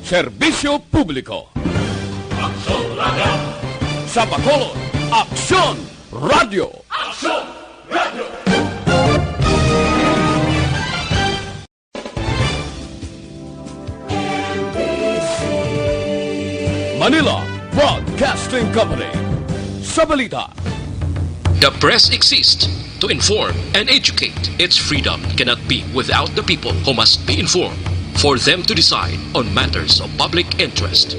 Serbisyo Publiko sa Bacolod, Aksyon Radio. Manila Broadcasting Company. Sa balita. The press exists to inform and educate. Its freedom cannot be without the people who must be informed for them to decide on matters of public interest.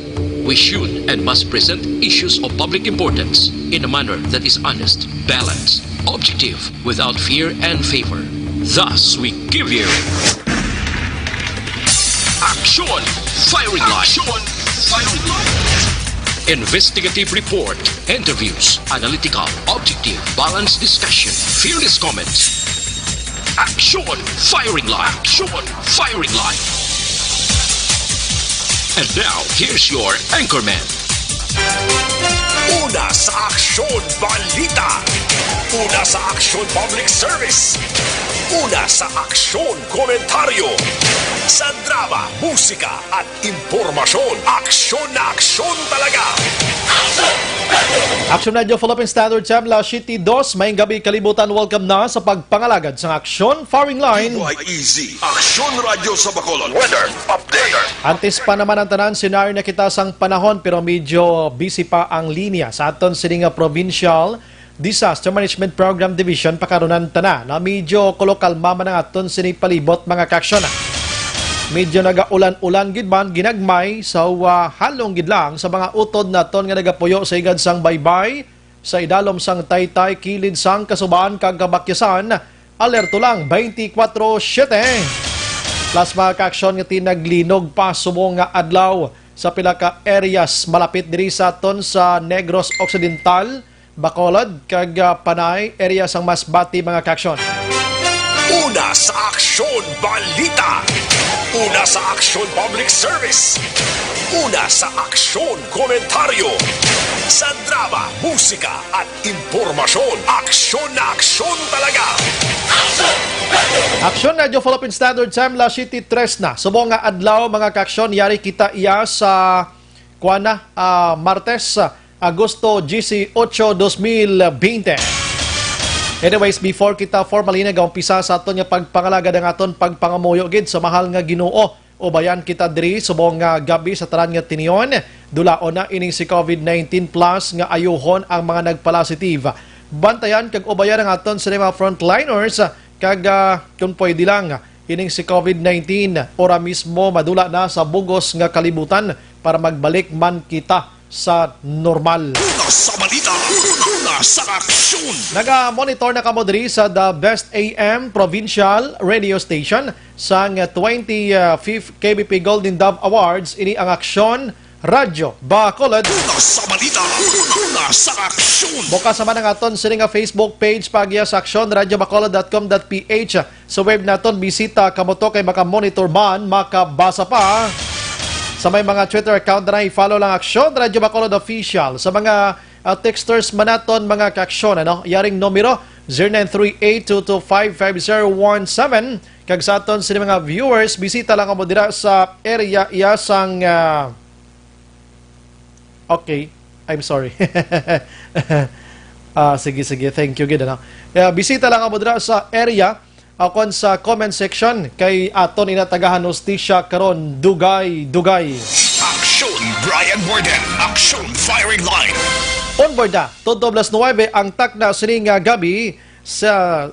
We should and must present issues of public importance in a manner that is honest, balanced, objective, without fear and favor. Thus, we give you Action Firing Line. Action Firing Line. Investigative report, interviews, analytical, objective, balanced discussion, fearless comments. Action Firing Line. Action Firing Line. And now, here's your anchorman. Una sa Aksyon Balita. Una sa Aksyon Public Service. Una sa Aksyon Komentaryo. Sa drama, musika at impormasyon. Aksyon na aksyon talaga. Aksyon Radio Philippine Standard Time, La City 2. Maying gabi kalibutan, welcome na sa pagpangalagad sa Aksyon Firing Line. Easy. Aksyon Radio sa Bacolod. Weather Update. Antes pa naman ang tanan, senaryo na kita sang panahon pero medyo busy pa ang linya sa aton sininga Provincial Disaster Management Program Division pakarunan tanan na medyo kolokalma man ang aton sinipalibot mga kaksyon. Medyo nagaulan-ulan gid man ginagmay sa halong gid lang sa mga utod naton nga nagapuyo sa igad sang baybay sa idalom sang Taytay kilid sang Kasubaan kag Kabakyasan. Alerto lang 24/7. Plus mga ka-aksyon nga tinaglinog pa subong nga adlaw sa pila ka areas malapit diri sa aton sa Negros Occidental, Bacolod kag Panay area sang Masbati mga ka-aksyon. Una sa Aksyon Balita. Una sa Aksyon Public Service. Una sa Aksyon Komentaryo. Sa drama, musika at impormasyon. Aksyon na aksyon talaga. Aksyon Radio Philippine Standard Time, La City 3 na. Subong nga adlaw mga ka-aksyon, yari kita iya sa Martes, Agosto 18, 2020. Anyways, before kita formally nag-umpisa sa aton nga pagpangalagad ang aton pagpangamuyo gid sa mahal nga Ginoo, ubayan kita diri subong nga gabi sa tanan nga tinion, dulaon na ining si COVID-19 plus nga ayuhon ang mga nagpositive. Bantayan kag ubayan ang aton sa mga frontliners kag kung pwede lang ining si COVID-19 ora mismo madula na sa bugos nga kalibutan para magbalik man kita sa normal. Una sa balita, una sa aksyon. Naga-monitor na kamo diri sa The Best AM Provincial Radio Station sa 25th KBP Golden Dove Awards. Ini ang Aksyon Radio Bacolod. Una sa balita, una sa aksyon. Bukas naman ang aton sininga Facebook page pagya sa aksyon.radiobacolod.com.ph. Sa web naton bisita kamo to kay maka-monitor man, makabasa pa. Sa may mga Twitter account na i-follow lang Aksyon Radio Bacolod Official. Sa mga texters manaton mga ka-aksyon, yaring numero 0938-225-5017. Kag sa aton sa mga viewers, bisita lang mo dira sa area iyasang okay, I'm sorry. Sige, thank you gid bisita lang mo dira sa area akon sa comment section kay aton inatagahan hostisya karon dugay. Aksyon Brian Borden. Aksyon Firing Line. Onboard na, todo +9 ang takna sining gabi sa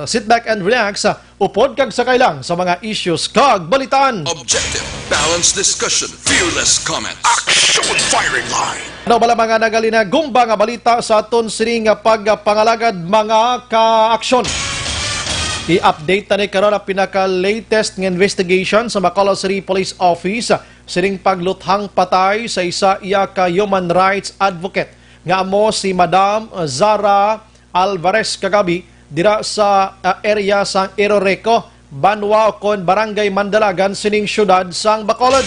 sit back and relax, upod kag sakay lang sa mga issues kag balitaan. Objective, balanced discussion, fearless comments. Aksyon Firing Line. Ano bala mga nagalinagumba nga balita sa aton sining pagpangalagad mga ka-aksyon. I-update na ni karon ang pinaka-latest ng investigation sa Bacolod City Police Office sining pagluthang patay sa isa iya ka human rights advocate nga amo si Madam Zara Alvarez kagabi dira sa area sang Iroreco, Banwa kon Barangay Mandalagan sining syudad sang Bacolod.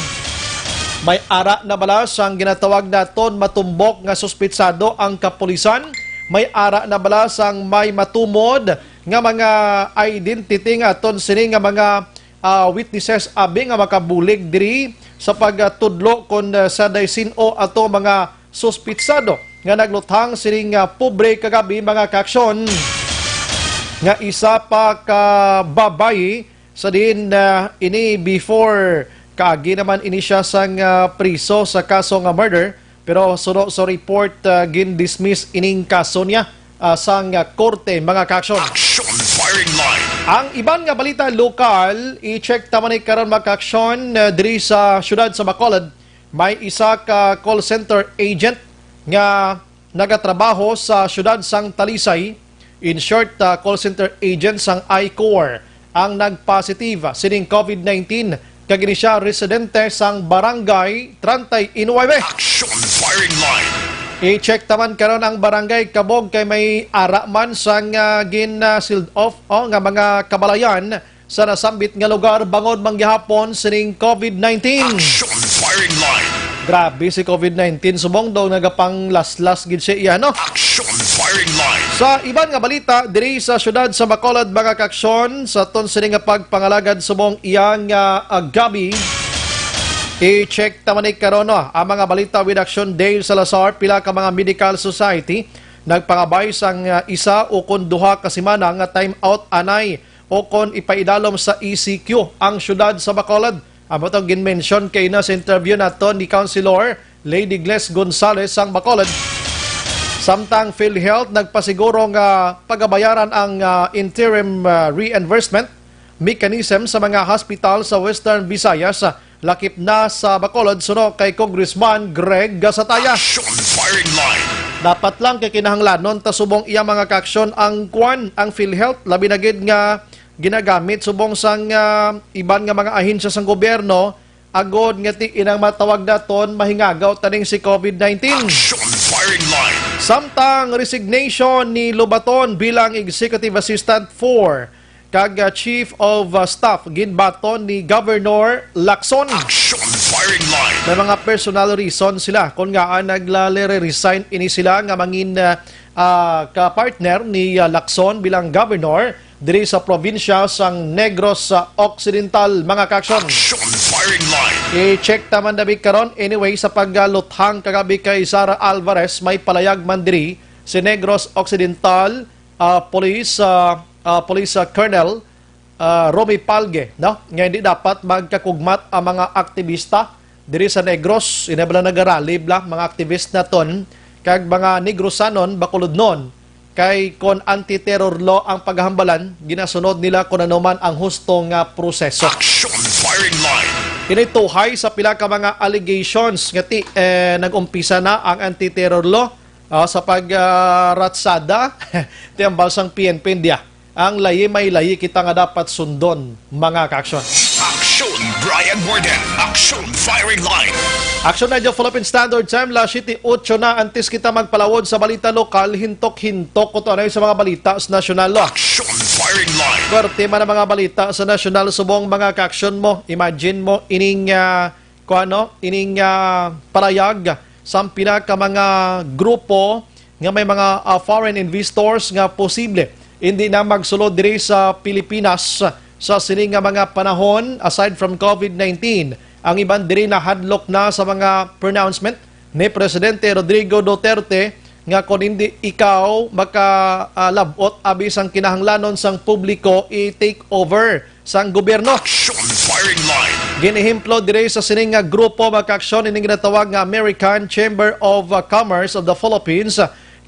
May ara na bala sang ginatawag naton matumbok nga suspitsado ang kapulisan. May ara na bala sang may matumod nga mga identity nga aton sini nga mga witnesses abi nga makabulig diri sa pagtudlo kon sa daysino ato mga suspitsado nga nagluthang sining pobre kagabi mga kaaksyon nga isa pa ka babayi sa din ini before kaagi naman ini siya sang priso sa kaso nga murder pero suno sa report gin-dismiss ining kaso niya sang korte mga kaaksyon. Action Firing Line. Ang iban nga balita lokal, i-check taman ni karon mga kaaksyon diri sa syudad sa Bacolod, may isa ka call center agent nga nagatrabaho sa syudad sang Talisay. In short, call center agent sang I-Corps ang nagpositive sining COVID-19 kagini siya residente sang barangay 39. Action Firing Line. I-check taman karon ang barangay kabog kay may ara man sang gin-sealed off nga mga kabalayan sa nasambit nga lugar bangod manggihapon sining COVID-19. Action Firing Line. Grabe si COVID-19 subong daw nagapang las-las gid siya iya no. Action Firing Line. Sa iban nga balita diri sa syudad sa Bacolod mga kaaksyon sa ton sini nga pagpangalagad subong iyang gabi. I-check taman ni karon ang mga balita with Action Dale Salazar pila ka mga medical society nagpangabay sang isa o kon duha ka semana nga time out anay o kon ipaidalom sa ECQ ang syudad sa Bacolod. Amo tong gin-mention kay na sa interview nato ni Councilor Lady Gles Gonzales sang Bacolod. Samtang PhilHealth nagpasiguro nga pagabayaran ang interim reimbursement mechanism sa mga hospital sa Western Visayas lakip na sa Bacolod suno kay Congressman Greg Gasataya. Action Firing Line. Dapat lang kay kinahanglanon ta subong iya mga kaaksyon ang PhilHealth labi na gid nga ginagamit subong sang iban nga mga ahensya sang gobyerno agod nga ti inang matawag daton mahingagaw taning si COVID-19. Action Firing Line. Samtang resignation ni Lobaton bilang Executive Assistant 4 kag Chief of Staff ginbaton ni Governor Lacson. Action Firing Line. May mga personal reason sila kung nga naglalere-resign ini sila nga mangin ka-partner ni Lacson bilang governor diri sa probinsya sang Negros Occidental mga kaaksyon. Action Firing Line. I-check taman dabi karon anyway sa pagluthang kagabi kay Sara Alvarez may palayag man diri si Negros Occidental Police Colonel Romy Palge no nga hindi dapat magkakugmat ang mga aktivista diri sa Negros inabala nagarali bla mga aktivist naton kag mga Negrosanon bakulodnon kay kon anti-terror law ang paghambalan ginasunod nila kun ano man ang hustong proseso. Action Firing Line. Inituhay sa pila ka mga allegations nga nag-umpisa na ang anti-terror law sa pagratsada ti ang balsang PNP India. Ang layi may layi kita nga dapat sundon mga kaaksyon. Action Brian Borden. Action Firing Line. Aksyon na dyan Philippine Standard Time, la 7:08 na antes kita magpalawod sa balita lokal, hintok-hintok ko to sa mga balita sa nasyonal law. Action Firing Line. Kwerte man ang mga balita sa nasyonal subong mga kaaksyon mo. Imagine mo ining parayag sa pinaka mga grupo nga may mga foreign investors nga posible hindi na magsulod diri sa Pilipinas sa sining nga mga panahon aside from COVID-19. Ang iban diri na hadlok na sa mga pronouncement ni Presidente Rodrigo Duterte nga kung hindi ikaw makalabot abis ang kinahanglanon sang publiko i-take over sang gobyerno. Action Firing Line. Ginihimplo dire sa sining nga grupo magkaaksyon ining ginatawag nga American Chamber of Commerce of the Philippines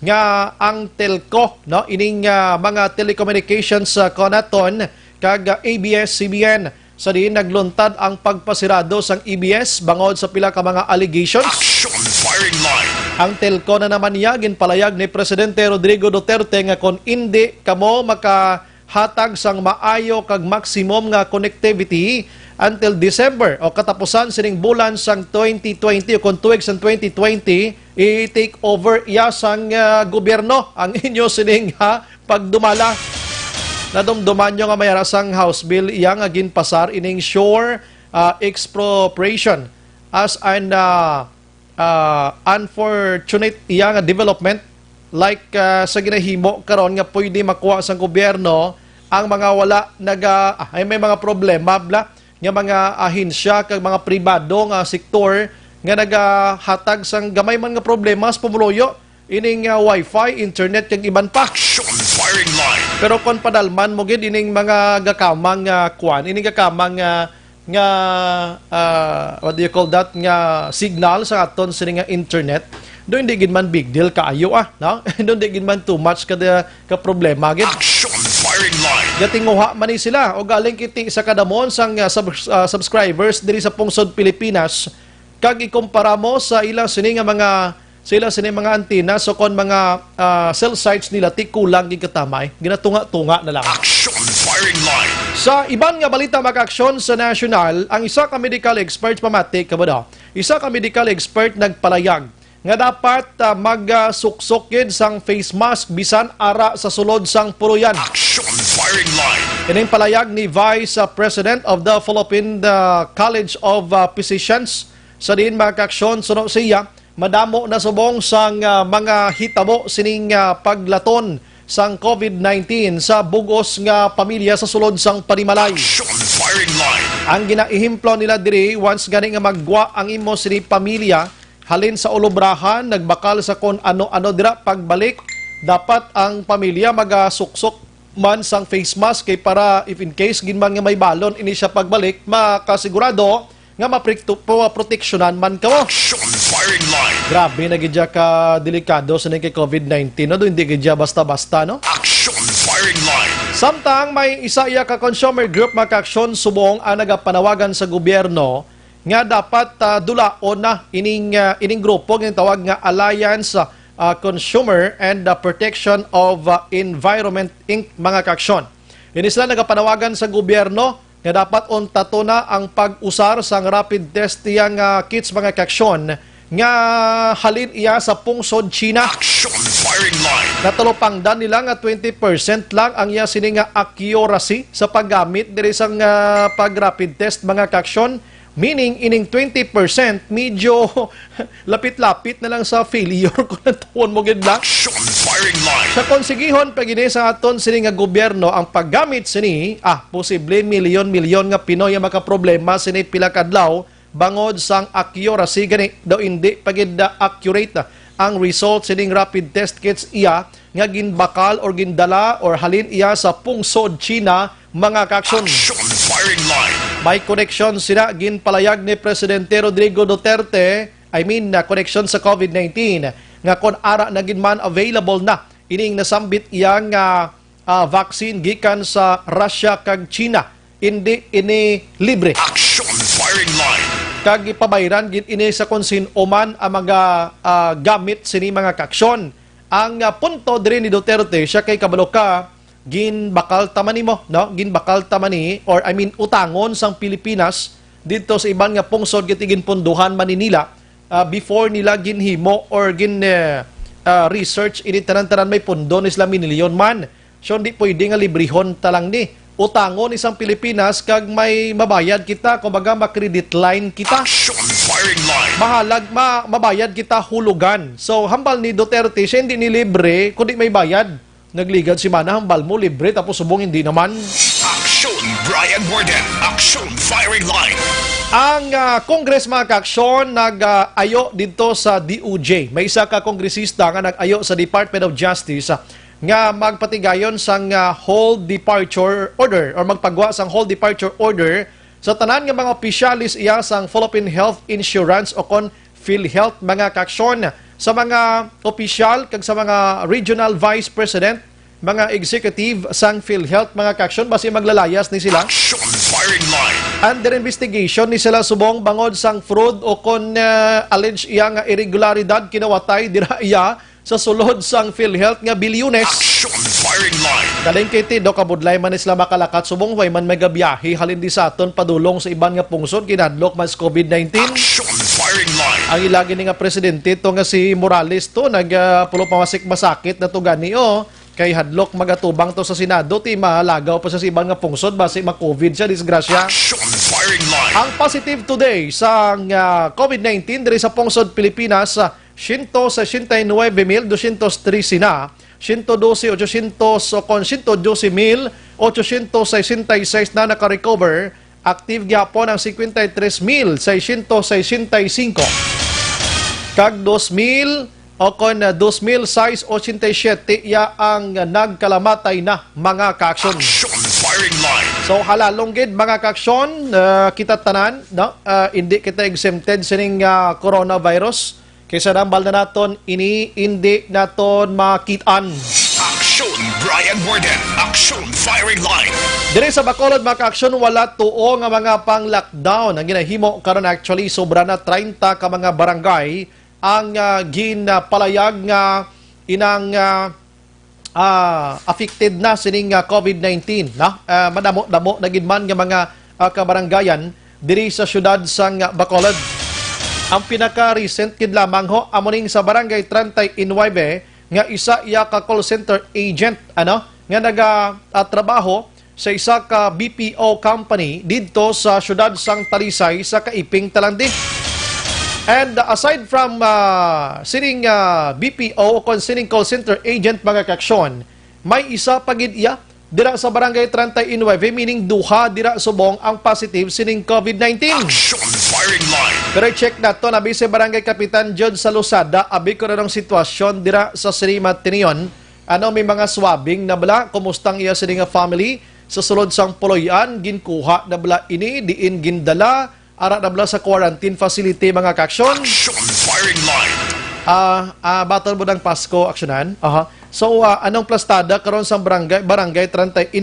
nga ang telco no ining mga telecommunications konaton kag ABS-CBN sa diin nagluntad ang pagpasirado sang EBS bangod sa pila ka mga allegations. Action Firing Line. Ang telco na naman niya ginpalayag ni Presidente Rodrigo Duterte nga kung hindi kamo makahatag sang maayo kag maximum nga connectivity until December o katapusan sining bulan sang 2020 o kung tuig sang 2020 i-take over iya sang gobyerno ang inyo sining pagdumala. Nadumduman nyo nga may arasang House Bill iya nga ginpasar ining shore expropriation as an unfortunate iya nga development like sa ginahimo karon nga pwede makuha sa gobyerno ang mga wala ay may mga problema nga mga ahensya kag mga pribado nga sektor nga nagahatag sang gamay man nga problema sa pumuloyo ining wifi, internet kag iban pa. Action firing line. Pero kon padalman mo gid ining mga gakamang ining gakamang nga what do you call that nga signal sa aton sini nga internet, do hindi gid man big deal kaayo no? Do hindi gid man too much ka problema gid. Action firing line. Gatinguha man ni sila o galing kiti sa kadamon sang subscribers diri sa pungsod Pilipinas kag ikumpara mo sa ilang sini nga mga antena so kon mga cell sites nila ti kulang gid katamay ginatunga-tunga na lang. Action firing line. Sa iban nga balita mag-aksyon sa national, ang isa ka medical expert pamati kabado. Isa ka medical expert nagpalayag nga dapat magsuksok gid sang face mask bisan ara sa sulod sang puruyan. Action firing line. Ining palayag ni Vice President of the Philippine College of Physicians sa diin mag-aksyon suno siya madamo na subong sang mga hitabo sining paglaton sang COVID-19 sa bugos nga pamilya sa sulod sang Panimalay. Action firing line. Ang ginaihimplo nila diri once gani nga magwa ang imo sini pamilya halin sa ulubrahan nagbakal sa kon ano-ano dira pagbalik dapat ang pamilya magasuksok man sang face mask kay para if in case ginman nga may balon ini siya pagbalik makasigurado nga maproteksyonan man kawo. Action firing line. Grabe na gidya ka delikado sa kay COVID-19 no, hindi gidya basta-basta no. Action firing line. Samtang may isa iya ka consumer group maka-aksyon subong ang nagapanawagan sa gobyerno nga dapat dulaon na ining grupo nga tawag nga Alliance Consumer and Protection of Environment Inc. mga ka-aksyon. Ini sila nagapanawagan sa gobyerno nga dapat untato na ang pag-usar sang rapid test yang kits mga ka-aksyon nga halin iya sa pungsod China. Action firing line. Natalopangdan nila nga 20% lang ang iya sini nga accuracy sa paggamit diri sang pag-rapid test mga ka-aksyon. Meaning, ining 20% medyo lapit-lapit na lang sa failure kung natuon mo gid lang. Action firing line. Sa konsigihon pagini sa aton sini nga gobyerno ang paggamit sini posible milyon-milyon nga Pinoy ang makaproblema sini pila kadlaw bangod sang accuracy gani daw hindi pagid accurate ang results sining rapid test kits iya nga ginbakal or gindala or halin iya sa pungsod China mga ka-aksyon. Action firing line. May connection sila ginpalayag ni Presidente Rodrigo Duterte, connection sa COVID-19 nga kon ara na ginman available na ining nasambit iyang vaccine gikan sa Russia kag China. Hindi ini libre. Action firing line. Kag ipabayran gid ini sa konsin oman ang mga gamit sini mga ka-aksyon. Ang punto diri ni Duterte siya kay kabalo ka ginbakal tamani mo no ginbakal tamani or utangon sang Pilipinas dito sa iban nga pungsod giti ginpunduhan Manila before nila ginhimo or research ini tanan-tanan may pundo ni sila minilyon man so hindi pwede nga librihon talang ni utangon isang Pilipinas kag may mabayad kita kumbaga ma-credit line kita. Action firing line. Mahalag mabayad kita hulugan. So hambal ni Duterte siya hindi ni libre kundi may bayad. Nagligad si Mana, hambal mo, libre, tapos subong hindi naman. Action, Brian Warden. Action, firing line. Ang Congress mga ka-aksyon nag-ayo dito sa DOJ. May isa ka kongresista nga nag-ayo sa Department of Justice nga magpatigayon sang hold departure order or magpagwa sang hold departure order sa tanan nga mga opisyalis iya sang Philippine Health Insurance o kon PhilHealth mga ka-aksyon. Sa mga opisyal kag sa mga regional vice president, mga executive sang PhilHealth, mga ka-aksyon, basi maglalayas ni sila. Action firing line. Under investigation ni sila subong bangod sang fraud o kon alleged iya nga irregularidad kinawatay dira iya sa sulod sang PhilHealth nga bilyones. Action firing line. Daling kay Tido kabudlay man sila makalakat subong way man magabiyahe halin di sa aton padulong sa iban nga pungsod kinadlok mas COVID-19. Action firing line. Ang ilagi ni nga presidente to nga si Morales to nagpulo pamasik masakit na to gani kay hadlok magatubang to sa Senado ti malagaw pa sa ibang nga pungsod base ma-COVID siya disgrasya. Action firing line. Ang positive today sa COVID-19 diri sa pungsod Pilipinas 169,213 na 112,800 con 112,900 2,866 na naka-recover. Active gyapon ang 53,665. Kag 2,000 o kon 2,687 ya ang nagkalamatay na mga kaaksyon. Action firing line. So halalong gid mga kaaksyon, kita tanan no, hindi kita exempted sining coronavirus. Kaysa nambal na naton ini hindi naton makitaan. Action Brian Warden. Action firing line. Dire sa Bacolod mga kaaksyon, wala tuo nga mga pang-lockdown ang ginahimo karon. Actually sobra na 30 ka mga barangay ang ginpalayag nga inang affected na sining COVID-19 na madamo-damo na gid man nga mga kabaranggayan diri sa syudad sang Bacolod. Ang pinaka-recent kid lamang ho amoning sa barangay 39 nga isa iya ka call center agent nga naga-trabaho sa isa ka BPO company didto sa syudad sang Talisay sa Kaiping, Talandi. And aside from sining BPO o sining call center agent mga kaaksyon, may isa pagid iya dira sa barangay 39, meaning duha dira subong ang positive sining COVID-19. Action firing line. Pero check na to, nabi si Barangay Kapitan Jod sa Lusada, abi ko na ng sitwasyon dira sa Sirima Tinion. May mga swabbing na bala, kumustang iya sining family sa sulod sang Puloyan, ginkuha na bala ini, diin gindala, ara na bala sa quarantine facility mga kaaksyon. Action firing line. Battle mo ng Pasko, aksyonan. So, anong plastada karon sa barangay 39?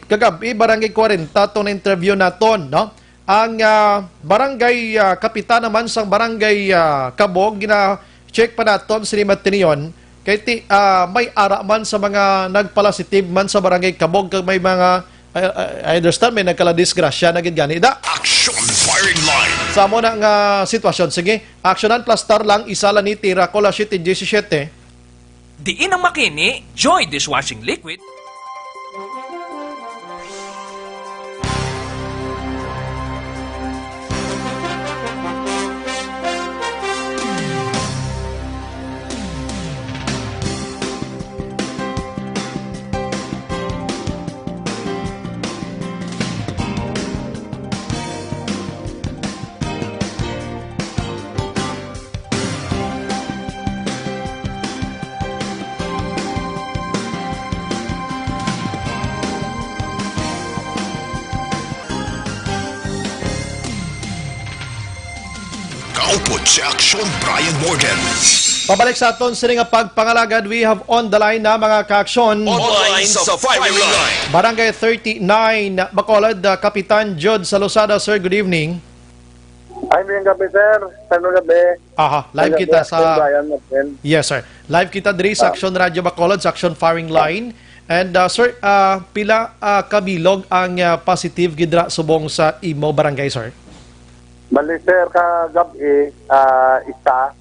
Kagabi, barangay 40, itong na-interview naton, no? Ang barangay kapitan naman sa barangay Kabog, gina-check pa naton sa Sirima Tinion, kay may araman sa mga nagpalasitive man sa barangay Kabog, kag may mga, I understand, may nagkala-disgrasya na ganida. Action firing line. Sa mo na nga sitwasyon. Sige, aksyonan plastar lang, isa lang ni Tira, Cola 7-17. Diin ang makini, Joy Dishwashing Liquid. Kaupod si Action Brian Warden. Pabalik sa aton sa nga pagpangalagad, we have on the line na mga kaaksyon. Online sa firing line. Barangay 39, Bacolod, Kapitan Jod sa Lusada. Sir, good evening. Ay, may gabi, sir. Sano gabi? Live kita sa... Brian Warden. Yes, sir. Live kita diri sa Action Radio Bacolod, sa Action Firing Line. And sir, pila kabilog ang positive gidra subong sa imo barangay, sir? Bali, sir, kagabi, isa.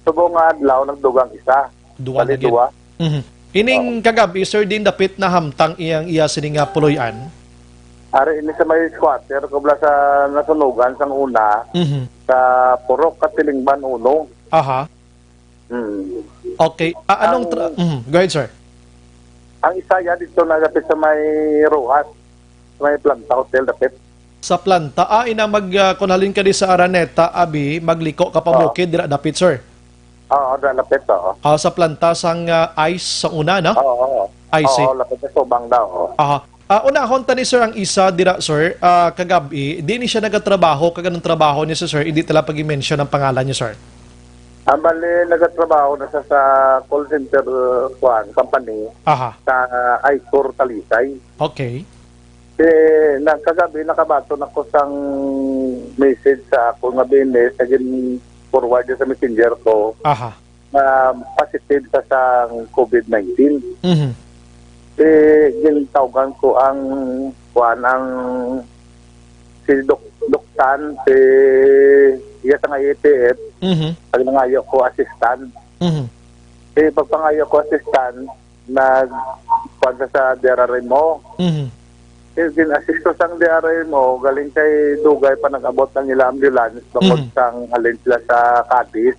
Subong adlaw, nagdugang isa. Duwa Bali, na gid. duwa. Ining kagabi, sir, din dapit na hamtang iyang iya sining puloy-an. Ari, ini sa may squatter, kubla sa nasunugan, sang una, sa Purok, Katilingban, Uno. Okay. Anong... Go ahead, sir. Ang isa yan, dito nagapit sa may Rojas, sa may Planta Hotel, dapit. Sa planta, ina kunhalin ka di sa Araneta, abi, magliko ka pa bukid, dira dapit, sir. Oo, dapit, oo. Sa planta sang ice sa una, no? Oo, I see. Oo, lapit na subang daw. Unahon ta ni sir ang isa dira, sir, kagabi, di ni siya nagatrabaho, kaganong trabaho niya sir, hindi tala pag-mention ang pangalan niya, sir. Bali, nagatrabaho na sa call center company sa iStore Talisay. Okay. Kagabi, nakabato na ko sang message sa ako nga binis, naging forward sa messenger ko, na positive sa COVID-19. Gintawagan ko ang si Doktan, si iya sa nga ETF, pag nangayo ko assistant. Pagpangayo ko assistant, nagpagsa sa DRR mo. Gin-assist ko sang DRR mo, galing kay Dugay pa nag-abot ng nila ambulance, bakod sang halin sila sa Cadiz.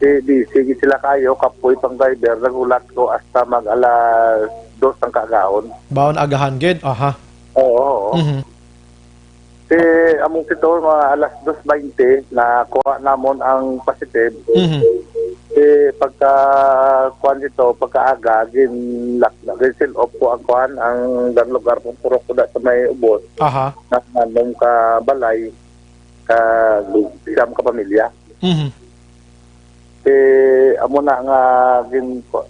Sige sila kayo, kapoy pang driver, nagulat ko hasta mag-alas 2 ng kagaon. Baon agahan gid. Aha. Oo. Mhm. Among sito, mga alas 2:20, na kuha namon ang positive. Mhm. Pagkaaga, ginsil off ko ang kuhan, ang lugar kong puro ko sa may ubos, Aha. na nanong ka balay, siyam ka pamilya. Mhm. Amo na nga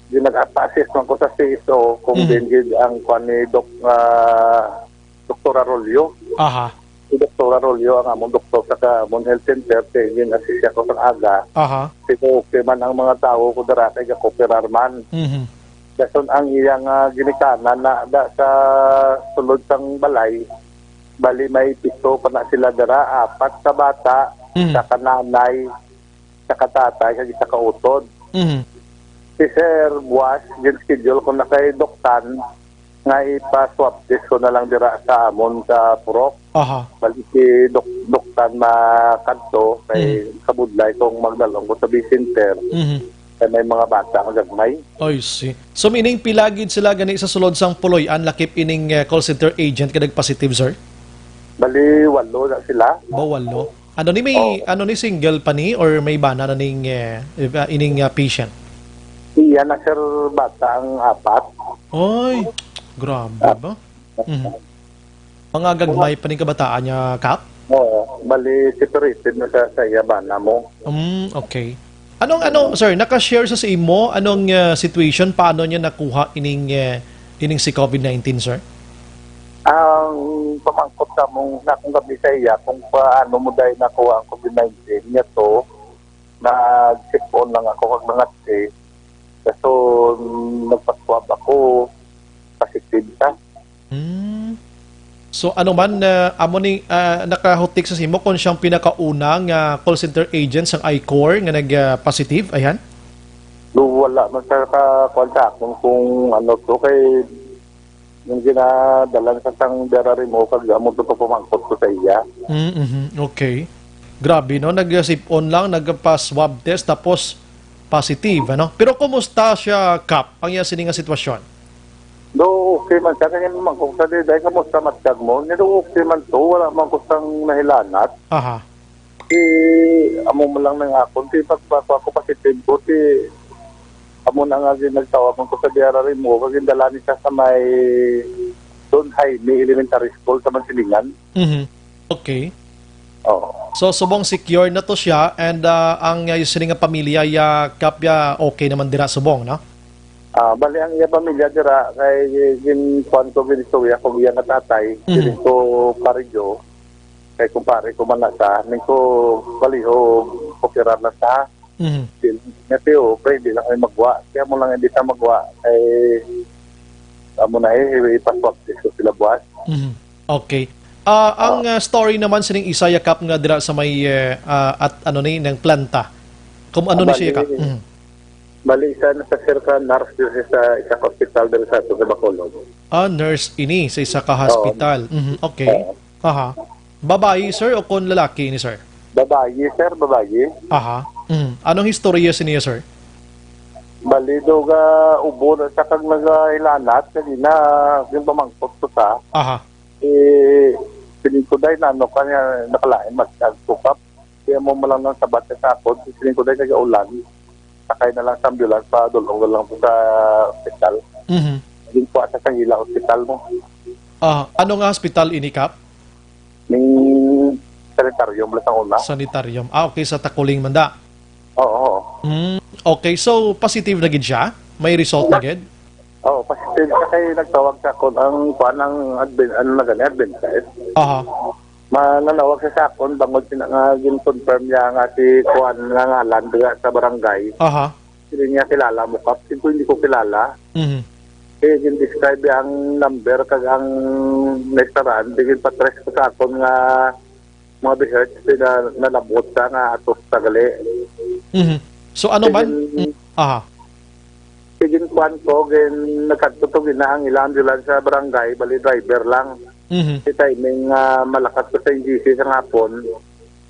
ginag-assess man ko sa CSO kung din ang kuhan ni Dr. Arroyo. Aha. Si Dr. Arroyo ang among doktor sa among health center, gin-assist ako sa aga. Aha. Okay man ang mga tao ko dara kay kooperar man. Mhm. Dason ang iyang ginikanan na sa sulod sang balay, bali may pito pa na sila dara, 4 ka bata, sa kananay, sa katatay, kag isa ka utod. Mhm. Si Sir Buwas, gin-schedule ko na kay Doktan nga ipa-swab test ko na lang dira sa amon sa Purok. Aha. Bali si Doktan makadto kay kabudlay kung magdalong ko sa Vicenter. Mhm. Kay may mga bata ang gagmay. I see. So meaning pilagid sila gani sa sulod sang puloy an lakip ining call center agent kadag positive, sir? Bali 8 na sila. Bawalo. Ano ni may ano ni single pa ni or may bana na ning ining patient? Iya na sir bata ang 4. Oy, grabe ba? Mhm. Mga gagmay pa ning kabataan niya, Kap? Oo, bali separated na sa yabana mo. Okay. Anong sir, naka-share sa imo anong situation paano niya nakuha ining si COVID-19, sir? Ang pamangkot sa mong nakong gabi sa iya kung paano mo dahil nakuha ang COVID-19 niya to, nag-sipon lang ako kag mga so nagpaswab ako, positive ka. So ano man amo ni nakahutik sa imo kung siyang pinakaunang call center agent sang I-Core nga nag-positive, ayan? Wala man sa kontak kung ano to kay yung ginadalan sa sang derari mo kag amo to pamangkot ko sa iya. Okay. Grabe no, nag-sip-on lang, nagpa-swab test tapos positive, ano? Pero kumusta siya, Kap, ang iya sininga sitwasyon? Okay man sa kanya naman kung sa dahil kamusta matag mo, nito okay man to, wala man kusang nahilanat. Aha. Amo mo lang nang akon, pagpako ako positive ko, amo na nga nagtawag ko sa DRR mo, kag indalani siya sa may Don Jaime Elementary School sa Mansilingan. Okay. Oo. So subong secure na to siya and ang sininga pamilya Kap okay naman dira subong, no? Bali ang iya pamilya dira kay ginkuan ko ginistorya kung iya nga tatay, ko parejo, kay kumpare ko man na sa, ning ko baliho, operar na sa. Nateo, pwede lang ay magwa. Kaya mo lang hindi sa magwa, kay amo na ipaswap ko sila buwas. Okay. Ang story naman sining isa Kap nga dira sa may at ano ni ng planta. Kung ano ni siya Kap? Bali, isa na sa circa nurse dito sa isang hospital dito sa Bacolod. Nurse ini sa isa ka hospital. Okay. Aha. Babae, sir, o kon lalaki ni sir? Babae, sir, babae. Aha. Anong historya siya, sir? Bali, do ga ubo na sa kag nag-ilanat, kanina, yung pamangkot ko sa, Aha. piling ko dahil na kanya nakalain mag-tukap. Kaya mo lang ng sabat sa akot, piling ko dahil kag-ulan. Sakay na lang sa ambulance pa, dulong lang po sa hospital. Yung po sa Sangila Hospital mo. Ano nga hospital ini, Kap? May sanitarium lang sa una. Sanitarium. Okay, sa Takuling Manda. Oo. Okay, so positive na gid siya? May result na gid? Oo, positive ka kayo nagtawag sa akon ang kuan ng advent test. Aha. Mananawag sa akon bangod nga gin-confirm niya nga si kuan nga ngalan diga sa barangay. Aha. Hindi niya kilala mo Kap, hindi ko kilala. Kaya gin-describe ang number kag ang restaurant, digin pa-trace ko sa akon nga mga research na nalabot sa nga atos tagali. So ano man? Aha. Gin kuan ko, nagkatutugin na ang ilang ambulance sa barangay, bali driver lang. Si timing malakas ko sa NGC sa hapon,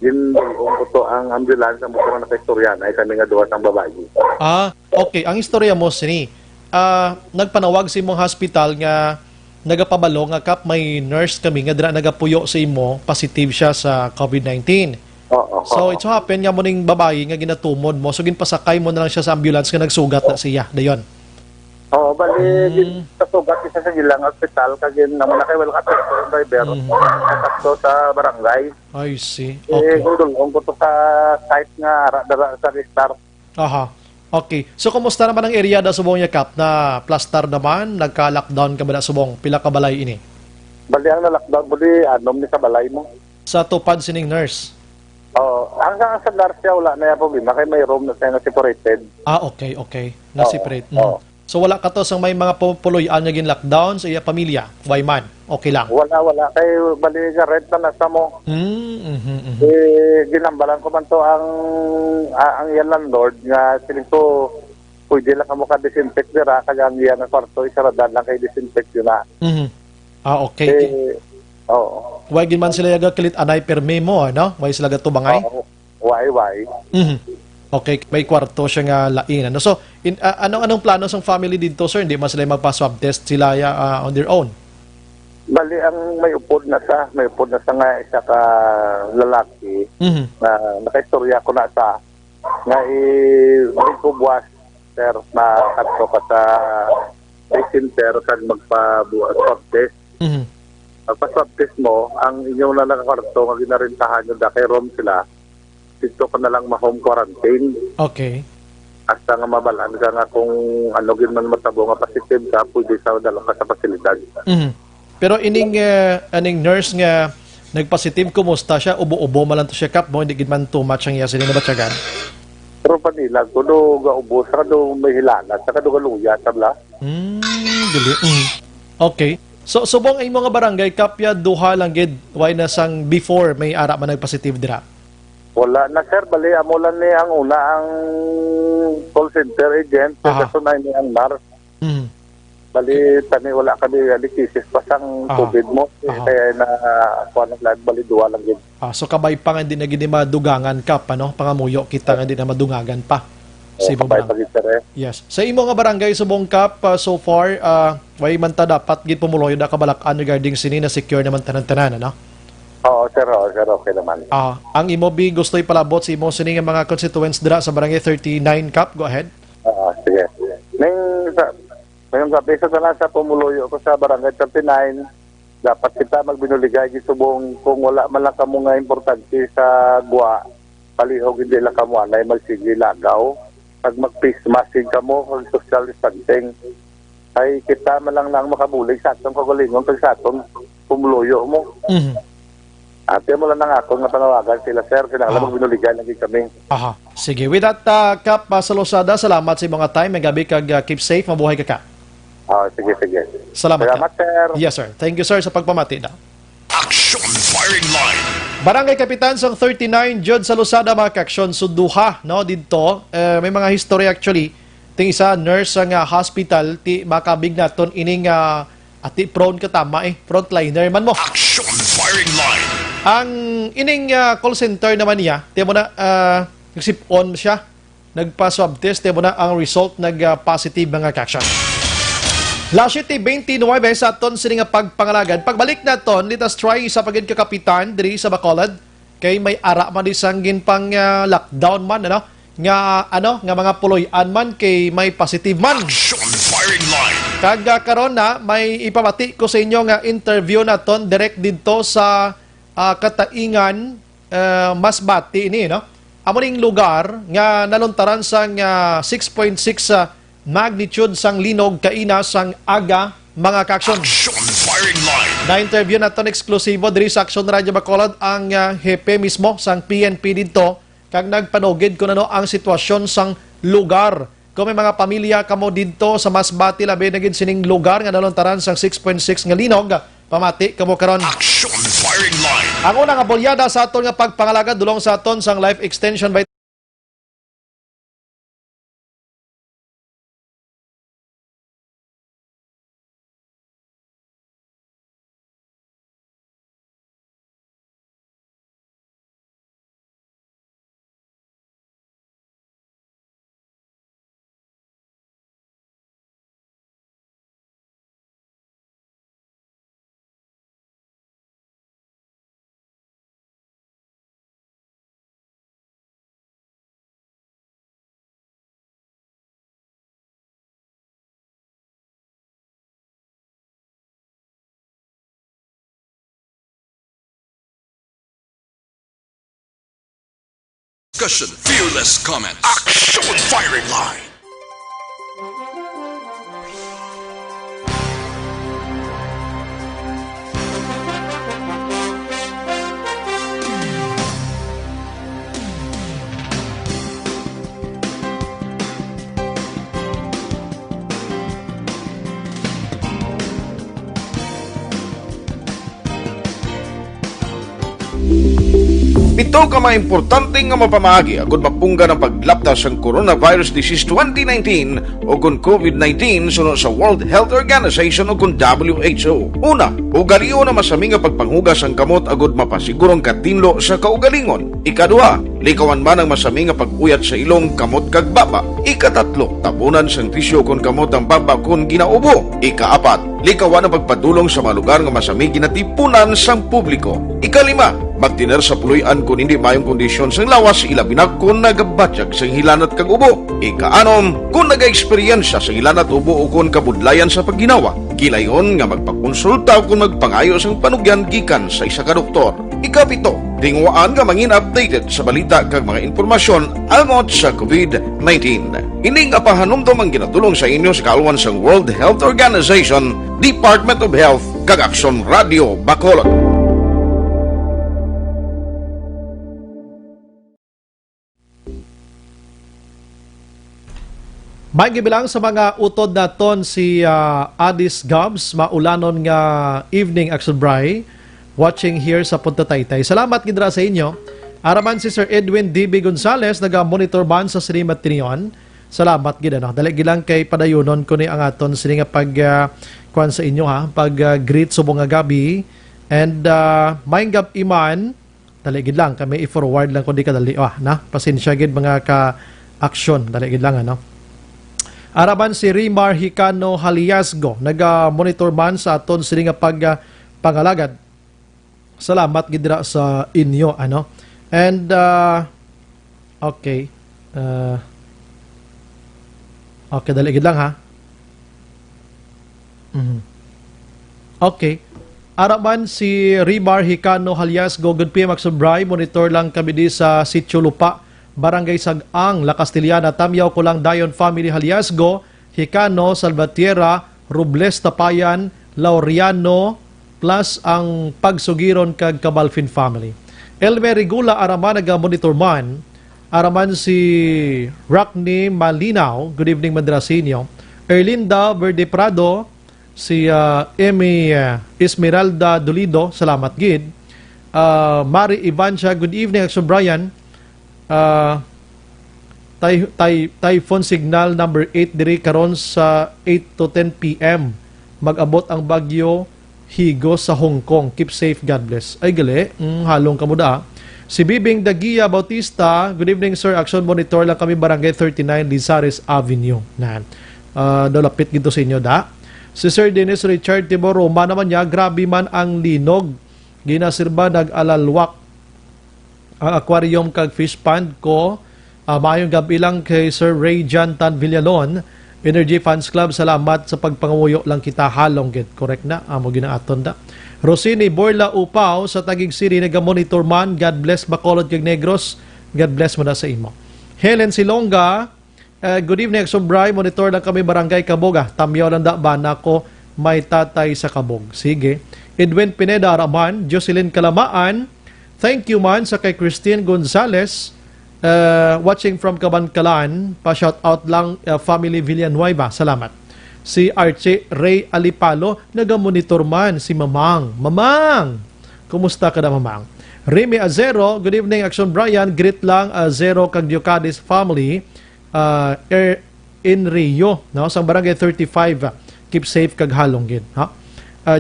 ginulong ko to ang ambulance ang mga nakaistorya na kami nga duwa ng babae. Okay. Ang istorya mo, sini, nagpanawag sa imong hospital nga nagapabalo nga kap may nurse kami nga dira nagapuyo sa imo, positive siya sa COVID-19. Oo. So, it so happen nga mo ning babae nga ginatumod mo, so ginpasakay mo na lang siya sa ambulance nga nagsugat na siya. Dayon. Oo, bali, kasugat isa sa ilang hospital, kagin naman na kay wala ka driver, sakto sa barangay. I see. Okay. Gulong ko to sa site nga, sa restart. Aha. Okay. So, kumusta naman ang area da subong yakap na plaster naman? Nagka-lockdown ka ba na subong? Pila ka balay ini? Bali, ang na-lockdown mo anom ni sa balay mo. Sa tupad sining nurse? Oo, hanggang sa Garcia, wala na yung problema, kaya may room na tayo na separated. Okay. Na-separate. Oo. So, wala ka to sang may mga pupuloyan nga gin-lockdown sa iya pamilya? Why man? Okay lang. Wala. Kaya bali ka rent na nasa mo. Ginambalan ko man to ang yan landlord nga siling to pwede lang ka mo ka-disinfect dira kaya ang yan ang kwarto isaradan lang kay disinfect yun na. Okay. Oo. Why gin man sila yaga kilit anay perme mo, ano? Why sila gato bangay? Why? Okay, may kwarto siya nga lain. Ano? So, anong plano sa family dito, sir? Hindi man sila magpa-swab test sila on their own? Bali, ang may upod na sa nga isa ka lalaki na nakaistorya ko na sa nga ko buwas sir na kadto ka sa center kan magpa-swab test. Pagpa-swab test mo, ang inyong na nakakwarto nga ginarintahan yung kay Rom sila, dito ka na lang ma-home quarantine. Okay. Hasta nga mabalaan ka nga kung ano gin man matabo nga positive ka, pwede sa dala ka sa pasilidad. Pero aning nurse nga nagpositive, kumusta siya? Ubo-ubo man lang to siya kap mo, hindi gid man too much ang iya sila na batyagan. Pero panila, kuno ga ubo, saka do may hilala, saka do galuya, tabla. Dili. Okay. So, subong ay mga barangay, kapya duha lang gid, why na sang before may ara man nagpositive dira? Wala na sir, bali amulan ni ang una ang call center agent, kasi na ni ang NAR. Bali tani wala kami alikisis pa sang COVID mo, kaya na kuha ng lahat, bali duwa lang yun. So kabay pa nga hindi na gini madugangan ka pa, no? Pangamuyo kita nga hindi na madungagan pa. Sa ibang barangay. Yes. Sa imo nga barangay subong kap, so far, way man ta dapat gid pumuloy da kabalakan regarding sini na secure naman tanan-tanan, ano? Oo, sir, okay naman. Ang imo bi gusto ipalabot sa imo sini nga mga constituents dira sa barangay 39 kap, go ahead. Sige. Ngayong gabi sa pumuloyo ko sa barangay 39, dapat kita magbinuligay subong kung wala man lang kamo nga importante sa guwa, palihog hindi lang kamo anay magsige lagaw. Pag mag-face masking kamo, kag social distancing, ay kita man lang makabulig sa atong kagalingon pag sa atong pumuloyo mo. Ate mo lang na ako nga panawagan sila, sir. Kinakala magbinuligay lagi kami. Sige. With that, Kap Salosada, salamat sa mga time. May gabi kag keep safe. Mabuhay ka ka. Sige. Salamat, sir. Yes, sir. Thank you, sir, sa pagpamati na. Action Firing Line. Barangay Kapitan sang 39, Jod Salosada, mga kaksyon. Suduha, no, dito. May mga history actually. Ting isa, nurse sa hospital, ti makabig naton ining ati prone ka tama frontliner man mo. Action Firing Line. Ang ining call center naman niya, tiyan mo na, nagsip-on siya, nagpa-swab test, tiyan mo na ang result, nag-positive mga kaksyon. Last year, 29 sa aton sini nga pagpangalagan. Pagbalik na ton, let us try sa pagid ka kapitan diri sa Bacolod. Kay may ara man di sanggin pang lockdown man, ano? Nga mga puloy-an man kay may positive man. Action Firing Line. Karon na may ipamati ko sa inyo nga interview naton direct dito sa Kataingan, Masbati ini, no? Amo ning lugar nga naluntaran sang 6.6 magnitude sang linog kaina sang aga mga kaksyon. Action Firing Line. Na-interview naton eksklusibo diri sa Action Radio Bacolod ang hepe mismo sang PNP dito kag nagpanugid ko no ang sitwasyon sang lugar. Kung may mga pamilya kamo dito sa Masbati, labi na gid sining lugar nga naluntaran sang 6.6 nga linog, pamati kamo karon. Action Firing Line. Ang una nga bolyada sa aton nga pagpangalaga dulong sa aton sang life extension by discussion, fearless comments. Action Firing Line. Ito ka mga importante nga mapamagi agud mapungga ng paglaptas ang Coronavirus Disease 2019 o kung COVID-19 sunod sa World Health Organization o kung WHO. Una, ugaliyo na masami nga pagpanghugas ang kamot agud mapasigurong katinlo sa kaugalingon. Ikaduha, likawan man ang masami nga pag-uyat sa ilong kamot kag baba. Ikatatlo, tabunan sang tisyo kung kamot ang baba kung ginaubo. Ikaapat, likawan ang pagpadulong sa mga lugar nga masami ginatipunan sang publiko. Ikalima, magtiner sa puluyan kung hindi mayong kondisyon sang lawas ilabi na kung nagabatyag sang hilanat kag ubo. Ikaanom, kung naga-eksperyensya sa hilanat ubo o kung kabudlayan sa pagginawa. Kilayon nga magpakonsulta o kung magpangayo sang panugyan gikan sa isa ka doktor. Ikapito, tingwaan nga mangin updated sa balita kag mga informasyon angot sa COVID-19. Ining apahanumdom ang ginatulong sa inyo sa kaalwan sang World Health Organization, Department of Health kag Action Radio Bacolod. May gibilang sa mga utod naton si Addis Gabs, maulanon nga evening action bray, watching here sa Punta Taytay. Salamat gidra sa inyo. Araman si Sir Edwin D.B. Gonzales, naga-monitor ban sa Sirimat Tinion. Salamat gid ano. Dali gilang kay padayunon ko ni ang aton sini nga pag kuan sa inyo ha, pag greet subong nga gabi and may gab iman. Dali gid lang kami i-forward lang ko di kadali na. Pasensya gid mga ka action. Dali gid lang ano. Araban si Rimar Hicano Haliasgo, naga-monitor man sa aton sini nga pangalagad. Salamat gidra sa inyo ano. And okay. Okay, dali gid lang ha. Okay. Araban si Rimar Hicano Haliasgo, good PM Magsubray, monitor lang kami di sa Sitio Lupa, Barangay Sag-ang, La Castillana, Tamyaw ko lang Dayon Family Haliasgo, Hicano, Salvatierra, Robles Tapayan, Laureano, plus ang Pagsugiron kag Cabalfin Family. Elmer Rigula Araman naga-monitor man. Araman si Rockney Malinaw, good evening Madrasinyo. Erlinda Verde Prado, si Emi Esmeralda Dolido, salamat gid. Mari Ivancia, good evening Action Brian. Typhoon signal number 8 diri karon sa 8 to 10 PM. Mag-abot ang bagyo Higo sa Hong Kong. Keep safe, God bless. Ay gali, halong kamuda. Si Bibing Dagia Bautista, good evening sir. Action monitor lang kami Barangay 39 Lizares Avenue. Dolapit gito sa inyo da. Si Sir Dennis Richard Tiboro, naman niya, grabe man ang linog. Ginasirba nag-alalwak ang aquarium kag fish pond ko. Mayong gabi lang kay Sir Ray Jantan Villalon, Energy Fans Club, salamat sa pagpangamuyo lang kita halong gid. Correct na, amo ginaaton da. Rosini Borla Upaw sa Taguig City, naga-monitor man, God bless Bacolod kag Negros, God bless mo na sa imo. Helen Silonga, good evening Sobray, monitor lang kami Barangay Kaboga, Tamyaw lang da ba nako may tatay sa Kabog. Sige. Edwin Pineda Raman, Jocelyn Kalamaan, thank you man sa kay Christine Gonzales, watching from Kabankalan, pa-shout out lang family Villanueva, salamat. Si Archie Ray Alipalo, naga-monitor man si Mamang. Mamang! Kumusta ka na Mamang? Remy Azero, good evening Action Brian, greet lang Azero kag Diocadis family in Rio, no? Sa Barangay 35, keep safe kag halong gid, ha?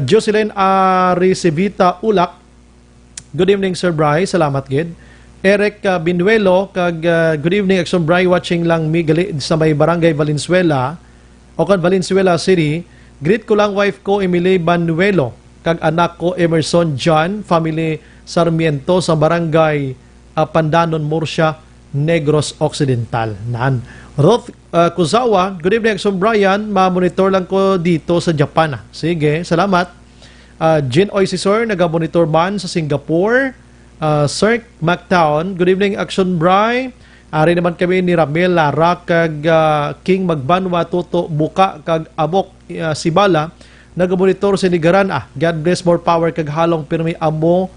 Jocelyn Arisivita Ulak, good evening Sir Bry, salamat gid. Eric Binuelo kag good evening Action Bry, watching lang migali sa may Barangay Valenzuela o kan Valenzuela City. Greet ko lang wife ko Emily Banuelo kag anak ko Emerson John, family Sarmiento sa Barangay Pandanon, Murcia, Negros Occidental. Ruth Kuzawa, good evening Action Brian, ma-monitor lang ko dito sa Japan. Sige, salamat. Jean Oisisor, naga-monitor man sa Singapore. Sir McTown, good evening, Action Bry. Ari naman kami ni Ramel Lara kag King Magbanwa Tuto Buka kag Abok Sibala nagamonitor sa Nigaran. God bless, more power kag halong pirmi amo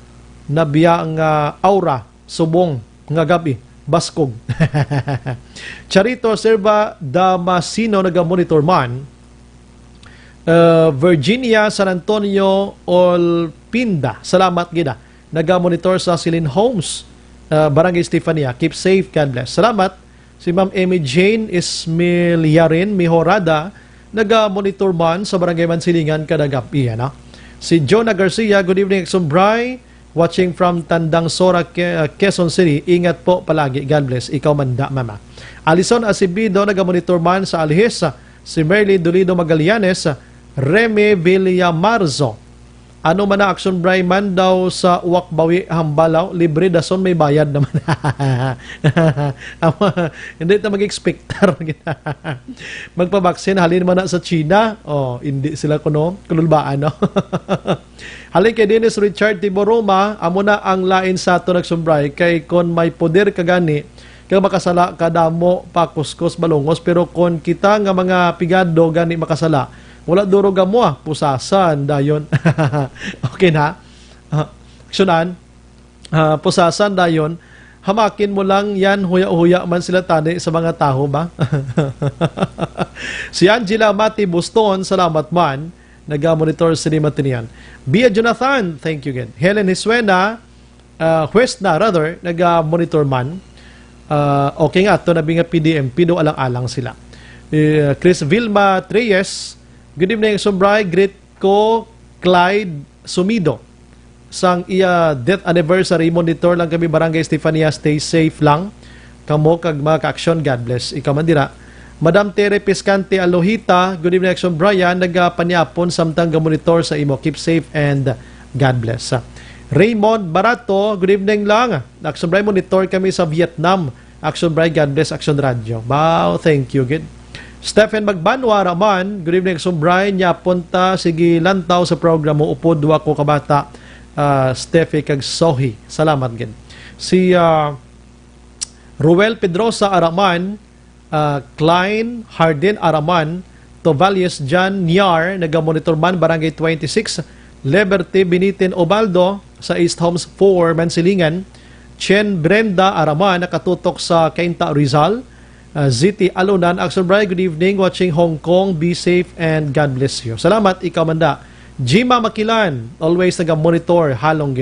na biya ang aura subong nga gabi baskog. Charito Serva Damasino nagamonitor man. Virginia San Antonio Olpinda, salamat gida, nagamonitor sa Silin Homes, Barangay Estefania. Keep safe, God bless. Salamat. Si Ma'am Amy Jane Ismiliarin Mihorada, naga-monitor man sa Barangay Mansilingan, Kadagapi. Si Jonah Garcia, good evening, Exumbray, watching from Tandang Sora, Quezon City. Ingat po palagi, God bless. Ikaw manda, mama. Alison Asibido, naga-monitor man sa Alhis. Si Merly Dolido Magallanes, Reme Villamarzo. Ano man na Action Bray man daw sa Uwakbawi Hambalaw, libre dason may bayad naman. Hindi na mag-expectar. Magpabaksin, halin man na sa China. Hindi sila kunulbaan. No? Halin kay Dennis Richard Tiboroma, amo na ang lain sa ito nagsumbray, kay kon may poder kagani, kaya makasala kadamo pa kuskus balungos, pero kon kita nga mga pigado gani makasala, wala duro mo pusasan dayon. Okay na? Aksyonan, pusasan dayon, hamakin mo lang yan, huya-huya man sila tani sa mga tao ba? Si Angela Mati Buston, salamat man, nag-monitor sa Matinian. Bia Jonathan, thank you again. Helen Hiswena, nag-monitor man. Okay nga, ito nabi nga PDM, pido alang-alang sila. Chris Vilma Treyes, good evening, Sombray, greet ko, Clyde Sumido. Sang iya death anniversary, monitor lang kami Barangay Estefania, stay safe lang. Kamo kag mga ka-aksyon, God bless. Ikaw man dira. Madam Tere Piscante Alohita, good evening, Action Brian, nagpanyapon samtang monitor sa imo. Keep safe and God bless. Raymond Barato, good evening lang. Action Brian, monitor kami sa Vietnam. Action Brian, God bless, Action Radio. Wow, thank you, good. Stephen Magbanwa Raman, good evening, Action Brian, niya punta, sige lantaw sa program mo, upod wa ko kabata, Steffi kag Sohi. Salamat, good. Si Ruel Pedrosa Araman, Klein Hardin Araman, Tovalius John Niar, nagamonitor man Barangay 26, Liberty Benitin Obaldo sa East Homes 4 Mansilingan, Chen Brenda Araman, nakatutok sa Cainta Rizal, Ziti Alunan, Axel Bray, good evening, watching Hong Kong, be safe and God bless you. Salamat, ikaw manda. Jima Makilan, always nagamonitor, halong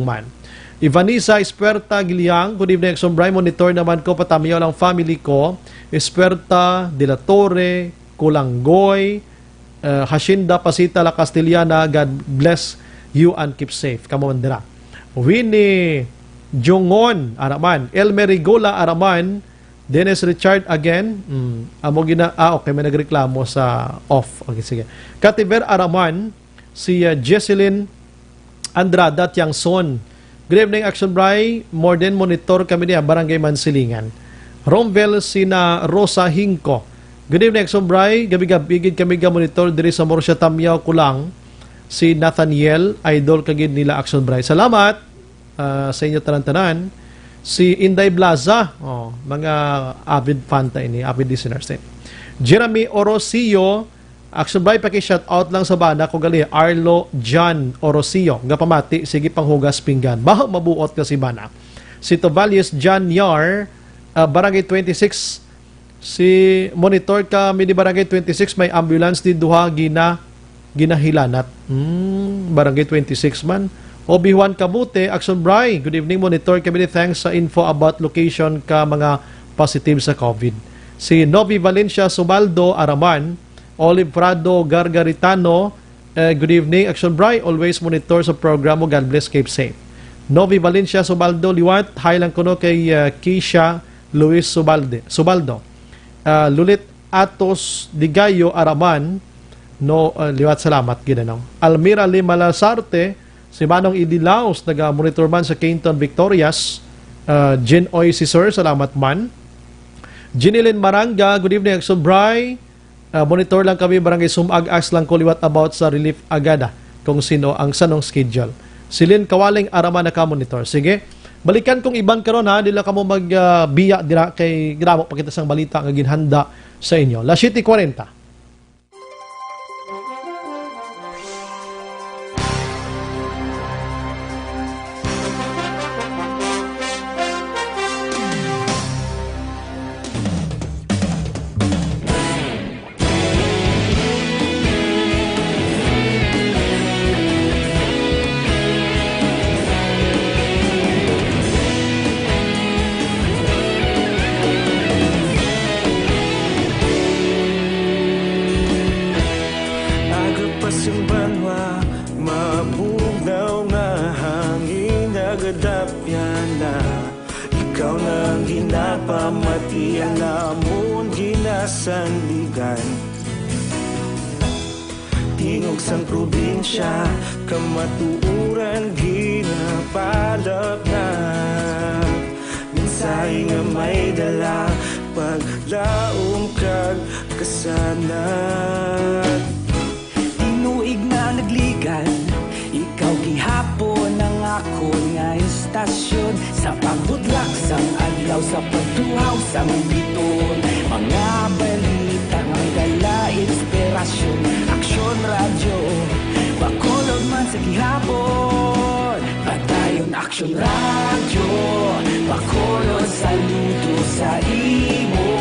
man. Ivanisa Esperta Giliang, good evening, Axel Bray, monitor naman ko, patamiyaw lang family ko, Esperta, De La Torre, Kulanggoy, Hacienda Pasita La Castellana, God bless you and keep safe. Kamamandira. Winnie Jongon Araman, Elmer Rigola Araman, Dennis Richard again. Okay, may nagreklamo sa off. Okay, sige. Kativer Araman, si Jesselyn Andrada Tiangson. Good evening, Action Bray. More than monitor kami niya, Barangay Mansilingan. Romvel Sina Rosa Hinko. Good evening, Action Bray. Gabi-gabi kami monitor diri sa Morsya Tamyaw Kulang. Si Nathaniel, idol kagid nila, Action Bray. Salamat sa inyo tanan-tanan. Si Inday Blaza, mga avid fan tayo ni, avid listeners tayo. Jeremy Orosillo, Action Bray, paki-shout out lang sa bana ko gali, Arlo John Orosillo, gapamati, sige panghugas pinggan. Baho mabuot ka si bana. Si Tovalius John Yar, Barangay 26, si monitor ka, mini Barangay 26, may ambulance di duha, ginahilanat. Barangay 26 man. Obi-Juan Kabute, Action Bray, good evening, monitor kami, thanks sa info about location ka mga positive sa COVID. Si Novi Valencia Subaldo Araman, Olive Prado Gargaritano, good evening, Action Bray, always monitor sa program mo, God bless, keep safe. Novi Valencia Subaldo Liwat, hi lang kuno kay Keisha Luis Subaldo. Lulit Atos Digayo Araman, liwat, salamat, ginanong. Almira Limalasarte, si Manong Idilaos, nag-monitor man sa Cainton Victorias. Jen Oy si Sir, salamat man. Jinilin Maranga, good evening, Action Bray. Monitor lang kami, Barangay Sumag, ask lang ko liwat about sa relief agada, kung sino ang sanong schedule. Silin kawaling araman na ka-monitor. Sige, balikan kong iban karon ha, dila kamo magbiya dira kay gramo pakita sang balita nga ginhanda sa inyo. La 7:40. Ikaw nang ginapamatian namon ginasandigan. Tingog sang probinsya kamatuuran ginapalap na. Minsay nga may dala paglaom kag kasanat. Tinuig na nagligan, ikaw gihapon ang ako nga istasyon. Sa pagbudlak sang adlaw, sa pagtuhaw sang biton. Mga balita nga dala inspirasyon. Aksyon radyo, bakolod man sa gihapon. Patayon aksyon radyo, bakolod saludo sa imo.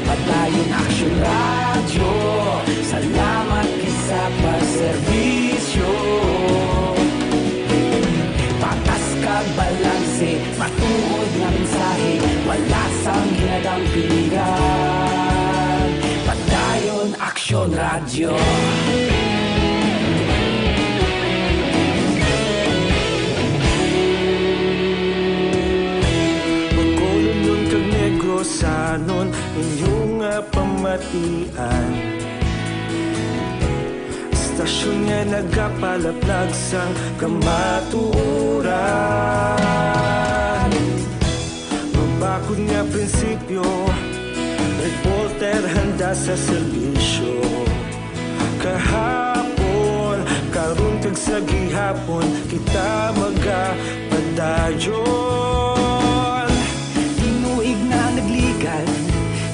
Patayon aksyon radyo, salamat sa pagserbisyo. Patas kag balanse, matuod nga mensahe, wala sang ginadampingan. Patayon aksyon radyo. Magkolon kag negrosanon, inyong pamatian. Stasyon nga nagapalaplag sang kamatuuran. Mabakod nga prinsipyo, reporter handa sa serbisyo. Kahapon, karon kag sa gihapon, kita magapadayon. Tinuig na nagligan,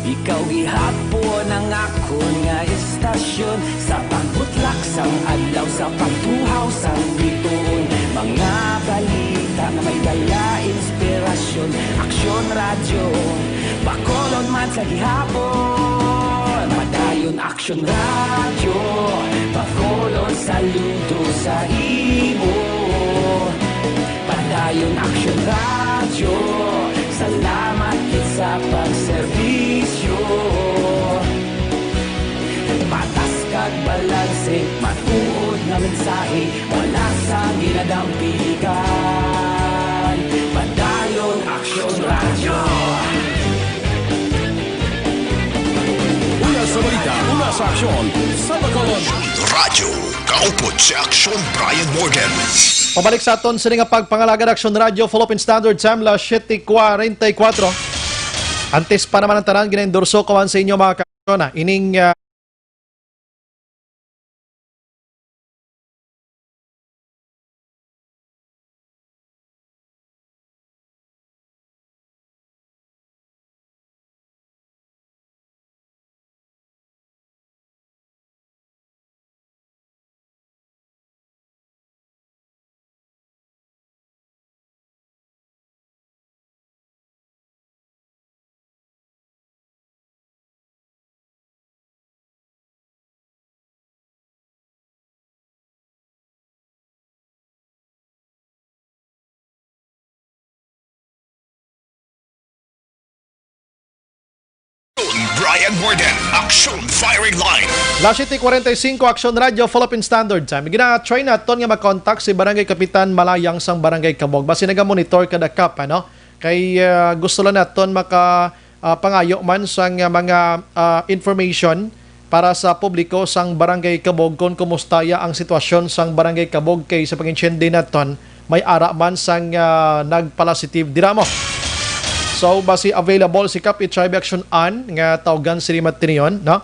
ikaw gihapon ang akon nga istasyon. Sa pagbutlak sang adlaw, sa pagtuhaw sang biton. Mga balita na may dala inspirasyon. Aksyon radyo, bakolon man sa gihapon. Padayon aksyon radyo, bakolon saludo sa imo. Padayon aksyon radyo, salamat sa pagserbisyo. Patas kag balanse, matuod na mensahe, wala sa ginadampingan. Padayon aksyon radyo. Una sa balita, una sa aksyon, sa Bacolod. Radyo, kaupod si Aksyon Brian Morgan. Pabalik sa aton sa nga pagpangalagad Aksyon Radio Philippine Standard Time la 7:44. Antes pa naman ang tanan gina-endorso kawan sa inyo mga kaksyon ining Brian Morgan, Aksyon Firing Line. La 7:45 Aksyon Radio Philippine Standard Time. Gina-try naton nga mag-contact si Barangay Kapitan Malayang sang Barangay Kabog. Basi naga-monitor kada kap ano. Kay gusto lang naton maka pangayo man sang mga information para sa publiko sang Barangay Kabog kung kumustaya ang sitwasyon sang Barangay Kabog kay sa pag-insyende naton may ara man sang nagpositive diramo. So, basi available si Kap i-Tribe Action An nga tawgan si Rimat Tinion, no?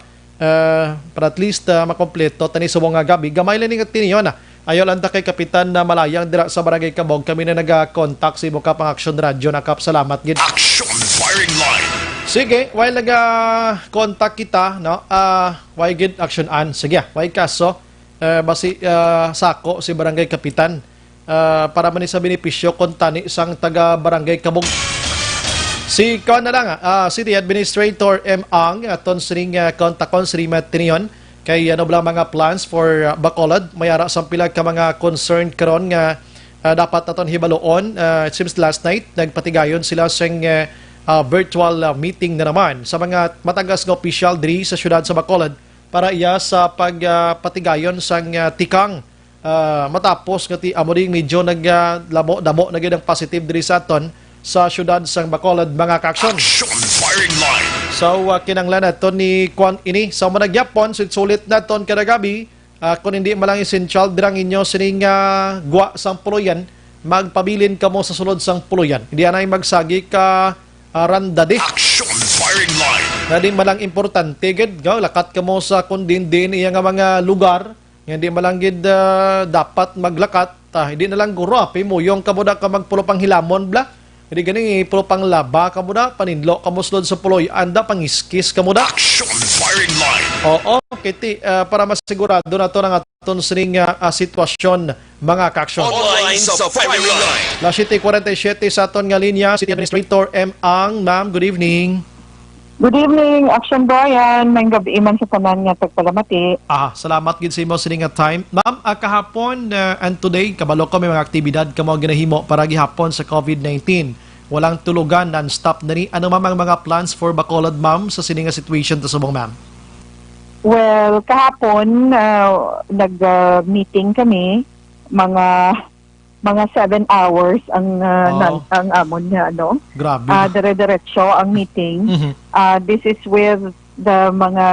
Para at least makompleto tani subong nga gabi. Gamay lang nga Tinion, Ayo lang ta kay Kapitan na Malayang dira sa Barangay Kabog. Kami na nag-contact si Muka pang Action Radio. Nakap, salamat gid. Action Firing Line. Sige, while nag-contact kita, no? Why gid action an? Sige, why kaso? Basi sako si Barangay Kapitan. Para man sa benepisyo kung tani isang taga Barangay Kabog. Si Kon na lang, City Administrator M. Ang, aton sining kontakon si Rima Tinion, kay ano blang mga plans for Bacolod. Mayara sa pila ka mga concerned karon nga dapat aton hibaloon. It seems last night, nagpatigayon sila sa virtual meeting na naman sa mga matagas nga official diri sa syudad sa Bacolod para iya sa pagpatigayon sang tikang matapos nga amo ding medyo naglamo-damo na gid ang positive diri sa aton sa syudad sang Bacolod mga ka-action. Action Firing Line. So kinanglan naton ni Kwan ini sa managyapon sulit naton kada gabi kung hindi malang essential dirang inyo sining gwa sang puluyan magpabilin kamo sa sulod sang puluyan. Hindi anay magsagi ka randade. Action Firing Line. Na di malang importante gid lakat kamo sa kundin-din iya nga mga lugar hindi malang gid dapat maglakat hindi na lang guro mo yung kamo da ka magpulo pang hilamon bla. Hindi ganing pulo pang laba kamo da paninlo kamo sulod sa puloy anda pangiskis kamo da. Action Firing Line. Oo, kiti para masigurado nato ang aton sining sitwasyon mga ka-action. Online sa Firing Line. La 7:47 sa aton nga linya, City Administrator M. Ang. Ma'am, good evening. Good evening, Action Brian. May gabi man sa tanan nga tagpalamati. Salamat gid sa imo sining nga time. Ma'am, kahapon and today kabalo ko may mga aktibidad kamo ginahimo para gihapon sa COVID-19. Walang tulugan, non-stop na ni. Ano mamang mga plans for Bacolod, ma'am, sa sining nga situation to subong, ma'am? Well, kahapon nag-meeting kami mga 7 hours ang amon niya Grabe. Dire-diretso ang meeting. Mhm. This is with the mga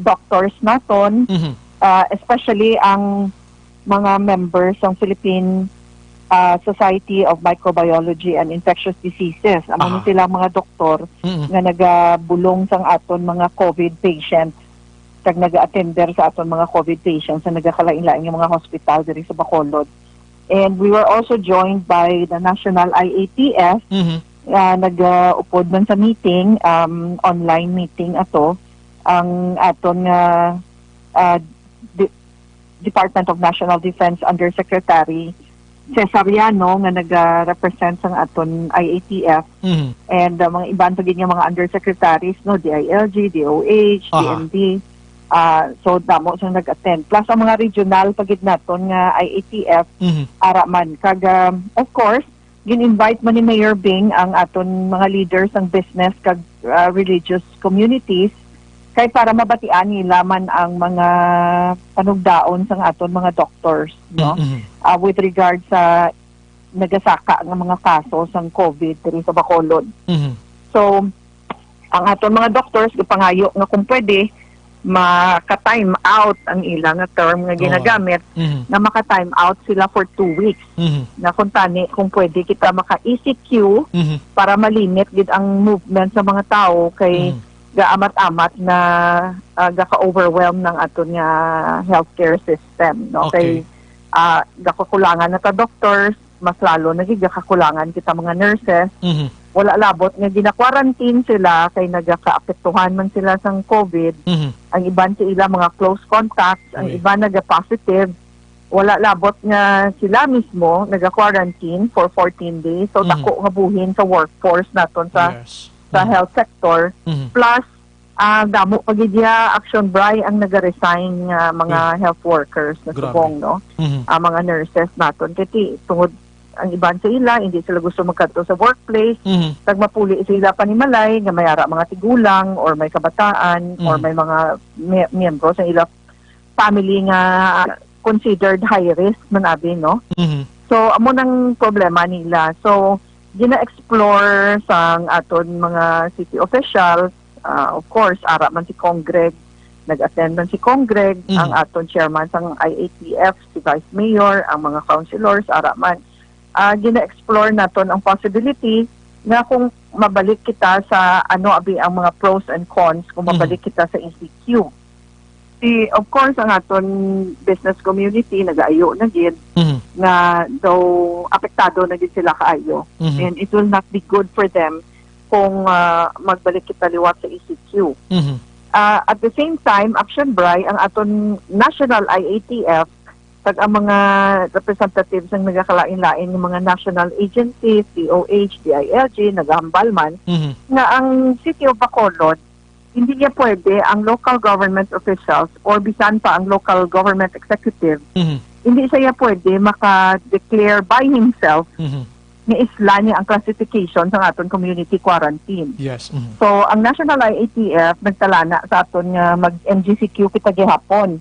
doctors naton, especially ang mga members ng Philippine Society of Microbiology and Infectious Diseases. Among sila mga doktor nga nagabulong sang aton mga COVID patients kag naga-attender sa aton mga COVID patients sa nagakalain-laing yung mga hospital diri sa Bacolod. And we were also joined by the National IATF. Nag-upod man sa meeting, online meeting ato, ang aton Department of National Defense Undersecretary Cesariano nga nag-represent sa aton IATF. And mga iban pa gid nga mga undersecretaries, DILG, DOH, DND. So damo siyang nag-attend. Plus ang mga regional pagid naton nga IATF ara man kag of course gin-invite man ni Mayor Bing ang aton mga leaders ng business kag religious communities kay para mabatian nila man ang mga panugdaon sang aton mga doctors with regard sa nagasaka nga mga kaso sang COVID diri sa Bacolod. So ang aton mga doctors gipangayo nga kung pwede maka-time out ang ilang term nga ginagamit na maka-time out sila for 2 weeks. Na kung tani, kung pwede kita maka-ECQ para malimit gid ang movement sa mga tao kay gaamat-amat na gaka-overwhelm ng aton nga healthcare system. Kay gakakulangan na ta doctors, mas lalo na gid gakakulangan kita mga nurses. Wala labot nga gina-quarantine sila kay nagaka-apektuhan man sila sang COVID. Ang iban sa ila mga close contacts, ang iba naga-positive. Wala labot nga sila mismo naga-quarantine for 14 days. So dako nga buhin sa workforce naton sa health sector. Plus damo pagidya Action Bri ang naga-resign nga mga health workers na subong mga nurses naton kiti tungod ang iban sa ila, hindi sila gusto magkadto sa workplace, tag mapuli sila panimalay, nga mayara mga tigulang, or may kabataan, or may mga miyembro sa ila family nga considered high risk manabi, So, amo nang problema nila. So, gina-explore sang aton mga city officials, of course, ara man si Congreg, nag-attend man si Congreg, ang aton chairman sang IATF, si Vice Mayor, ang mga councilors, ara man. Gina-explore naton ang possibility na kung mabalik kita sa ano abi ang mga pros and cons kung mabalik kita sa ECQ. Of course, ang aton business community nag-aayo na gid nga though apektado na gid sila kaayo. And it will not be good for them kung magbalik kita liwat sa ECQ. At the same time, Action Bri, ang aton National IATF, kag ang mga representatives ng nagakalain-lain ng mga national agencies, DOH, DILG, nagahambal man, nga ang City of Bacolod, hindi niya pwede ang local government officials or bisan pa ang local government executive, hindi siya pwede maka-declare by himself na isla niya ang classification sa aton community quarantine. Yes. So, ang National IATF nagtalana sa aton nga mag-MGCQ kita gihapon.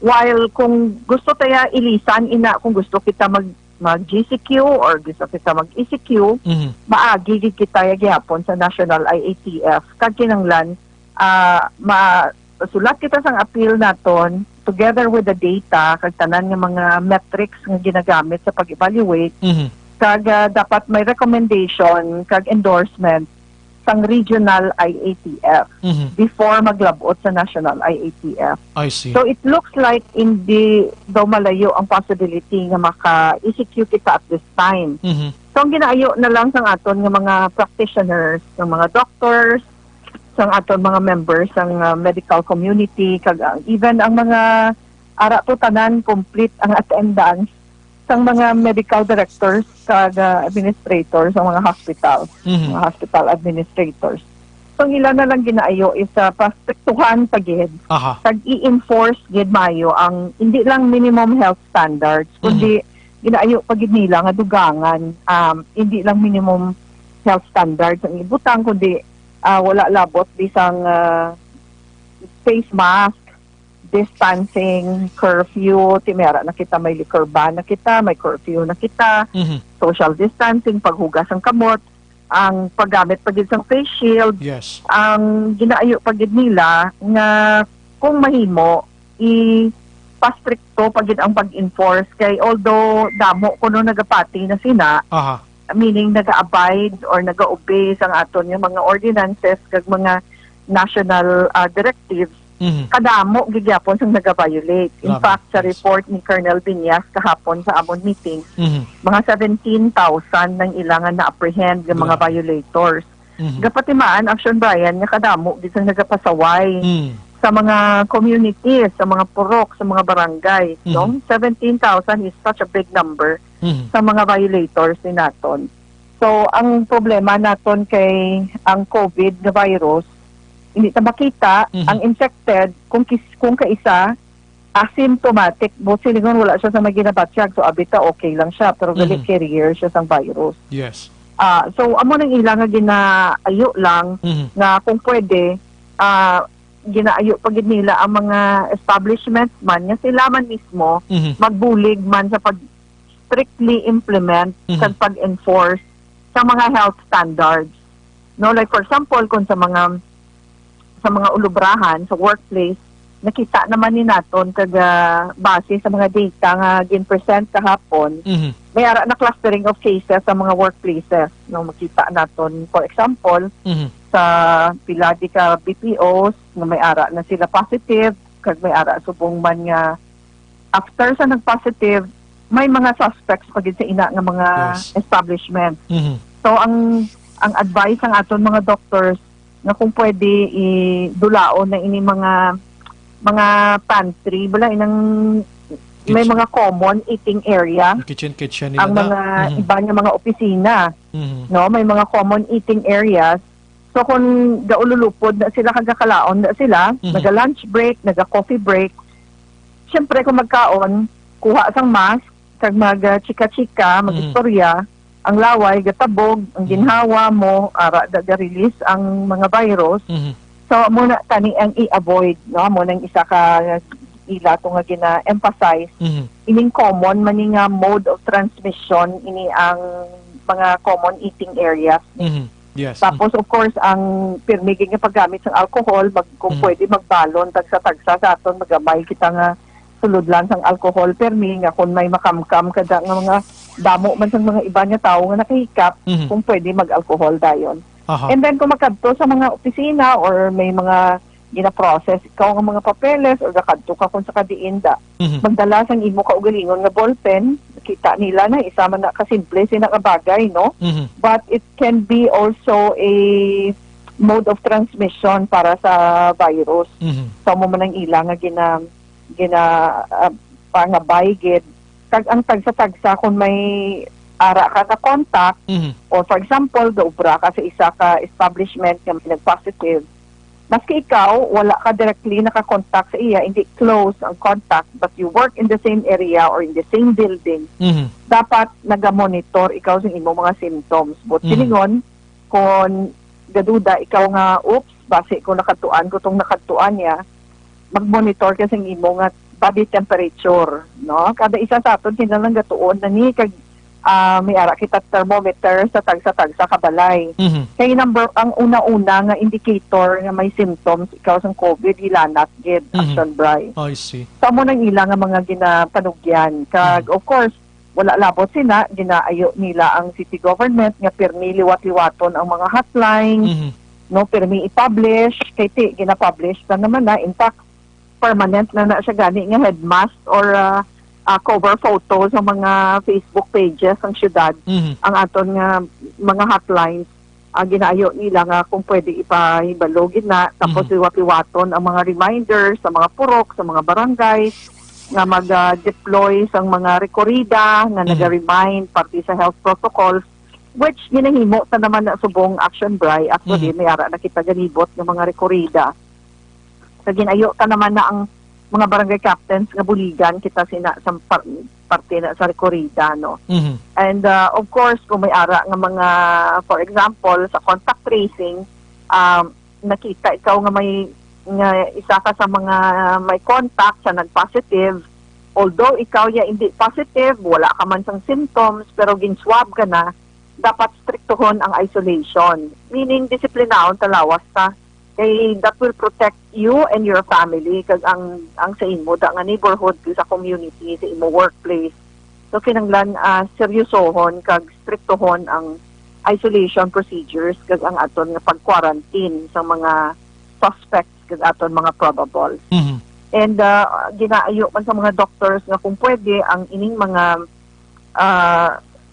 While kung gusto tayo ilisan, kung gusto kita mag-GCQ or gusto kita mag-ECQ, maagi kita gihapon sa National IATF. Kag kinanglan, masulat kita sang appeal naton together with the data, kag tanan nga mga metrics nga ginagamit sa pag-evaluate, kag dapat may recommendation, kag endorsement sang regional IATF before maglabot sa national IATF. I see. So it looks like hindi daw malayo ang possibility nga maka-ECQ kita at this time. So ang ginaayo na lang sang aton nga mga practitioners, ng mga doctors, sang aton mga members ng medical community, kag even ang mga ara to tanan complete ang attendance sang mga medical directors kag administrators sa mga hospital, mga hospital administrators. So ilan na lang ginaayo is pastriktuhan pagid. Kag i-enforce gid mayo ang hindi lang minimum health standards, kundi ginaayo pagid nila nga dugangan hindi lang minimum health standards ang ibutang, kundi wala labot bisang face mask, distancing, curfew, timera na kita, may liquor ban na kita, may curfew na kita, social distancing, paghugas ng kamot, ang paggamit pagid ng face shield, ang ginaayo pagid nila nga kung mahimo, pastrikto pagid ang pag-enforce kay although damo kuno nagapati na sina, meaning naga-abide or naga-obey sang aton yung mga ordinances kag mga national directives, kadamo gigyapon sang naga-violate. In fact, sa report ni Colonel Binyas kahapon sa amon meeting, mga 17,000 nang ilangan na apprehend ng mga violators. Gapatimaan, Action Brian, nga kadamo di sang nagapasaway sa mga communities, sa mga purok, sa mga barangay. No? 17,000 is such a big number sa mga violators ni naton. So, ang problema naton kay ang COVID na virus, hindi ta makita ang infected kung kaisa asymptomatic, but silingon wala siya sa maginabatsyag, so abita okay lang siya, pero gali carrier siya sang virus. Yes. So amo nang ilang nga ginaayo lang nga kung pwede ginaayo pagid nila ang mga establishments man nga sila man mismo magbulig man sa pag strictly implement sa pag-enforce sa mga health standards. No, like for example, kung sa mga ulubrahan, sa workplace, nakita naman ni naton kag base sa mga data nga gin-present kahapon, may ara na clustering of cases sa mga workplaces. No, makita naton, for example, sa pila di ka BPOs, nga may ara na sila positive, kag may ara subong man nga after sa nag-positive, may mga suspects pagid sa ina nga mga establishment. So ang advice ng aton mga doctors na kung pwede idulaon na ini mga pantry, wala inang may mga common eating area. Kitchen nila. Ang mga iba nga mga opisina, no, may mga common eating areas. So kung gaululupod na sila kagakalaon na sila, naga-lunch break, naga-coffee break, syempre kung magkaon, kuha sang mask, kag mag-chika-chika, mag-istorya, ang laway, gatabog, ang ginhawa mo, ara release ang mga virus. So, muna tani ang i-avoid, no? Muna ang isa ka ila ito nga gina-emphasize. Ining common, maning mode of transmission, ini ang mga common eating areas. Yes. Tapos, of course, ang pirmiging nga paggamit ng alcohol, kung pwede magbalon, tagsa-tagsa sa aton, magamay kita nga sulod lang sang alcohol permi, nga kung may makamkam kada nga mga damo man sa mga iba nga tao nga nakahikap, kung pwede mag-alcohol dayon. And then kung makadto sa mga opisina or may mga gina-process ikaw ang mga papeles o nakadto ka kung sa kadiinda. Magdala sang imo kaugalingon nga ballpen, kita nila na isa man na kasimple sina ka bagay, no? But it can be also a mode of transmission para sa virus. So mo man ang ila nga pangabay gid kag ang tagsa-tagsa kung may ara ka na contact or for example doobra ka sa isa ka establishment nga may nag-positive, maski ikaw wala ka directly naka-contact sa iya, hindi close ang contact but you work in the same area or in the same building, dapat naga-monitor ikaw sa imo mga symptoms. But siningon kung gaduda ikaw nga base ko nakatuan ko tong nakatuan niya, mag-monitor ka sa imo nga body temperature, no? Kada isa sa aton kinalang gatuon na ni kag may ara kita thermometer sa tagsa-tagsa kabalay. Kay ang una-una nga indicator nga may symptoms ikaw sa COVID ilanat gid action bray. I see. Samo nang ila nga mga ginapanugyan kag of course wala labot sila, ginaayo nila ang city government nga pirmi liwat-liwaton ang mga hotline, no, pirmi i-publish kay gina-publish na naman na in fact permanent na siya gani nga head mask or cover photo sa mga Facebook pages ng syudad. Ang aton nga mga hotlines ginaayo nila nga kung pwede ipahibalogin na tapos liwat-liwaton ang mga reminders sa mga purok, sa mga barangay nga mag-deploy sa mga rekorida nga naga-remind parte sa health protocols which ginahimo ta naman na subong action bray actually may ara na kita ganibot ng mga rekorida. Sa ginayo ta naman na ang mga barangay captains nga buligan kita sina sa parte na sa rekorida, no. And of course kung may ara nga mga for example sa contact tracing nakita ikaw nga may nga isa ka sa mga may contact sa nag-positive, although ikaw ya hindi positive, wala ka man sang symptoms pero gin-swab ka na, dapat striktohon ang isolation, meaning disiplinahon talawas ta kay that will protect you and your family kag ang sa imo da nga neighborhood sa community sa imo workplace. So kinanglan seryosohon kag striktohon ang isolation procedures kag ang aton nga pag-quarantine sa mga suspects kag aton mga probable. And ginaayo man sa mga doctors nga kung pwede ang ining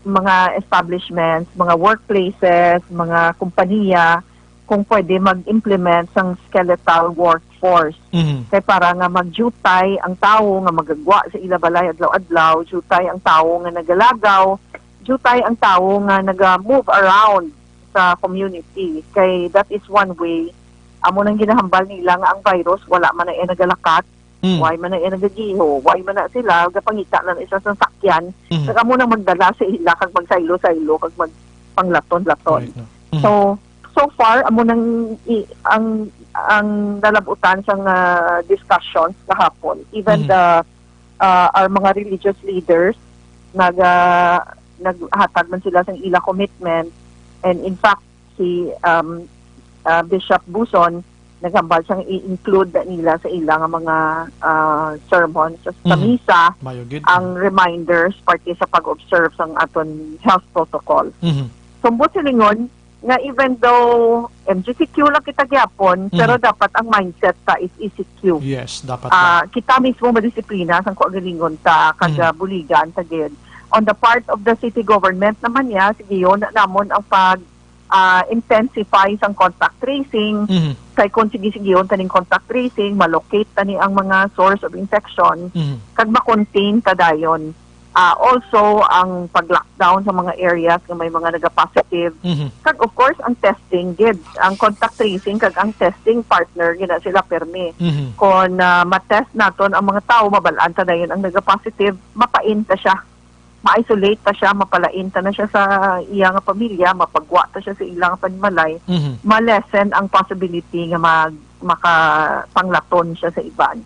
mga establishments, mga workplaces, mga kompanya kung pwede mag-implement sang skeletal workforce. Kaya para nga mag-jutay ang tao nga magagwa sa ilabalay adlaw-adlaw, jutay ang tao nga nagalagaw, jutay ang tao nga naga-move around sa community. Kay that is one way amo nang ginahambal nila nga ang virus wala man na nagalakat, why man na nagagiho, why man na sila gapangita lang isa sa sakyan, kag amo nang magdala sa ila kag magsaylo-saylo kag magpanglaton-laton. So far amo nang ang dalabutan sang discussions kahapon. Even our mga religious leaders naghatag man sila sang ila commitment, and in fact si Bishop Buson naghambal siyang i-include nila sa ilang mga sermons sa misa ang reminders parte sa pag-observe sang aton health protocol. Sumbot silingon nga even though MGCQ lang kita gyapon, pero dapat ang mindset ta is ECQ. Yes, dapat. Kita mismo madisiplina sang kaugalingon ta kada buligan ta gid. On the part of the city government naman niya, sige yun namon ang intensify sang contact tracing. Kay kung sige yun taning contact tracing, malocate tani ang mga source of infection, kag ma-contain ta dayon. Also ang pag-lockdown sa mga areas nga may mga naga-positive. Kag of course ang testing gid, ang contact tracing kag ang testing partner gina sila permi. Kung ma-test naton ang mga tao, mabalaan ta dayon ang naga-positive, mapain ta siya, ma-isolate ta siya, mapalain ta na siya sa iyang pamilya, mapagwa ta siya sa ilang panimalay, ma-lessen ang possibility nga makapanglaton siya sa iban.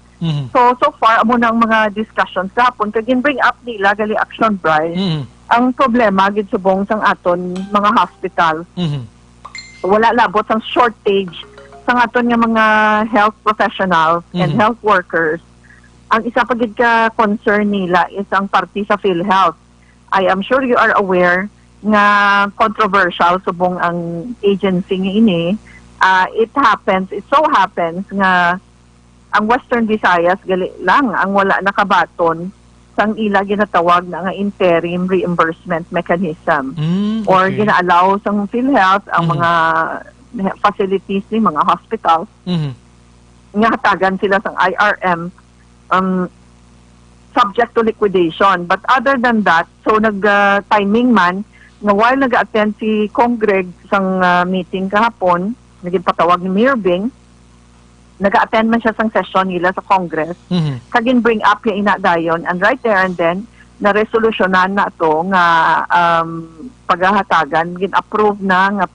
So far amo na ang mga discussions hapon kag bring up nila gali action bray. Ang problema gid subong sang aton mga hospital. Wala labot sang shortage sang aton nga mga health professionals and health workers. Ang isa pa gid ka concern nila is ang parte sa PhilHealth. I am sure you are aware nga controversial subong ang agency nga ini it so happens nga ang Western Visayas gali lang ang wala nakabaton sang ila ginatawag na nga interim reimbursement mechanism or ginaalaw sang PhilHealth ang mga facilities ni mga hospitals nga hatagan sila sang IRM subject to liquidation. But other than that, so nag-timing man na while nag-attend si Congreg sang meeting kahapon, naging patawag ni Mayor Bing, nag-attend man siya sang session nila sa Congress, kagin bring up yung inadayon, and right there and then, na-resolusyonan na ito nga paghahatagan, gin-approve na nga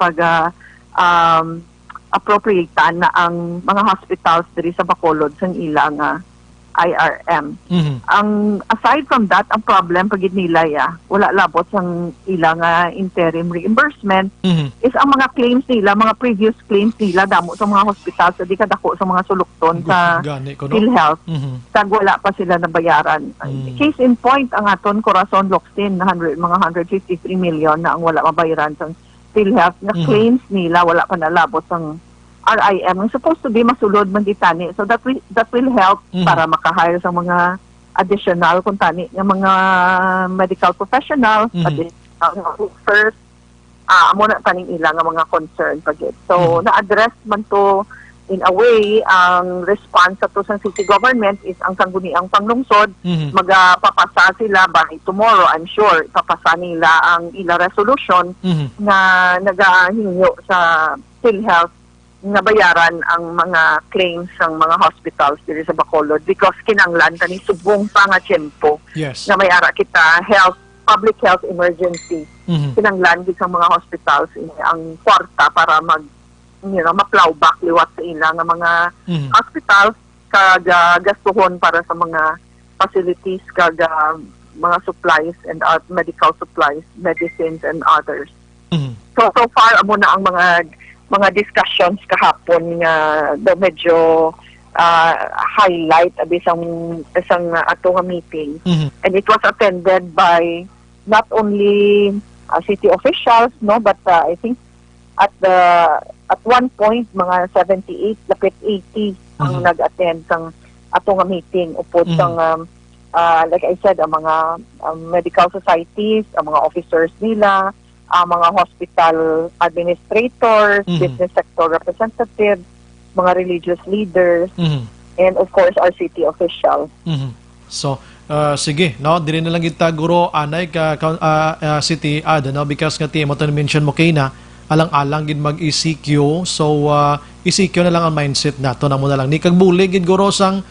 appropriatean na ang mga hospitals diri sa Bacolod sang ila nga IRM. Ang aside from that, ang problem pagid nila wala labot sang ila nga interim reimbursement is ang mga claims nila, mga previous claims nila damo sa mga hospitals sa di kadako sa mga sulukton sa PhilHealth. Tag wala pa sila nabayaran. Case in point ang aton Corazon Locsin na mga 153 million na ang wala mabayaran sa PhilHealth na claims nila wala pa nalabot sang RIM. Ang supposed to be masulod man ditani. So that will help para makahire sa mga additional kuntani ng mga medical professionals, additional officers, amo na taning ilang mga concern pagit. So na-address man to in a way ang response sa to sa city government is ang sangguniang panglungsod magpapasa sila by tomorrow, I'm sure papasa nila ang ila resolution na nagahinyo sa PhilHealth nga bayaran ang mga claims ng mga hospitals diri sa Bacolod because kinanglan kani subong pa nga tiyempo na may ara kita public health emergency. Kinanglan gid sa mga hospitals ang kwarta para ma-plowback liwat sa ila nga mga hospitals kag gastuhon para sa mga facilities kag mga supplies and medical supplies, medicines and others. So far amo na ang mga discussions kahapon nga medyo highlight isang ato nga meeting, and it was attended by not only city officials but I think at one point mga 78 lapit 80 ang nag-attend sang ato nga meeting upod sang like I said ang mga medical societies, ang mga officers nila, mga hospital administrators, business sector representatives, mga religious leaders, and of course our city officials. So, sige, dili na lang kita guro anay ka city because nga mo to mention mo kay na alang-alang gid mag-ECQ. So, ECQ na lang ang mindset nato na mo na lang. Ni kag buli gid guro sang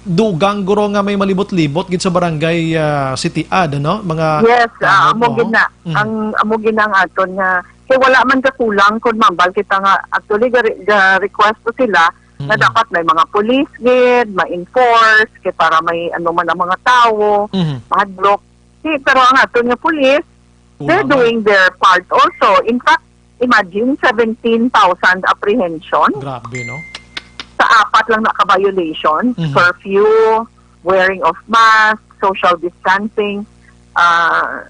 dugang guro nga may malibot-libot gid sa barangay city mga yes amo gid na ang amo gid ang aton nga kay wala man ka kulang kun mambal kita nga actually request to sila na dapat may mga police gid ma-enforce kay para may man ang mga tawo ma-block pero ang aton nga police they're doing their part also. In fact, imagine 17,000 apprehension. Grabe, no? Sa apat lang naka-violation, curfew, wearing of mask, social distancing,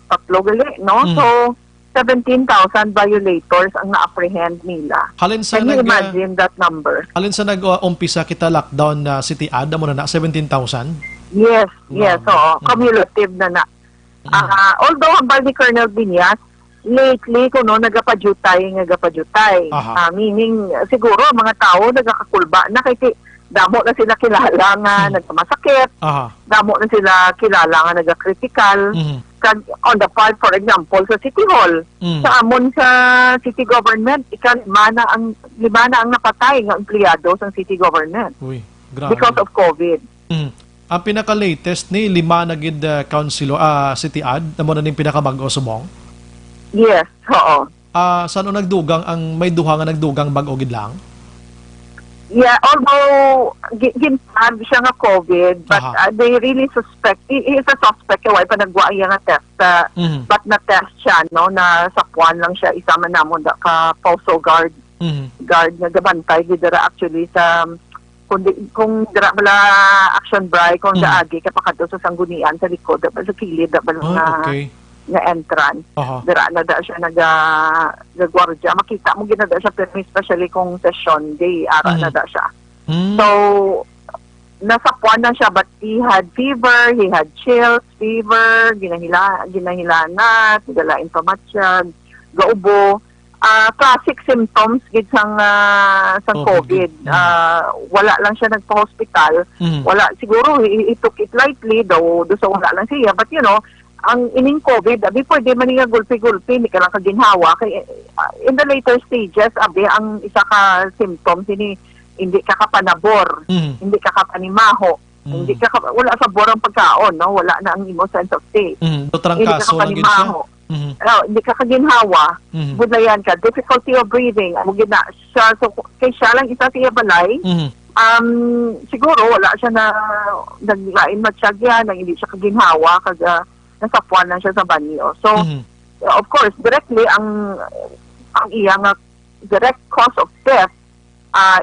tatlo gali, no? So, 17,000 violators ang na-apprehend nila. Can you imagine that number? Halin sa nag-umpisa kita lockdown na City Ad, mo na 17,000? Yes, cumulative na. Although ang bal ni Colonel Binyas, lately kuno nagapajutay. Meaning siguro mga tao nagakakulba na kay damo na sila kilala nga nagkamasakit. Damo na sila kilala nga nagakritical. Kag on the part for example sa City Hall, sa amon sa city government, lima na ang napatay nga empleyado sa city government. Uy, grabe. Because of COVID. Ang pinaka-latest ni 5 na gid councilor City Ad, amo na ning pinaka-bag-o subong. Yes, oo. Saan nagdugang ang may duha nga nagdugang bag-o gid lang? Yeah, although ginpag siya nga COVID, but they really suspect, he is a suspect kaya pa nagwa iya nga test, but na-test siya, no, na sapuan lang siya, isama namon da ka POSO guard nga gabantay, gidara actually sa, kung dara bala action bray, kung daagi, kapakado sa sanggunian, sa likod, sa kilid, Okay. nga entrance. Dira na da siya nagagwardya. Makita mo ginada siya pero especially kung session day, ara na da siya. So, nasapuan na siya but he had fever, he had chills, fever, ginahilanat, galain pamatsyag, gaubo. Classic symptoms gid sang COVID. Wala lang siya nagpa-hospital. Wala siguro he took it lightly though so wala lang siya but ang ining COVID abi pwede man nga gulpi-gulpi hindi ka lang kaginhawa kay in the later stages abi ang isa ka symptoms hindi ka kapanabor, hindi ka kapanimaho, hindi ka wala sa borang pagkaon wala na ang imo sense of taste. Hindi ka kapanimaho. Hindi ka kaginhawa, budlayan ka, difficulty of breathing, mugina siya, so kay siya lang isa siya balay, siguro wala siya na naglain matsyagya, hindi siya kaginhawa, nasapuan na siya sa banyo. So, of course, directly, ang iyang direct cause of death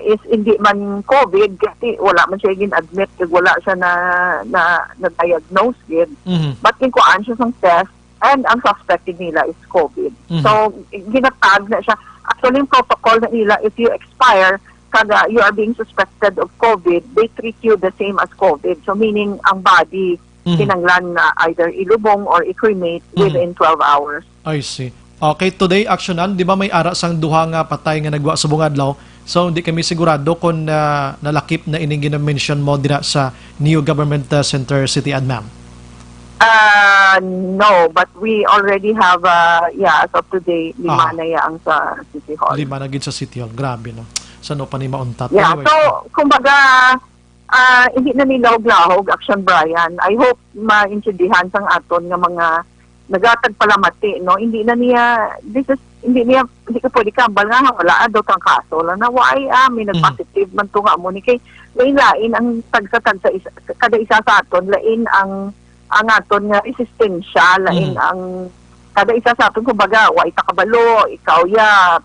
is hindi man COVID, kasi wala man siya admit, wala siya na diagnose yun. But kinkuhaan siya sa test, and ang suspected nila is COVID. So, ginatag na siya. Actually, yung protocol na nila, if you expire, kada you are being suspected of COVID, they treat you the same as COVID. So, meaning, ang body, kinanglan na either ilubong or i-cremate within 12 hours. I see. Okay, today, aksyonan, di ba may ara sang duha nga patay nga nagwa sa bungadlaw? So, hindi kami sigurado kung nalakip na ining ginamention mo dira sa New Government Center City Ad, ma'am. No, but we already have, as of today, 5 na yang sa City Hall. 5 na gid sa City Hall. Grabe, no? Saan pa ni mauntat? Yeah, anyway, so, kumbaga, hindi na nilahog-lahog, Action Brian. I hope maintindihan sang aton nga mga nagatag palamati, no? Hindi ka pwede kambal nga, wala daw tang kaso. Na why, may nag-positive man to nga mo ni kay lain ang tagsa-tagsa, kada isa sa aton, lain ang aton nga resistensya, lain ang kada isa sa aton, kumbaga, wa itakabalo, ikaw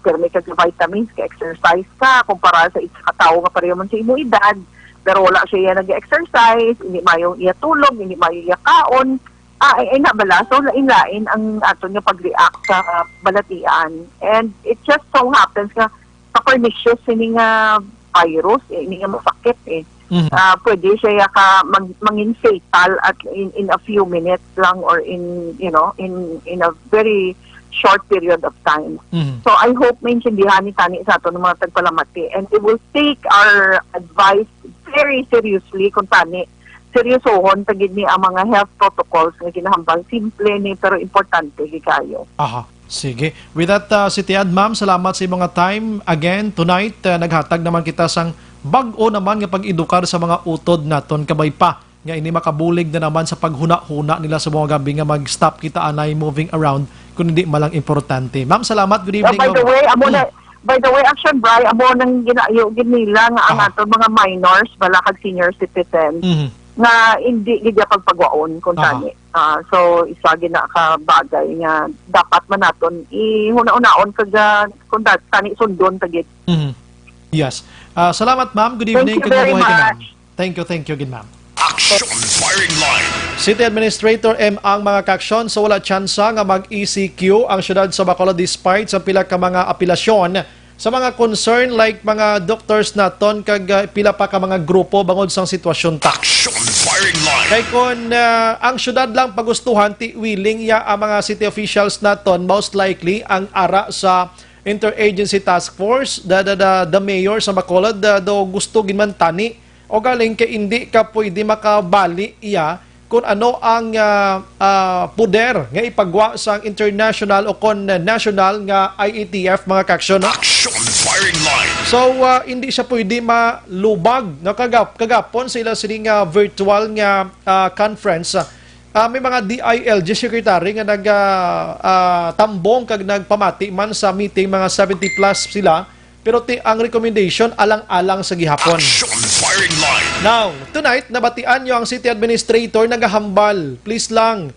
pero may vitamins, ka-exercise ka, kumpara sa isa katao nga pareho man sa imo edad, pero wala siya nag-exercise, hindi mayong iya tulog, hindi mayong iya kaon, ay nabala. So, lain-lain ang aton nga pag-react sa balatian. And it just so happens nga, ka-pernicious, hindi nga virus, hindi nga masakit pwede siya mangin fatal at in a few minutes lang or in a very short period of time. So I hope maintindihan ni tani sa ato ng mga tagpalamati and we will take our advice very seriously kung tani seryosohon tagid ni ang mga health protocols nga ginahambal simple ni pero importante gikayo. Sige. With that, City Ad, ma'am, salamat sa mga time. Again, tonight, naghatag naman kita sang bag-o naman nga pag-edukar sa mga utod naton kabay pa nga ini makabulig na naman sa paghuna-huna nila sa mga gabi nga mag-stop kita anay moving around kung hindi malang importante. Ma'am, salamat. Good evening. By the way, Action Bri, amo nang ginayugin nila nga ang aton mga minors, balakag senior citizens, nga hindi gidya pagpagwaon kung tani. So, isa gina ka bagay nga dapat man naton ihuna-unaon kung tani sundon tagit. Yes. Salamat, ma'am. Good evening. Thank you very much. Thank you again, ma'am. Action Firing Line. City Administrator M ang mga kaaksyon so wala tsansa nga mag-ECQ ang syudad sa Bacolod despite sa pila ka mga apelasyon sa mga concern like mga doctors naton kag pila pa ka mga grupo bangod sang sitwasyon ta. Action Firing Line. Kay kun ang syudad lang pagustuhan ti willing ya ang mga city officials naton most likely ang ara sa Interagency Task Force, the mayor sa Bacolod, do gusto ginman tani o galing kay hindi ka pwede makabali iya kung ano ang puder nga ipagwa sa international o kon national nga IATF mga kaksyon. Action Firing Line. So, hindi siya pwede malubag. Kagapon sila siling virtual nga conference. May mga DILG secretary nga nagtambong kag nagpamati man sa meeting mga 70 plus sila pero ang recommendation alang-alang sa gihapon. Action Firing Line. Now, tonight nabatian nyo ang city administrator nagahambal. Please lang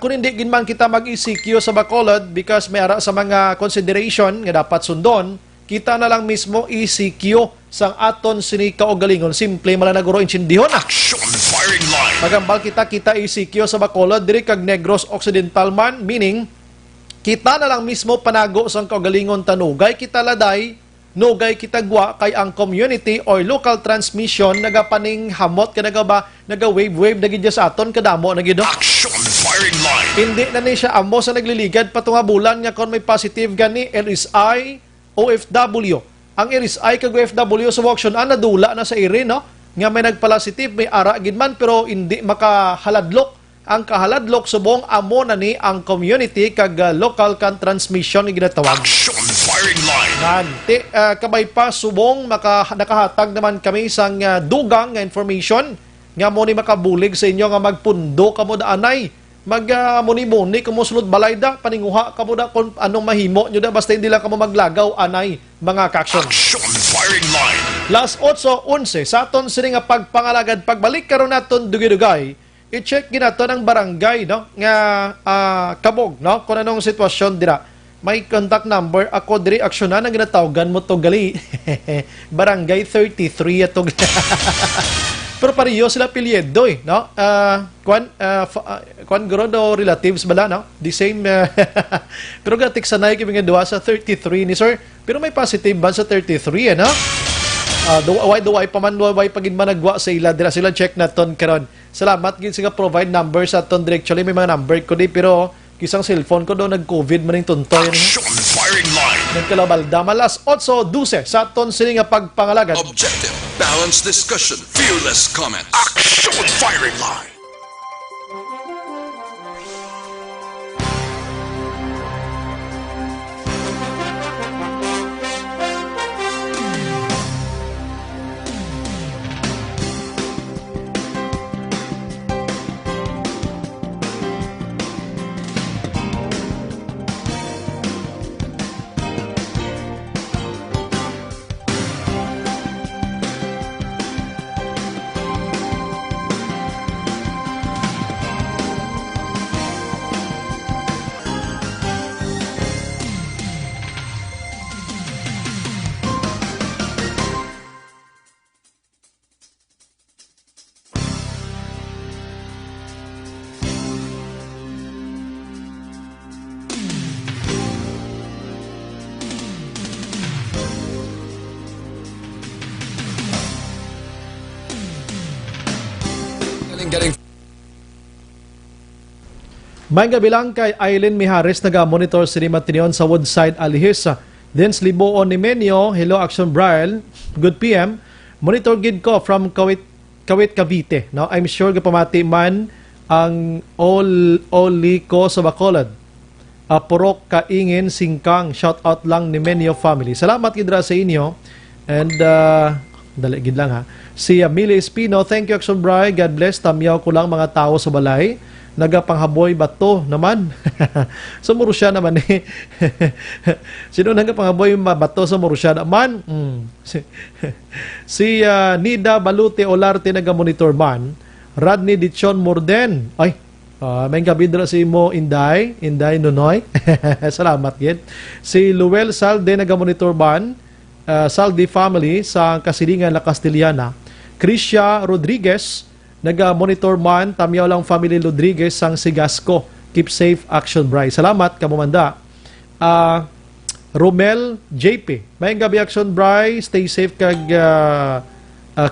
kung hindi ginman kita mag-ECQ sa Bacolod because may ara sa mga consideration nga dapat sundon, kita na lang mismo ECQ sang aton sini kaugalingon simple malanaguro insindihon na. Action firing line. Magambal kita ECQ sa Bacolod diri kag Negros Occidental man, meaning kita na lang mismo panago sang kaugalingon tanugay kita laday, nugay kita gwa kay ang community or local transmission nagapaning hamot ka naga wave nagid sa aton kadamo nagido. Action firing line. Hindi na ni siya amo sa nagliligad patunga bulan nga kon may positive gani LSI OFW. Ang LSI kag OFW sa auction nadula na sa iri no nga may nagpositive may ara gid man pero hindi makahaladlok. Ang kahaladlok subong amo na ni ang community kag local kan transmission ni ginatawag. Action firing line. Nanti kabay pa subong nakahatag naman kami sang dugang nga information nga mo ni makabulig sa inyo nga magpundo kamo da anay muni kamo sulod balayda paninguha kamo da kung anong mahimo nyo da basta hindi lang kamo maglagaw anay mga kaksyon. Action firing line. Last 8:11 sa aton sini nga pagpangalagad pagbalik karon naton dugay-dugay i-check ginato ng barangay no nga kabog no kung anong sitwasyon dira. May contact number ako diri aksyonan ang ginatawagan mo to gali. Barangay 33 atong pero pareho sila pilyedo no? Kwan grodo relatives bala, no? The same, pero gatik sanay kami nga duwa sa 33 ni sir. Pero may positive ba sa 33, ano? Duway pagin managwa sa ila, dira sila check na ton karon. Salamat gid sa provide number sa ton directly, may mga number ko di, pero kisang cellphone ko doon nag-COVID maning tuntoy. Action firing line. Nagkalabalda, malas 8:12 sa ton sini nga pagpangalagan. Objective, balanced discussion, fearless comment. Action firing line. May gabi lang kay Aileen Mihares naga-monitor sa Matinion sa Woodside, Alihis. Dens Liboon ni Menyo, hello Action Brian, good PM. Monitor gid ko from Kawit Cavite. No, I'm sure gapamati man ang oli ko sa Bacolod. Purok kaingin singkang, shout out lang ni Menyo family. Salamat gid ra sa inyo. And dali gid lang ha. Si Amelia Espino, thank you Action Brian. God bless. Tamyaw ko lang mga tao sa balay. Nagapanghaboy bato naman. Sa Marusya naman eh. Sino nagapanghaboy bato sa Marusya naman? Si Nida Balute Olarte nagamonitor man. Radney Dichon Morden. Ay, may gabidra si mo Inday Nunoy. Salamat yun. Si Luel Salde nagamonitor man. Salde family sa Kasilingan La Castellana. Krisha Rodriguez naga-monitor man, tamyaw lang family Rodriguez sang Sigasco. Keep safe, Action Bright. Salamat, kamumanda. Romel JP. May gabi, Action Bright. Stay safe kag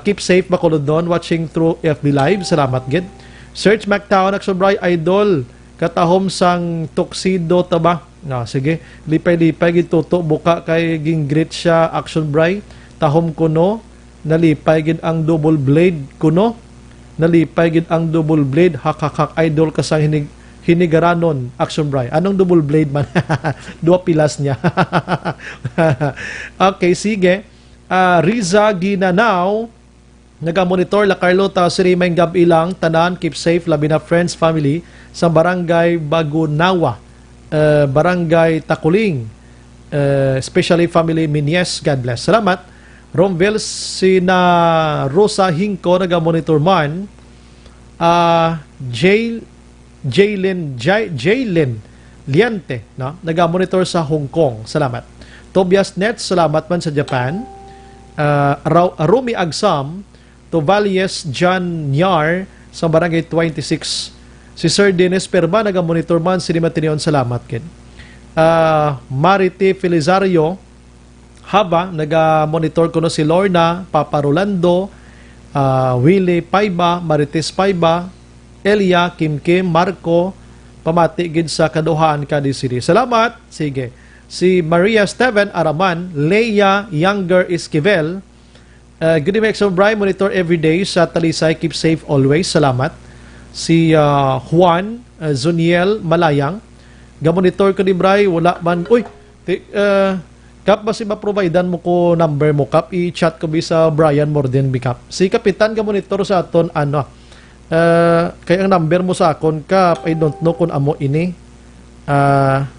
keep safe Bacolod doon. Watching through FB Live. Salamat, gid. Search McTown, Action Bright. Idol. Katahom sang tuxedo taba. No, sige. Lipay-lipay, gituto. Buka kay ginggrit siya, Action Bright. Tahom kuno. Nalipay gid ang double blade kuno. Nalipay gid ang double blade, hak idol kasang hinigaranon, Action Bright. Anong double blade man? Dua pilas niya. Okay, sige. Riza Ginanaw, naga-monitor la Carlota, Siri May gabi lang, tanan, keep safe, labi na friends, family, sa Barangay Bagunawa, Barangay Takuling, especially family Minies, God bless. Salamat. Romvel sina Rosa Hinko naga-monitor man. Jalen Liante, no? Naga-monitor sa Hong Kong. Salamat. Tobias Nets, salamat man sa Japan. Rumi Agsam, Tovalies John Nyar sa Barangay 26. Si Sir Dennis Perba, naga-monitor man, sinimatinion, salamat kin. Marite Felizario Haba, naga-monitor ko no si Lorna, Papa Rolando, Willie Paiba, Marites Paiba, Elia, Kim, Marco, pamati gid sa kaduhaan ka di City. Salamat. Sige. Si Maria Steven Araman, Leia Younger Esquivel, good evening, Brian, monitor every day sa Talisay, keep safe always. Salamat. Si Juan Zuniel Malayang, gamonitor ko ni Bray, wala man. Uy, Kap, basi ma-providean mo ko number mo, Kap, i-chat ko sa Brian Morden, Kap. Si Kapitan gamonitor sa aton, kaya ang number mo sa akon, Kap, I don't know kung amo ini.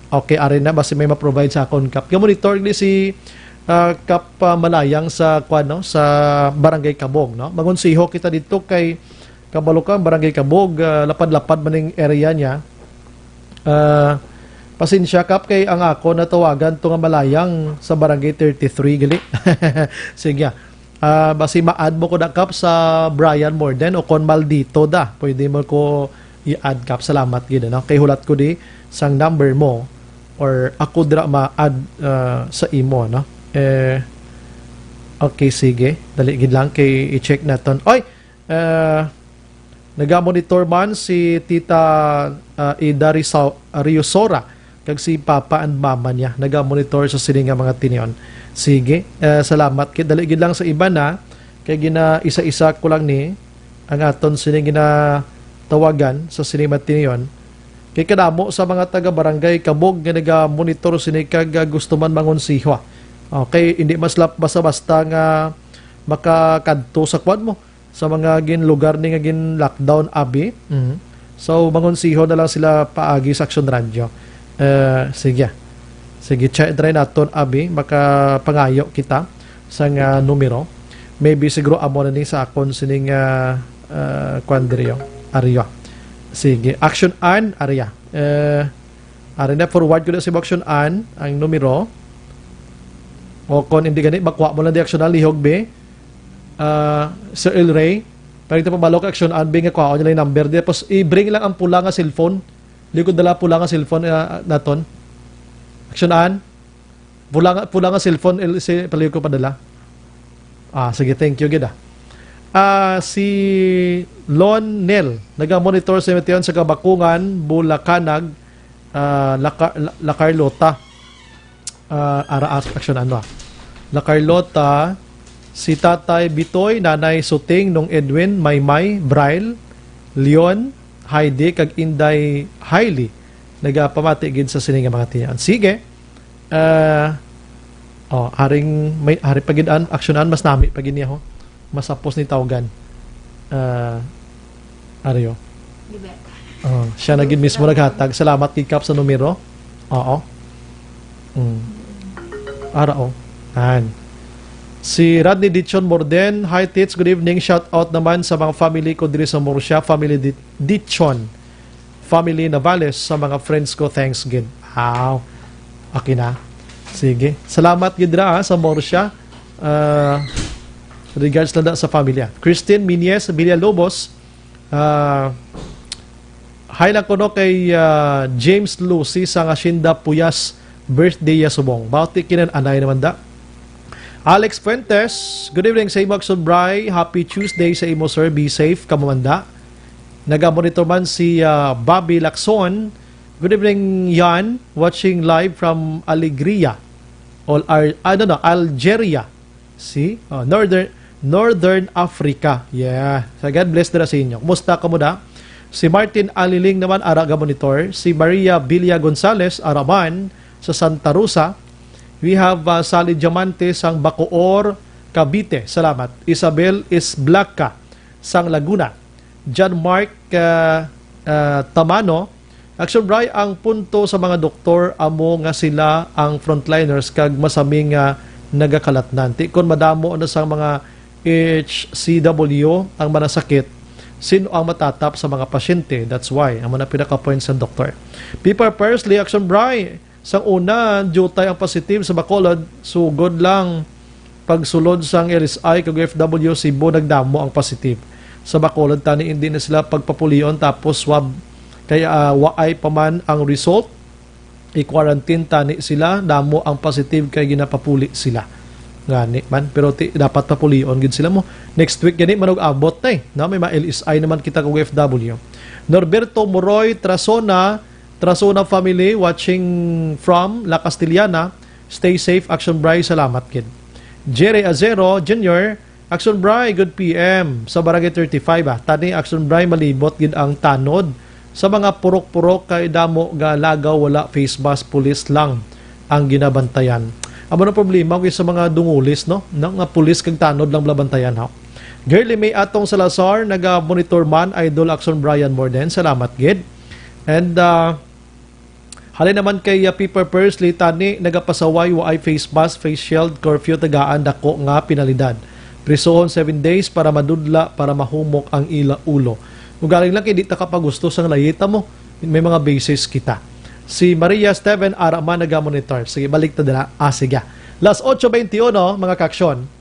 Okay, arin na, basi may ma-provide sa akon, Kap. Gamonitor ni si Kap Malayang sa sa Barangay Kabog, no? Magunsiho kita dito kay Kabalukan, Barangay Kabog, lapad-lapad maning area niya. Pasensya, Kap, kay ang ako natawagan to nga Malayang sa Barangay 33 gali. Sige. Basi ma-add mo ko na, Kap, sa Brian Morden o kon Maldito da. Pwede mo ko i-add, Kap. Salamat gid, no? Kay hulat ko di sang number mo or ako dira ma-add sa imo, no? Okay, sige. Dali gid lang kay i-check naton. Oy, naga-monitor man si Tita Ida Riosora kag si Papa and Mama niya. Naga-monitor sa sini nga mga tinion. Sige, salamat. Dali gid lang sa iba na kay gina isa-isa ko lang ni ang aton sini gina tawagan sa sini mga tinion. Kay kadamo sa mga taga-barangay Kabog nga naga-monitor sini kag gusto man mangonsiho. Okay, hindi maslap basta-basta nga makakadto sa kwan mo sa mga gin lugar ni nga gin lockdown abi. So mangonsiho na lang sila paagi sa Action Radio. Sige. Sige, try naton abi makapangayo kita sa nga numero. Maybe siguro amo na ni sa akon sining kwandrio area. Sige, Action An area. Ari na forward ko na si Action An ang numero. O kon hindi ganit bakwa mo lang di Action An lihog be. Sir El Rey, pagkita pa balok Action An be nga kwa nila yung number di tapos i-bring lang ang pula nga cellphone. Likod dala pula nga cellphone naton. Action An. Pula nga cellphone si paliw ko padala. Sige, thank you gid. Si Lon Nel, naga-monitor sa Meteon sa Kabakungan, Bulacanag, La Carlota. Action ano. La Carlota, si Tatay Bitoy, Nanay Suting, Nung Edwin, Maymay, Braille, Leon, Heidi, kag Inday Hailey, nagapamati gid sa sininga mga tiyan. Sige. Haring pagidaan, actionan, mas nami pagid niya ho. Masapos ni tawagan. Aryo. Siya na gid mismo naghatag. Salamat kay Kap sa numero. Oo. Si Rodney Dichon Morden, hi Tits, good evening. Shout out naman sa mga family ko diri sa Murcia, family Dichon, family Navales, sa mga friends ko, thanks gid. Okay na. Sige. Salamat gid ra sa Murcia. Regards na sa familia. Christine Minies, Villalobos, hi lang ko no kay James Lucy sa Hacienda Puyas, birthday ya subong. Bauti kinan anay naman da. Alex Fuentes, good evening sa imo Bray. Happy Tuesday sa imo sir. Be safe kamamanda. Naga-monitor man si Bobby Lacson. Good evening Yan, watching live from Alegria. Algeria. See? Northern Africa. Yeah. So God bless na sa inyo. Kumusta ka mo da? Si Martin Aliling naman araga monitor. Si Maria Villa Gonzalez Araman sa Santa Rosa. We have Sally Diamante sang Bacoor, Cavite. Salamat. Isabel Isblaca sang Laguna. John Mark Tamano. Action Bray, ang punto sa mga doktor amo nga sila ang frontliners kag masaming nagakalatnan. Kung madamo na sang mga HCW ang manasakit, sino ang matatap sa mga pasyente? That's why ang mga pinaka-point sa doktor. People Persley, Action Bray, sang una, jutay ang positive sa Bacolod, sugod lang pagsulod sang LSI kag FW Cebu nagdamo ang positive. Sa Bacolod tani hindi na sila pagpapulion tapos swab kaya waay pa man ang result. I-quarantine tani sila damo ang positive kay ginapapuli sila. Ngani man pero dapat papulion gid sila mo. Next week gani manog abot na no may LSI naman kita kag FW. Norberto Moroy Trasona family watching from La Castillana. Stay safe Action Bray, salamat kid. Jerry Azero Jr. Action Bray, good PM sa Barangay 35 tani Action Bray malibot gid ang tanod sa mga purok-purok kay damo ga lagaw wala face mask, pulis lang ang ginabantayan. Amo na problema kay sa mga dungulis no nga pulis kag tanod lang blabantayan ha. Girlie May Atong Salazar naga-monitor man Idol Action Brian Morden, salamat gid. And halin naman kay Piper Pursley tani nagapasaway wa ay face mask, face shield, curfew tagaan dako nga penalidad. Prisohon 7 days para madudla para mahumok ang ila ulo. Ugaling lang kay di ta kapagusto sang layita mo. May mga basis kita. Si Maria Steven Arama naga-monitor. Sige, balik ta dala. Sige. Las 8:21 mga kaksyon.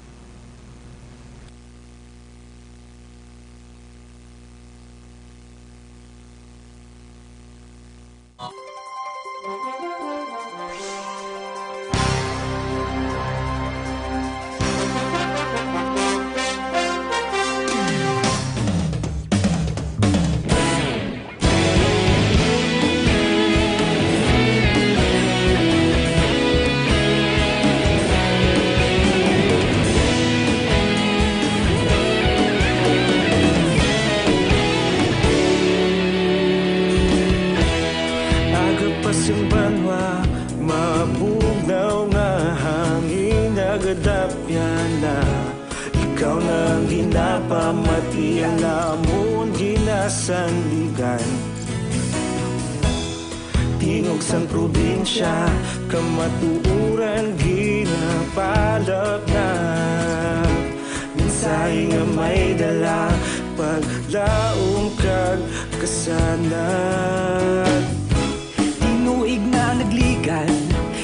Ikaw nang ginapamati ang namon ginasandigan. Tingog sang probinsya kamatuuran ginapalap na. Minsay nga may dala paglaong kag kasanad. Tinuig na nagligan,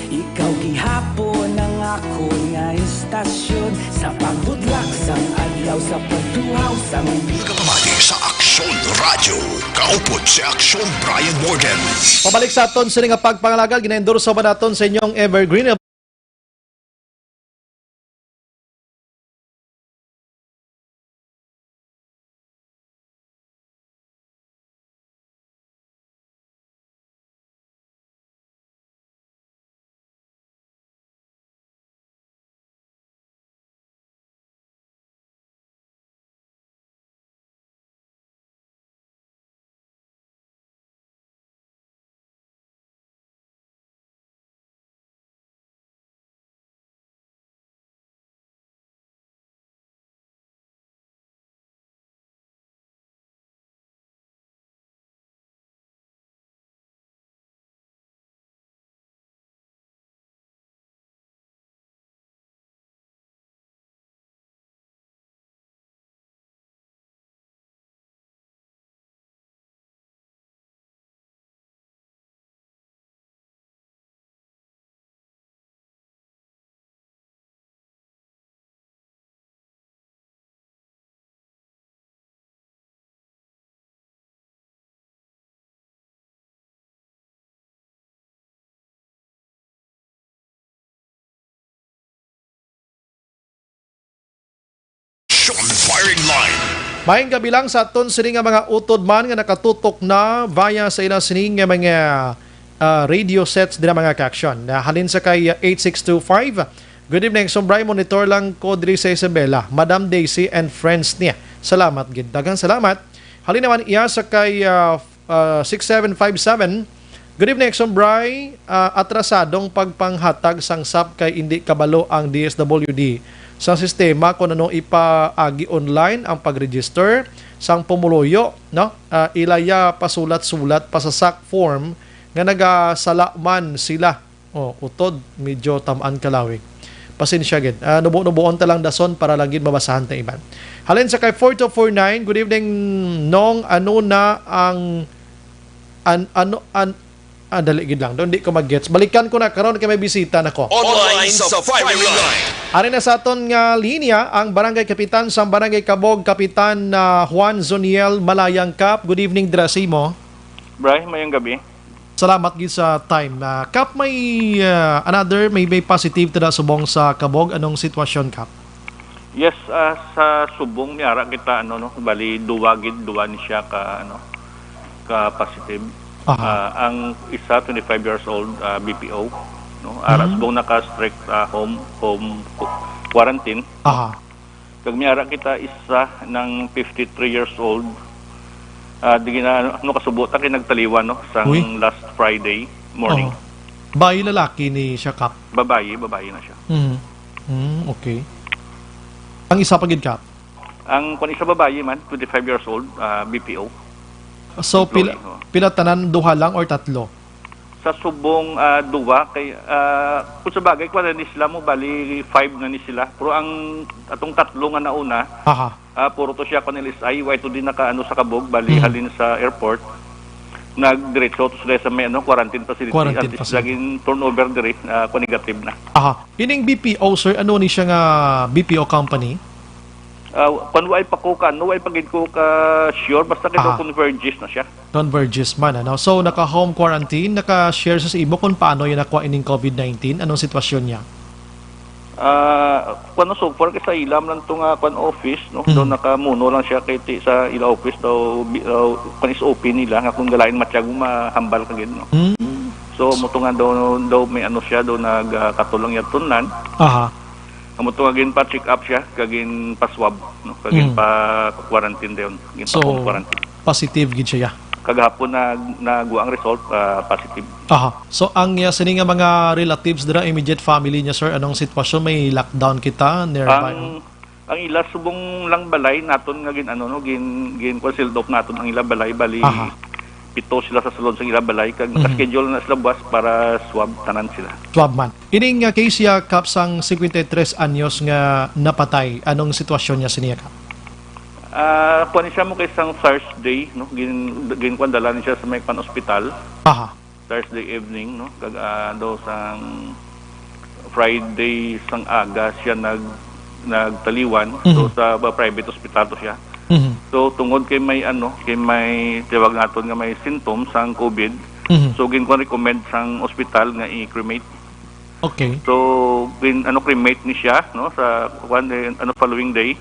ikaw gihapon ang ako nga istasyon sa pagbudlak sang adlaw sa pagtuhaw sang Pagkapamati sa Aksyon Radio, kaupod si Aksyon Brian Morgan. Pabalik sa aton sa nga pagpangalagal, gina-endorse ba naton sa inyong Evergreen Firing line. Maayong gabi lang sa aton sini nga mga utod man nga nakatutok na via sa ilang sini nga mga radio sets dira mga ka-aksyon. Halin sa kay 8625. Good evening, Sombray monitor lang ko diri sa Isabela, Madam Daisy and friends niya. Salamat gid. Daghang salamat. Halin naman iya sa kay 6757. Good evening, Sombray. Atrasadong pagpanghatag sang SAP kay hindi kabalo ang DSWD sa sistema kung ano ipaagi online ang pag-register sang pumuluyo, no? Ilaya pasulat-sulat pa sa SAC form nga nagasala man sila. Utod medyo tamaan kalawig. Pasensya gid. Nubo-nuboon ta lang dason para lang gid mabasahan ta iban. Halin sa kay 4249, good evening nong ano na ang Dali gid lang. Doon di ko mag-gets. Balikan ko na karon kay may bisita nako. Online sa firing line. Ari na sa aton nga linya ang Barangay Kapitan sa Barangay Kabog, Kapitan Juan Zoniel Malayang Kap. Good evening, Drasimo. Bray, mayang gabi. Salamat gid sa time. Kap, may may positive tada subong sa Kabog. Anong sitwasyon, Kap? Yes, sa subong ni ara kita bali duwa ni siya ka positive. Ang isa 25 years old BPO ara subong naka-strict home quarantine. Kag mi ara kita isa ng 53 years old di na kasubutan kay nagtaliwan sang last Friday morning. Bayi lalaki ni siya, Kap? Babayi na siya. Okay. Ang isa pa gid, Kap? Ang isa babayi man 25 years old BPO. So pila tanan, duha lang or tatlo? Sa subong duwa kay kung sa bagay kwa ni sila mo bali 5 na ni sila. Pero ang atong tatlo nga nauna puro to siya LSI way to din naka sa Kabog bali halin sa airport. Nagdiretso to sila sa may quarantine facility at is laging turnover dire negative na. Ining BPO, sir, ano ni siya nga BPO company? Kung ay pa ko ka, ay pagid ko ka sure, basta kayo converges na siya. Converges man, ano? So, naka-home quarantine, naka-share sa ibo kung paano yung nakuha ining COVID-19? Anong sitwasyon niya? So far sa ilam lang itong office, doon nakamuno lang siya kay sa ila office, daw is open nila, nga kung galain matyag mahambal kagid, no? So, mutungan daw may siya, daw nagkatulang yatunan. Kamuto agin pa check up siya, kagin pa swab, kagin pa quarantine dayon, kagin pa home quarantine. Positive gid siya. Kagahapon na guang result positive. So ang sini nga mga relatives dira, immediate family niya, sir, anong sitwasyon? May lockdown kita nearby? Ang ila subong lang balay naton nga gin concealed off naton ang ila balay bali. Pito sila sa salon sa ila balay kag naka-schedule na sila buwas para swab tanan sila. Swab man. Ining case ya, Kap, sang 53 anyos nga napatay, anong sitwasyon niya siniya, Kap? Kuan siya mo kay sang Thursday, gin kuan dala siya sa may hospital. Thursday evening, kag do sang Friday sang aga siya nagtaliwan so sa private hospital to siya. So tungod kay may tawag naton nga may symptoms sang COVID. So gin ko recommend sang ospital nga i-cremate. Okay. So gin cremate ni siya sa following day.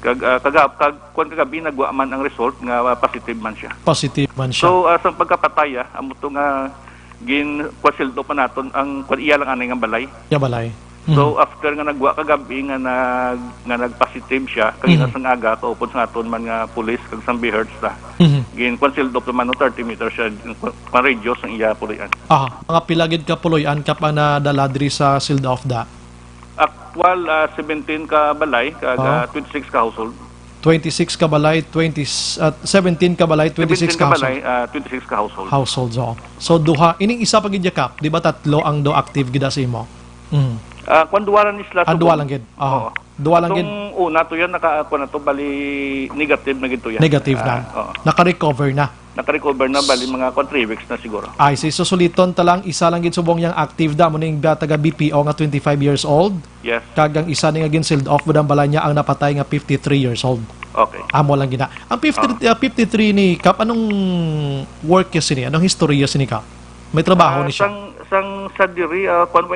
Kagabi nagwa man ang result nga positive man siya. Positive man siya. So sa pagkapatay amo to nga gin kwasildo pa naton ang iya lang anay nga balay. Ya balay. So after nga nagwa kagabi nga nag-positive siya kagina sang aga kaupod sa aton man nga pulis kag sang Bihertz ta. Gin concealed of man 30 meters siya pa radius ang iya puloy-an. Mga pilagid ka puloy-an ka pa na dala diri sa sealed off da. Actual 17 ka balay kag 26 ka household. 26 ka balay, 17 ka balay, 26 ka household. 26 ka household. Households, So duha ining isa pa gid Kap, di ba tatlo ang do active gid sa imo? Kung duwa lang isla duwa lang gid. Duwa lang gid. Una to yan naka-ako na to bali negative na gito yan. Negative na. Naka-recover na. Naka-recover na bali mga 3 weeks na siguro. Ay, so suliton ta lang isa lang gid subong yang active da mo ning taga BPO nga 25 years old. Yes. Kagang isa ning again sealed off budang bala niya ang napatay nga 53 years old. Okay. Amo lang gina. Ang 53 ni Kap, anong work niya sini? Anong historya sini, Kap? May trabaho ni siya. Sang sa diri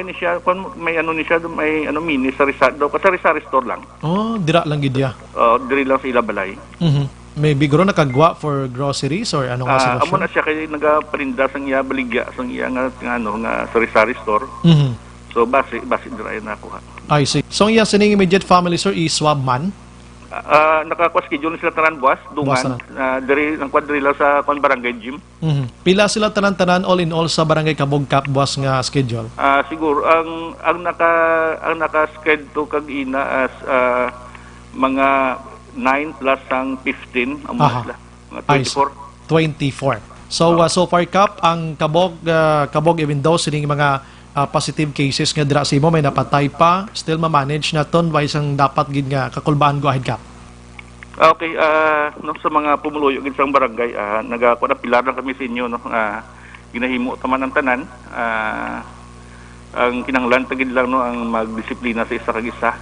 ni siya may ni siya may mini sa sari-sari store lang. Dira lang gid ya. Diri lang sa ila balay. Maybe guro nakagwa for groceries or ano nga sitwasyon? Amo na siya kay nagaparinda sang iya baligya sang iya nga sari-sari store. So basi dira na nakuha. I see. So iya sining immediate family, sir, i-swab man? Naka-schedule sila tanan buwas dungan diri ang quadrilla sa barangay gym. Pila sila tanan-tanan all in all sa barangay Kabog, Kap, buwas nga schedule? Siguro ang naka-schedule kag ina as mga 9 plus ang 15 amo sila. 24. So far, Kap, ang Kabog even though sining mga positive cases nga dira sa imo may napatay pa, still ma-manage naton by isang dapat gid nga kakulbaan go ahead, Kap. Okay, sa mga pumuluyo gid sang barangay nagakuha na pilar lang kami sa inyo ginahimo taman ng tanan. Ang kinahanglan tagid lang no ang magdisiplina sa isa kag isa,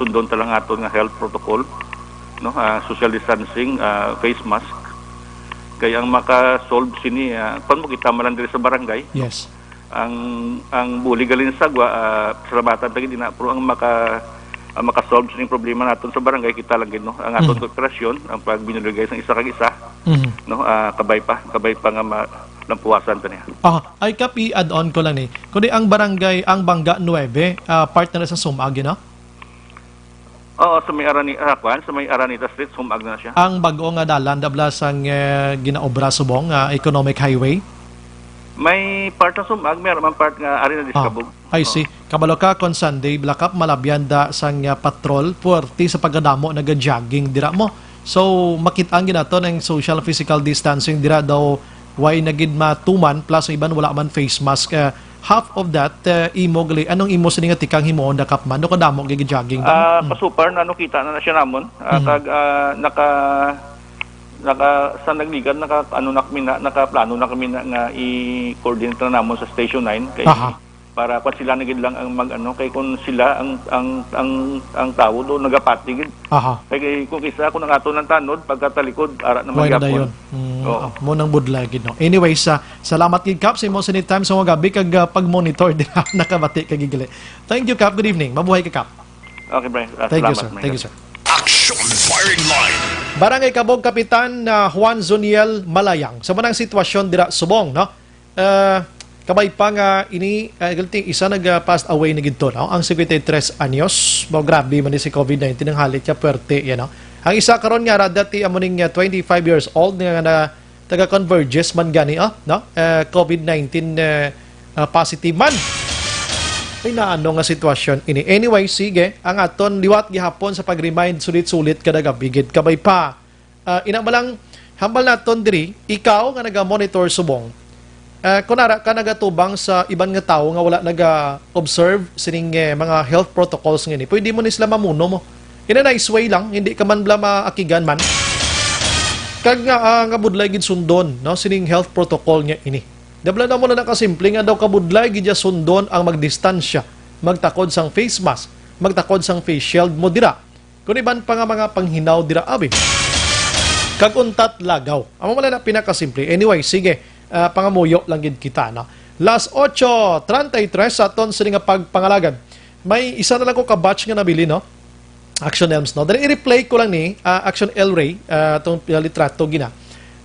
sundon ta lang aton nga health protocol, no, social distancing, face mask. Kaya ang maka-solve sini kon mo kita man diri sa barangay. Yes. Ang buli galin sagwa salamatan tagid na pero ang maka-solve sining problema naton sa barangay kita lang gid no ang aton kooperasyon, ang pagbinulugay sa isa kag isa. No, kabay pa nga lampuwasan ta niya. Ay kap i-add-on ko lang kundi ang barangay, ang Bangga 9, partner sa Sumag, no? Oo, sa may Aranita Street, Sumag na siya. Ang bago nga dalan, dablas ang ginaobra subong, economic highway? May part na Sumag, mayroon man part nga Arena Discabog. I see. Kabalo ka kon Sunday, blakap malabyan da sang patrol, puwerti sa pagdamo, nag-jogging, dira mo. So, makita ang ginato ng social physical distancing, dira daw why nagid matuman plus ang iban wala man face mask. Half of that imo gali anong imo sa nga tikang himuon da kapman no kadamo gigi jogging pasupar na no kita na siya namon kag naka sa nagligan nakaplano na kami nga i-coordinate na namon sa Station 9 kay para pa sila nagid lang ang kay kung sila ang tao do nagapatigid. Kay kung isa ko nang ato ng tanod pagkatalikod ara na magyapon. Mo nang budla gid no. Anyways, salamat gid Kap sa imo sa time sa mga gabi kag pag-monitor din nakabati kag gigili. Thank you Kap, good evening. Mabuhay ka Kap. Okay, Brian. Thank you sir. Thank you sir. Action Firing Line. Barangay Kabog Kapitan Juan Zoniel Malayang. Sa manang sitwasyon dira subong no. Kabay pa nga ini isa nag-passed away na gito no? Ang 53 anyos. Grabe man si COVID-19 ang halit niya puwerte yan no? Ang isa karon nga dati amuning 25 years old nga taga-Converges man gani no? COVID-19 positive man. Ay naano nga sitwasyon ini. Anyway, sige, ang aton liwat gihapon sa pag-remind sulit-sulit kada gabi gid kabay pa. Ina malang hambal naton diri ikaw nga naga-monitor subong. Kunara ka nagatubang sa ibang nga tao nga wala naga-observe sining mga health protocols ngini. Pwede mo ni sila mamuno mo. In a nice way lang, hindi ka man bla maakigan man. Kag nga budlay gid sundon, no, sining health protocol nga ini. Dabla na mo na nakasimple nga daw kabudlay gid sundon ang magdistansya, magtakod sang face mask, magtakod sang face shield mo dira. Kun iban pa nga mga panghinaw dira abi. Kag untat lagaw. Amo man na pinakasimple. Anyway, sige. Pangamuyo lang gid kita no. Las 8:33 sa aton sini nga pagpangalagan. May isa na lang ko ka batch nga nabili no. Action Elms no. Dali i-replay ko lang ni Action El Ray tong litrato gina.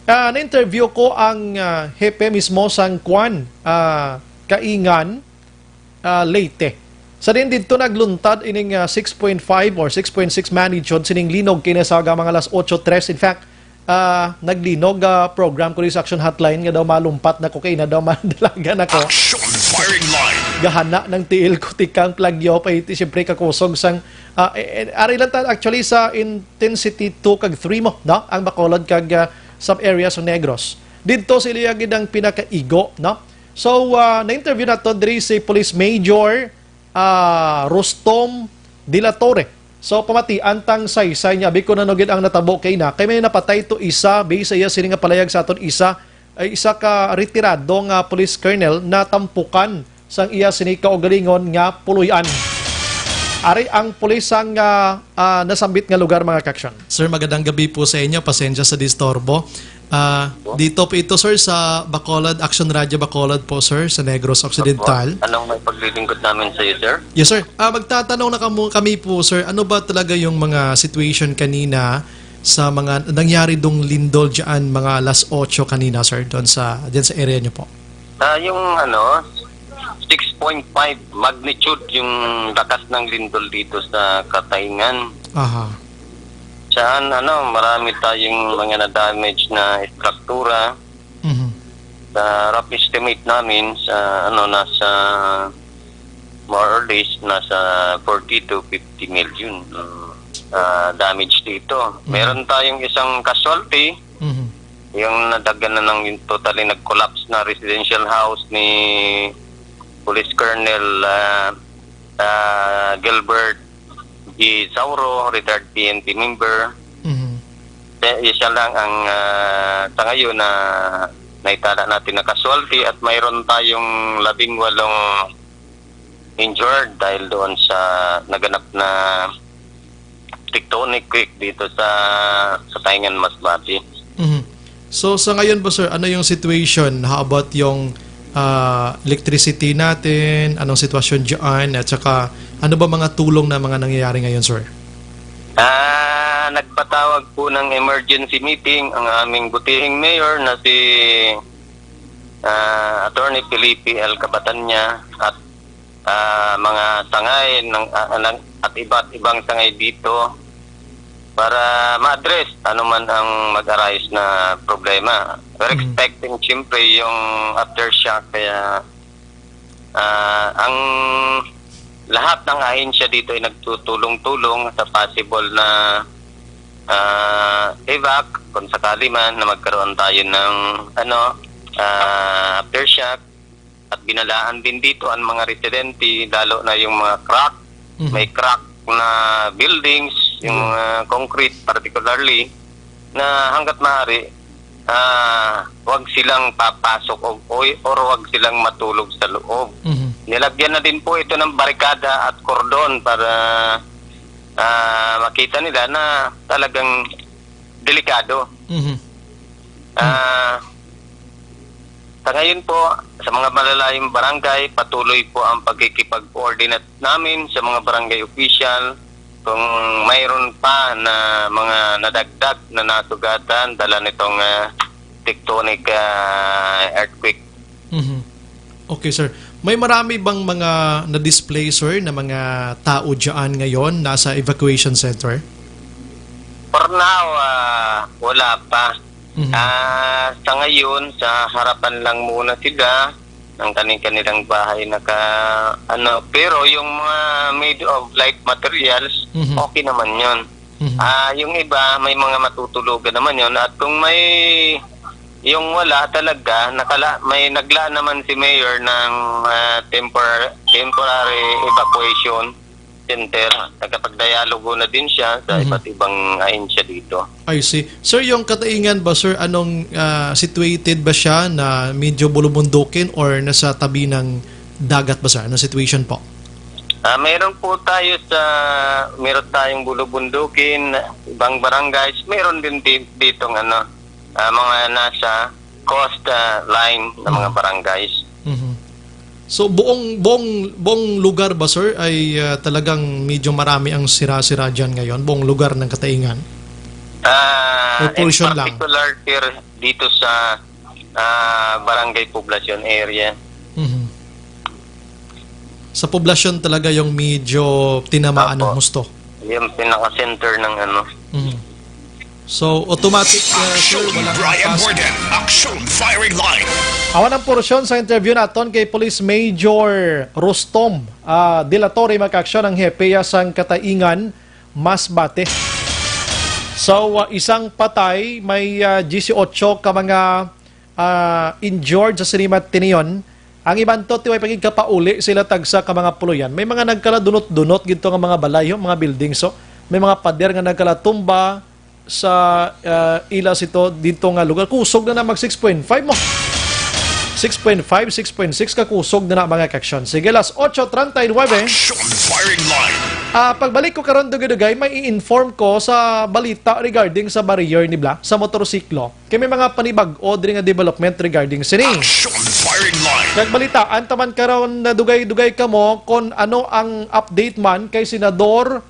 Na-interview ko ang hepe mismo sang Kwan Kaingan Leyte. Sa din dito nagluntad ining 6.5 or 6.6 managed sining linog kinasaga mga alas 8:03 in fact naglinog program ko sa Action Hotline nga daw malumpat na cocaine na daw madalaga na ko. Action Firing Line. Gahana ng tiil ko tikang plagyo pa iti siyempre kakusog sang ari lang actually sa intensity 2 kag 3 mo no ang Bacolod kag sub area sa Negros. Dito sila gid ang pinakaigo no. So na-interview nato diri si Police Major Rostom De La Torre. So pamati antang saysay niya biko nanogid ang natabo kay na kay may napatay to isa base iya sini nga palayag sa aton isa ka retirado nga police colonel na tampukan sang iya sini kaugalingon nga puluyan. Ari ang pulis ang nasambit nga lugar mga kaksyon. Sir, magandang gabi po sa inyo. Pasensya sa distorbo. Dito po ito sir sa Bacolod, Action Radio Bacolod po sir, sa Negros Occidental. Anong may paglilingkod namin sa iyo sir? Yes sir. Magtatanong na kami po sir, ano ba talaga yung mga situation kanina sa mga nangyari dong lindol dyan mga alas 8 kanina sir, dyan sa area nyo po? Yung 6.5 magnitude yung lakas ng lindol dito sa Katayngan. Saan marami tayong mga na-damage na struktura. Sa rough estimate namin sa nasa more or less nasa 40 to 50 million damage dito. Meron tayong isang casualty. Yung nadagan na ng totally nag-collapse na residential house ni Police Colonel Gilbert G. Sauro, retired PNP member. Siya lang ang sa ngayon na naitala natin na casualty at mayroon tayong 18 injured dahil doon sa naganap na tectonic quake dito sa Taingan, Masbate. So sa ngayon ba sir, ano yung situation? How about yung electricity natin? Anong sitwasyon dyan? At saka ano ba mga tulong na mga nangyayari ngayon sir? Nagpatawag po ng emergency meeting ang aming butihing mayor na si Attorney Felipe L. Cabatanya at mga sangay at iba't ibang sangay dito para ma-address anuman ang mag-arise na problema. We're expecting siyempre yung aftershock kaya ang lahat ng ahensya dito ay nagtutulong-tulong sa possible na evac kung sakali man na magkaroon tayo ng aftershock. At binalaan din dito ang mga residente, lalo na yung mga crack, may crack na buildings, yung concrete particularly, na hanggat maaari, wag silang papasok or wag silang matulog sa loob. Nilagyan na din po ito ng barikada at kordon para makita nila na talagang delikado. Sa ngayon po, sa mga malalayong barangay, patuloy po ang pagkikipag-coordinate namin sa mga barangay official. Kung mayroon pa na mga nadagdag na nasugatan dala nitong tectonic earthquake. Okay sir. May marami bang mga na-display sir na mga tao dyan ngayon nasa evacuation center? For now, wala pa. Sa ngayon, sa harapan lang muna sila ng kanilang bahay pero yung mga made of light materials, okay naman yun. Yung iba, may mga matutulugan naman yun. At kung may yung wala talaga, may naglaan naman si Mayor ng temporary evacuation center. Nagkapag-dialogo na din siya sa iba't ibang ahensya dito. I see. Sir, yung Kataingan ba, sir, anong situated ba siya na medyo bulubundukin or nasa tabi ng dagat ba, sir? Anong situation po? Meron tayong bulubundukin, ibang barangays. Meron din dito mga nasa coast line ng mga barangays. So buong lugar ba sir ay talagang medyo marami ang sira-sira dyan ngayon? Buong lugar ng Kataingan? In particular dito sa Barangay Poblacion area. Sa poblasyon talaga yung medyo tinamaan ng husto? Yung pinaka-center ng So, automatic, sir, walang Brian Borden, Action Firing Line. Awan ang porsyon sa interview naton kay Police Major Rustom de la Torre, magkaaksyon ang hepeya sang Kataingan, Masbate. So, isang patay, may 18 ka mga injured sa Sinimat Tinion. Ang iban to, tiway pagig kapauli sila tagsa ka mga puluyan. May mga nagkala dunot-dunot gito nga mga balayo, mga building. So, may mga pader nga nagkala tumba sa ilas ito dito nga lugar. Kusog na mag 6.5 mo. 6.5, 6.6 ka kusog na mga kaksyon. Sige, las 8:39. Action Firing Line. Pagbalik ko karon dugay-dugay, may i-inform ko sa balita regarding sa barrier ni Bla sa motorsiklo. Kay may mga panibag-o diri nga development regarding sini. Action Firing Line. Nagbalitaan taman karon na dugay-dugay kamo kung ano ang update man kay Senador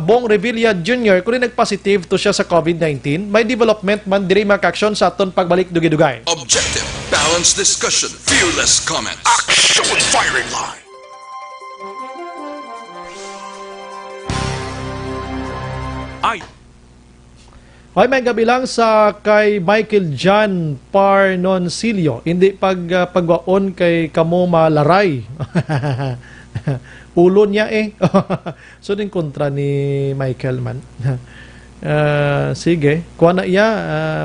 Bong Revilla Jr. kung nag-positive to siya sa COVID-19. May development man diri makaksyon sa aton pagbalik dugay-dugay. Objective, balanced discussion, fearless comments. Action Firing Line. Okay, may gabi lang sa kay Michael John Parnoncillo. Hindi pagwaon kay kamo malaray. Ulo niya So, din kontra ni Michael man. Sige, kuha na iya,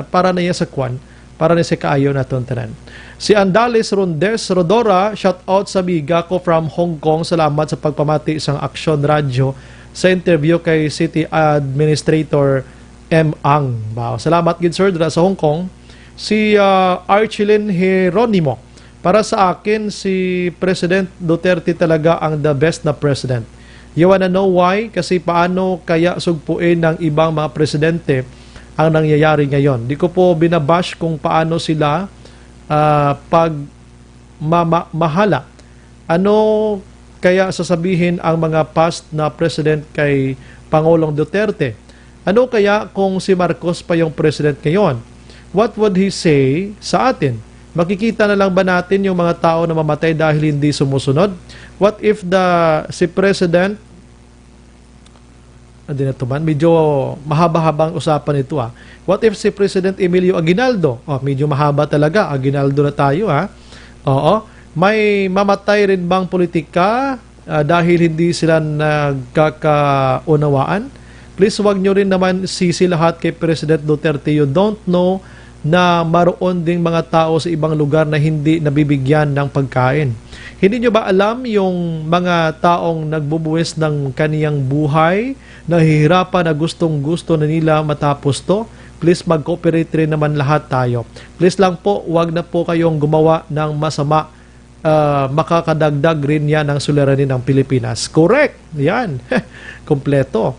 para na iya sa kwan. Para na sa kaayo na tanan. Si Andales Rondes Rodora, shout out sa biga ko from Hong Kong. Salamat sa pagpamati isang Action Radio sa interview kay City Administrator M. Ang. Wow. Salamat gid sir dira sa Hong Kong. Si Archilin Jeronimo, para sa akin, si President Duterte talaga ang the best na president. You wanna know why? Kasi paano kaya sugpuin ng ibang mga presidente ang nangyayari ngayon. Di ko po binabash kung paano sila mahala. Ano kaya sasabihin ang mga past na president kay Pangulong Duterte? Ano kaya kung si Marcos pa yung president ngayon? What would he say sa atin? Makikita na lang ba natin yung mga tao na mamatay dahil hindi sumusunod? What if si President, hindi na ito man, medyo mahaba-habang usapan ito What if si President Emilio Aguinaldo, medyo mahaba talaga, Aguinaldo na tayo Oo, may mamatay rin bang politika dahil hindi sila nagkakaunawaan? Please wag nyo rin naman sisi lahat kay President Duterte. You don't know na maroon ding mga tao sa ibang lugar na hindi nabibigyan ng pagkain. Hindi nyo ba alam yung mga taong nagbubuwis ng kaniyang buhay, nahihirapan na gustong-gusto na nila matapos to? Please mag-cooperate rin naman lahat tayo. Please lang po, wag na po kayong gumawa ng masama. Makakadagdag rin yan ang suliranin ng Pilipinas. Correct! Yan. Kompleto.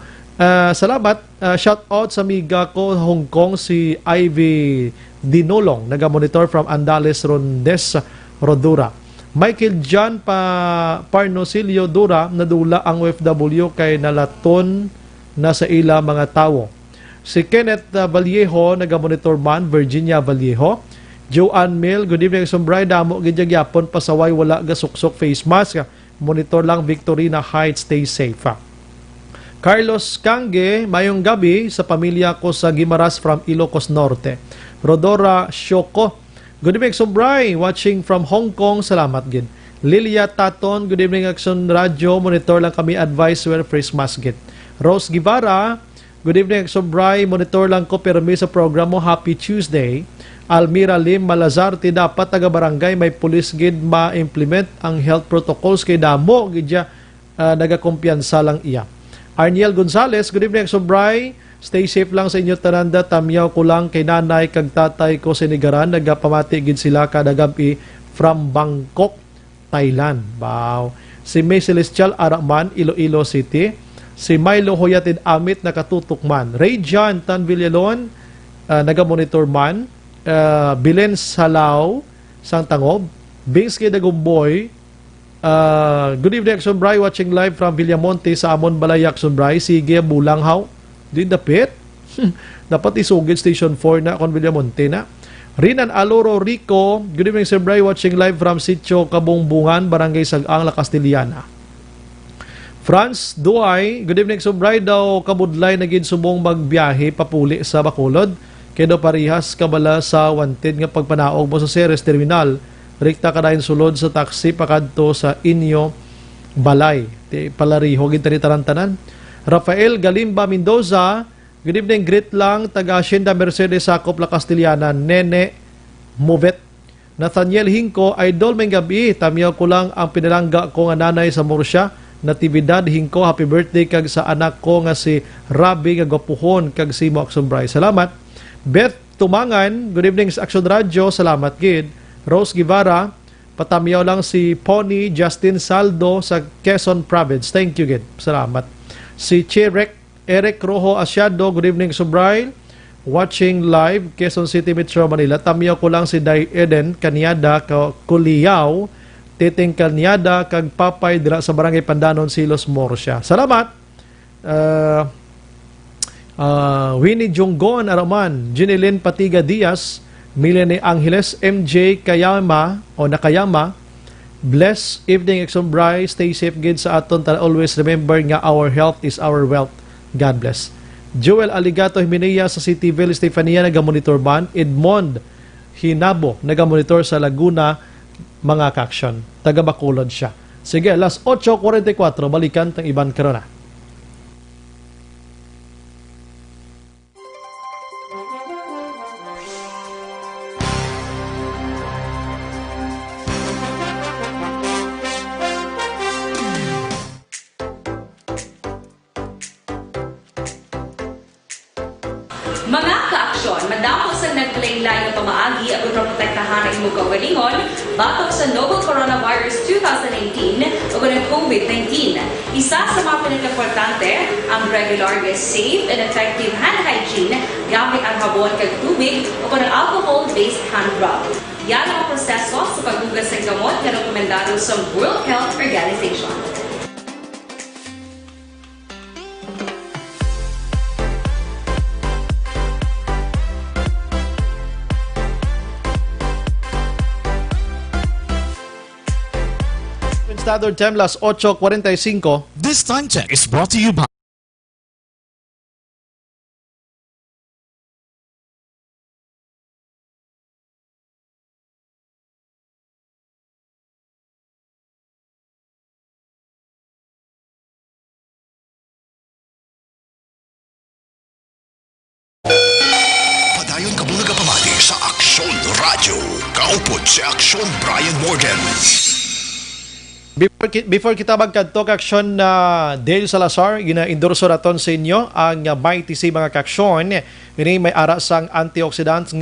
Salamat. Shout out sa amiga ko Hong Kong, si Ivy Dinolong, nagamonitor from Andales Rondes, Rodura. Michael John Parnosilio Dura, nadula ang OFW kay nalaton na sa ila mga tao. Si Kenneth Vallejo, nagamonitor man, Virginia Vallejo. Joanne Mill, good evening, Sombray, damo gidyagyapan pasaway, wala gasuksok face mask. Monitor lang, Victorina Heights, stay safe. Carlos Kange, mayong gabi sa pamilya ko sa Guimaras from Ilocos Norte. Rodora Shoko, good evening, Sombray, watching from Hong Kong, salamat gid. Lilia Taton, good evening, Action Radio, monitor lang kami, advice wear face mask gid. Rose Guevara, good evening, Sombray, monitor lang ko permi sa program mo, happy Tuesday. Almira Lim Malazarte, dapat taga-barangay may police gid ma-implement ang health protocols kay damo gidya nagakumpiyansa lang iya. Arniel Gonzalez, good evening, Sombray. Stay safe lang sa inyo tananda. Tamyaw ko lang kay nanay kag tatay ko sinigaran. Nagapamati gid sila kada gabi from Bangkok, Thailand. Wow. Si May Celestial Araman, Iloilo City. Si Milo Hoyatid Amit, nakatutok man. Ray John Tan Villalon, nagamonitor man. Bilen Salao, Sangtangob. Bingsky Dagumboy, good evening, Action Bray, watching live from Villamonte sa Amon Balay, Action Bray. Sige, Bulanghaw. Din dapit. Dapat isugid Station 4 na kon Villamonte na. Rinan Aloro Rico, good evening, Sir Bray, watching live from Sitio Kabungbungan, Barangay Sag-ang, La Castillana. Franz Duay, good evening, Sir Bray, daw kabudlay na gid subong magbiyahe papuli sa Bacolod. Kaya daw parihas kabala sa wanted nga pagpanaog mo sa Ceres Terminal. Rekta ka dahil sulod sa taxi pakadto sa inyo balay. Palariho, gintani tarantanan. Rafael Galimba Mendoza, good evening, greet lang, taga Hacienda Mercedes Sakop, La Castillana, Nene Movet. Nathaniel Hinko, idol may gabi, tamyaw ko lang ang pinalangga ko nga nanay sa Murcia, Natividad Hinko, happy birthday kag sa anak ko nga si Rabi nga gapuhon kag si Mo Aksumbray. Salamat. Beth Tumangan, good evening sa Action Radio, salamat gid. Rose Guevara, patamiyaw lang si Pony Justin Saldo sa Quezon Province. Thank you, gid. Salamat. Si Eric Rojo Asyado, good evening, Subrail. Watching live, Quezon City, Metro Manila. Tamiyaw ko lang si Day Eden Kanyada, Kuliyaw, Titing Kanyada, kag Papay, dira sa Barangay Pandanon, Silos, Murcia. Salamat. Winnie Jonggon Araman, Ginilin Patiga Diaz, Milene Angeles, MJ Kayama o Nakayama. Bless evening, Exombray. Stay safe gid sa aton. Always remember nga our health is our wealth. God bless. Joel Aligato Himenea sa Cityville, Stefania, nagamonitor man. Edmond Hinabo, nagamonitor sa Laguna, mga kaksyon. Taga Bacolod siya. Sige, alas 8:44, balikan tang iban karona. Mga kaaksyon, madamo sa naglain-lain na pamaagi at protektahan ang imong kaugalingon batok sa novel coronavirus 2018 o ng COVID-19. Isa sa mga pinaka-importante ang regular, safe, and effective hand hygiene gamit ang habon kag tubig o ng alcohol-based hand rub. Yan ang proseso sa paghugas ng gamot na rekomendado sa World Health Organization. Standard Time, las 8:45. This time check is brought to you by Padayon kabulaga pamati sa Aksyon Radio. Kaupod si Aksyon Brian Morgan. Before kita magkadto kaksyon na Dale Salazar, gina-endorso raton sa inyo ang Mighty C mga kaksyon. Ini may ara sang antioxidant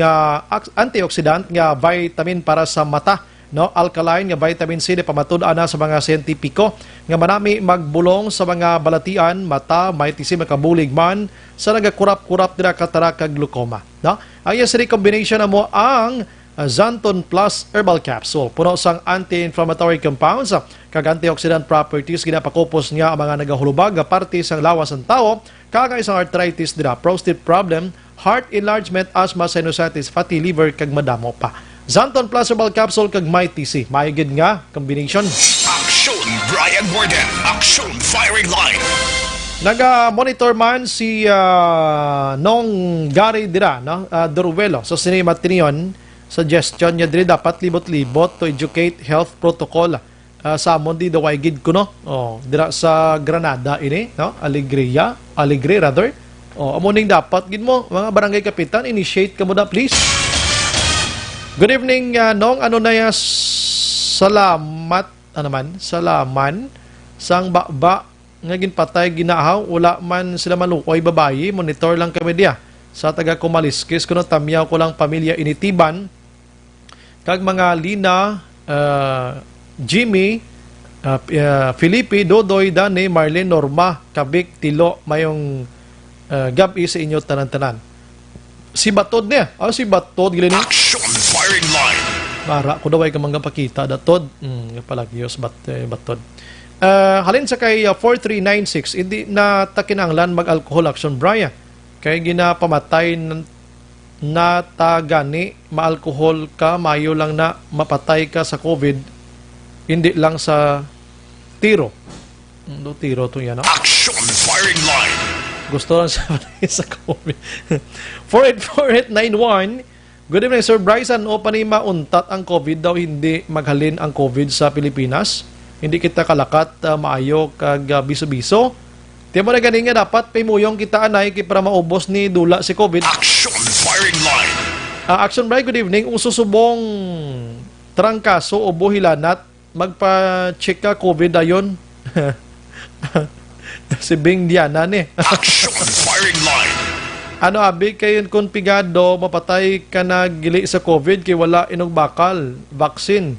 nga vitamin para sa mata, no? Alkaline nga vitamin C na pamatud-an na sa mga siyentipiko nga manami magbulong sa mga balatian, mata, Mighty C makabulig man sa nagakurap-kurap dira kataraka glaucoma, no? Ang iya combination na mo ang Zanton Plus Herbal Capsule. Puno sang anti-inflammatory compounds kag antioxidant properties, ginapakopos nga ang mga nagahulubag nga parte sang lawas ng tao, kag isang arthritis dira, prostate problem, heart enlargement, asthma, sinusitis, fatty liver kag madamo pa. Zanton Plus Herbal Capsule kag Mighty C, maigid nga combination. Aksyon Brian Morgan. Aksyon Firing Line. Naga-monitor man si Nong Gary dira, no? Duruelo. So sinimat tiniyon, suggestion niya diri dapat libot-libot to educate health protocol sa amon di daway gid ko, no. Dira sa Granada ini, no, Alegre rather. Amoning dapat gid mo mga barangay kapitan, initiate ka mo da please. Good evening, Nong, ano na ya, salaman sang baba nga ginpatay ginahaw, wala man sila malukoy babayi, monitor lang kami diya sa taga Kumaliskis, kuno tamyaw ko lang pamilya initiban kag mga Lina, Jimmy, Felipe, Dodoy, Dani, Marlene, Norma, Kabik, Tilo, mayong gabi sa inyo tanan-tanan. Si Batod niya. Si Batod, gilin niya. Action Firing Line. Para ko daway ka mga pakita, Datod. Palagyos, Batod. Halin sa kay 4396, hindi na takinanglan mag-alcohol action, Brian. Kaya ginapamatay na tagani, ma-alcohol ka, mayo lang na mapatay ka sa COVID, hindi lang sa tiro. Tiro to yan, no? Action Firing Line. Gusto lang sa COVID. 484891. Good evening, Sir Bryson. O pa ni mauntat ang COVID daw, hindi maghalin ang COVID sa Pilipinas. Hindi kita kalakat, maayo kag biso-biso. Tiyan mo na ganing nga dapat paymuyong kita anay para maubos ni dula si COVID. Action Firing Line. Action Brian, good evening. Kung susubong trangkaso o buhilanat, magpa-check ka COVID ayon. Si Bing Diana ni. Action Firing Line. Ano abi kayon konpigado, mapatay ka na gili sa COVID kay wala inog bakal, vaccine,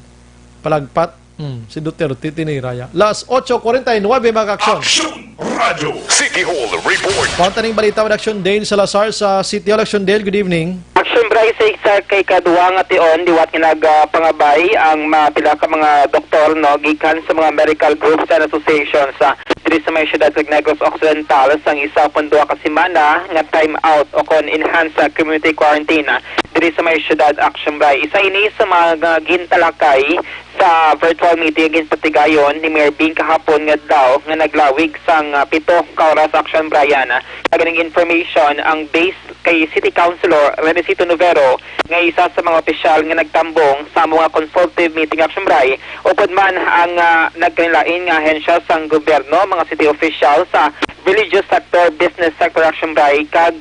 palagpat. Si Duterte tiniraya. Las 8:49 mga aksyon. Action Radio City Hall Report. Kontaning balita with Action Dale Salazar sa City Hall. Action Dale, good evening. Action Bryce sa isa kay kaduwa nga tion diwat nagpangabay ang pila ka mga doktor, no, gikan sa mga medical groups and associations sa diri sa may syudad sa Negros Occidental sang isa pun duha ka semana nga time out o kon enhanced community quarantine diri sa may syudad. Action Bryce isa ini sa mga gintalakay sa virtual meeting against patigayon ni Mayor Bing kahapon nga daw nga naglawig sang 7 ka oras. Action Brian, naganing information ang base kay City Councilor Renesito Novero nga isa sa mga opisyal nga nagtambong sa mga consultative meeting. Action Bray, upod man ang nagkanilain nga ahensya sang gobyerno, mga city officials sa religious sector Sector Business Sector Action Bray kag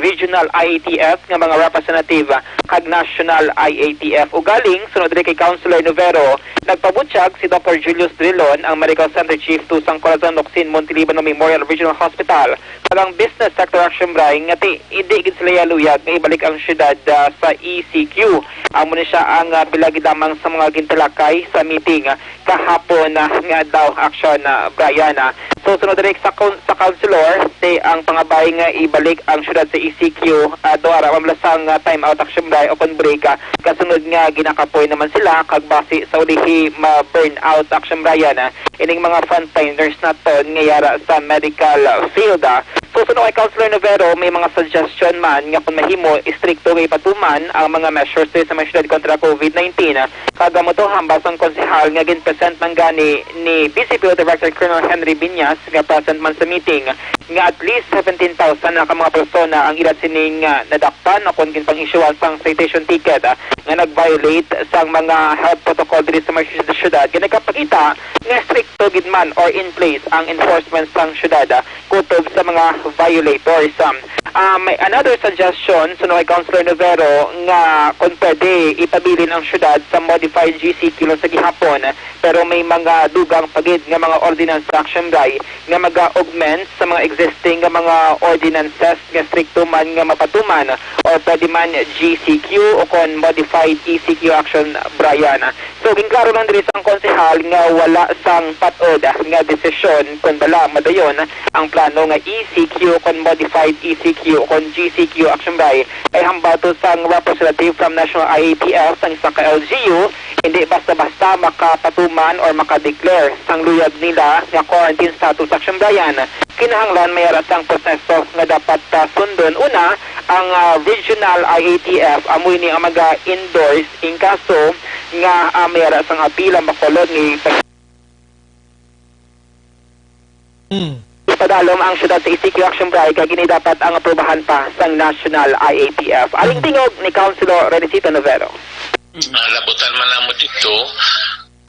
Regional IATF nga mga representative kag National IATF. Ugaling sunod diri kay Councilor Novero, nagpabutyag si Dr. Julius Drilon, ang Medical Center Chief tusang Corazon Locsin Montelibano Memorial Regional Hospital kag ang Business Sector Action Bray nga hindi gid sila yaluyag nga ibalik ang syudad sa ECQ. Amo ni siya ang bilagi lamang sa mga gintalakay sa meeting kahapon nga daw action Brian. So sunod direct sa councilor ang pangabay nga ibalik ang syudad sa ECQ doara mamlasang time out action Bray o kon break kasunod nga ginakapoy naman sila kag base sa ulihi ma-burn out action Brian ining mga frontliners naton nga yara sa medical field. So sunod kay Councilor Novero, may mga suggestion man nga kung mahimo istrikto nga ipatuman ang mga measures sa mga syudad kontra COVID-19. Kagamo to hambas ang konsehal nga ginpresent man gani ni BCPO Director Colonel Henry Binyas nga present man sa meeting nga at least 17,000 na ka mga persona ang ilan sining nadakpan o kung ginpang-issuean sang citation ticket nga nag-violate sang mga health protocol diri sa mga syudad. Ginagapakita nga stricto gid man or in place ang enforcement sang syudad kutob sa mga violators. May another suggestion sunod kay Councilor Novero nga kung pwede ipabilin ang syudad sa modified GCQ sa gihapon pero may mga dugang pagid nga mga ordinance action Bray nga mag-augment sa mga existing nga mga ordinances nga stricto man nga mapatuman or pwede man GCQ o kon modified ECQ action Brian. So ginklaro lang diri sang konsehal nga wala sang patod nga desisyon kung bala madayon ang plano nga ECQ kon modified ECQ o kon GCQ action Bray ay hambato sang representative from National IATF sang isa ka LGU hindi basta-basta makapatuman or makadeclare sang luyag nila nga quarantine status action Brian. Kinahanglan mayara sang proseso nga dapat sundon. Una, ang Regional IATF amoy ni ang maga-endorse in kaso nga mayara sang apila makulod ni Padalom ang syudad sa ECQ action Bray kag gini dapat ang aprobahan pa sang National IATF. Aling tingog ni Councilor Renisita Novero. Labutan man namo dito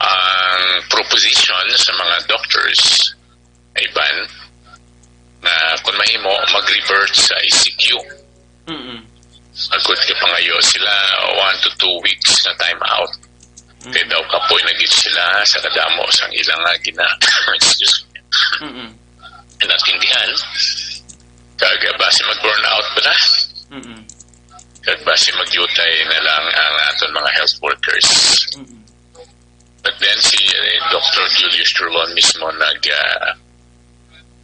ang proposition sa mga doctors iban na kung mahimo mag-revert sa ECQ. Agad pangayo sila 1 to 2 weeks na time out. Kaya daw kapoy na gid sila sa kadamo sang ilang excuse me. Natindihan kag base mag-burn out ba na? Kag base magyutay na lang ang aton mga health workers. But then si Dr. Julius Drilon mismo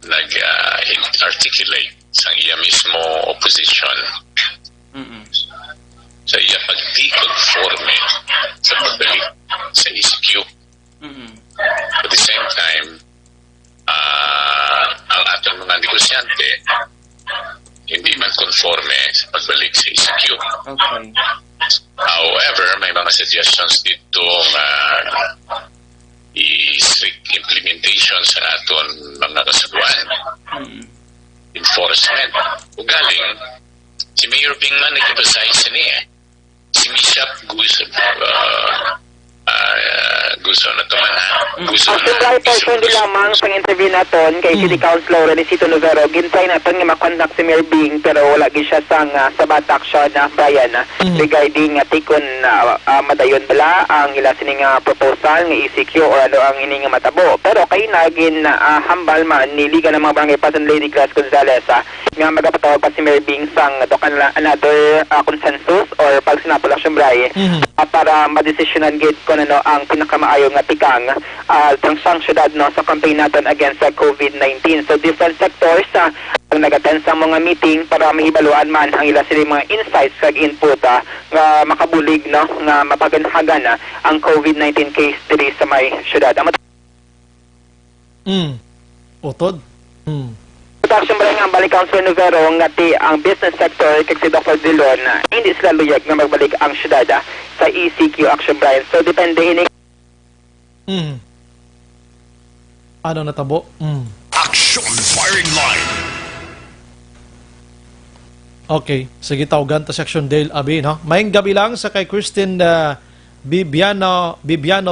nag-articulate sa iya mismo opposition sa iya pag-di-conforme sa pagbalik sa ECQ. At the same time, ang atong mga negosyante hindi man conforme sa pagbalik sa ECQ. Okay. However, may mga suggestions dito na i-strict implementation sa aton mga kasaluan. Enforcement. Ugaling, si Mayor Bingman nag-emphasize sa niya. Si Mishap gusto na ito man ha. Ang simplay portion di lamang sa interview naton kay City Councilor Renisito Novero, gintay naton nga makontak si Mayor Bing pero wala gid siya sang sabat action Brian regarding tikon madayon bala ang ila sining proposal nga ECQ or ano ang ining matabo. Pero kay nagin hambal man ni Liga ng mga Barangay President Lady Grace Gonzales nga magapatawag pa si Mayor Bing sang dokan another consensus or pag sinapol action Brian para madesisyonan gid kung ano ang pinakamaayo nga tikang sang syudad no sa campaign natin against sa COVID-19. So different sectors ang nag-attend sa mga meeting para mahibaluan man ang ila sila mga insights kag input nga makabulig no nga mapaganhagan ang COVID-19 case diri sa may syudad. Utod. Protection ba nga balik Councilor Novero nga ang business sector kag si Dr. Dillon hindi sila luyag nga magbalik ang syudad sa ECQ action Brian. So depende ini ano natabo? Action firing line. Okay, sige tawagan ta section Dale Abi no. Maayong gabi lang sa kay Christine Bibiano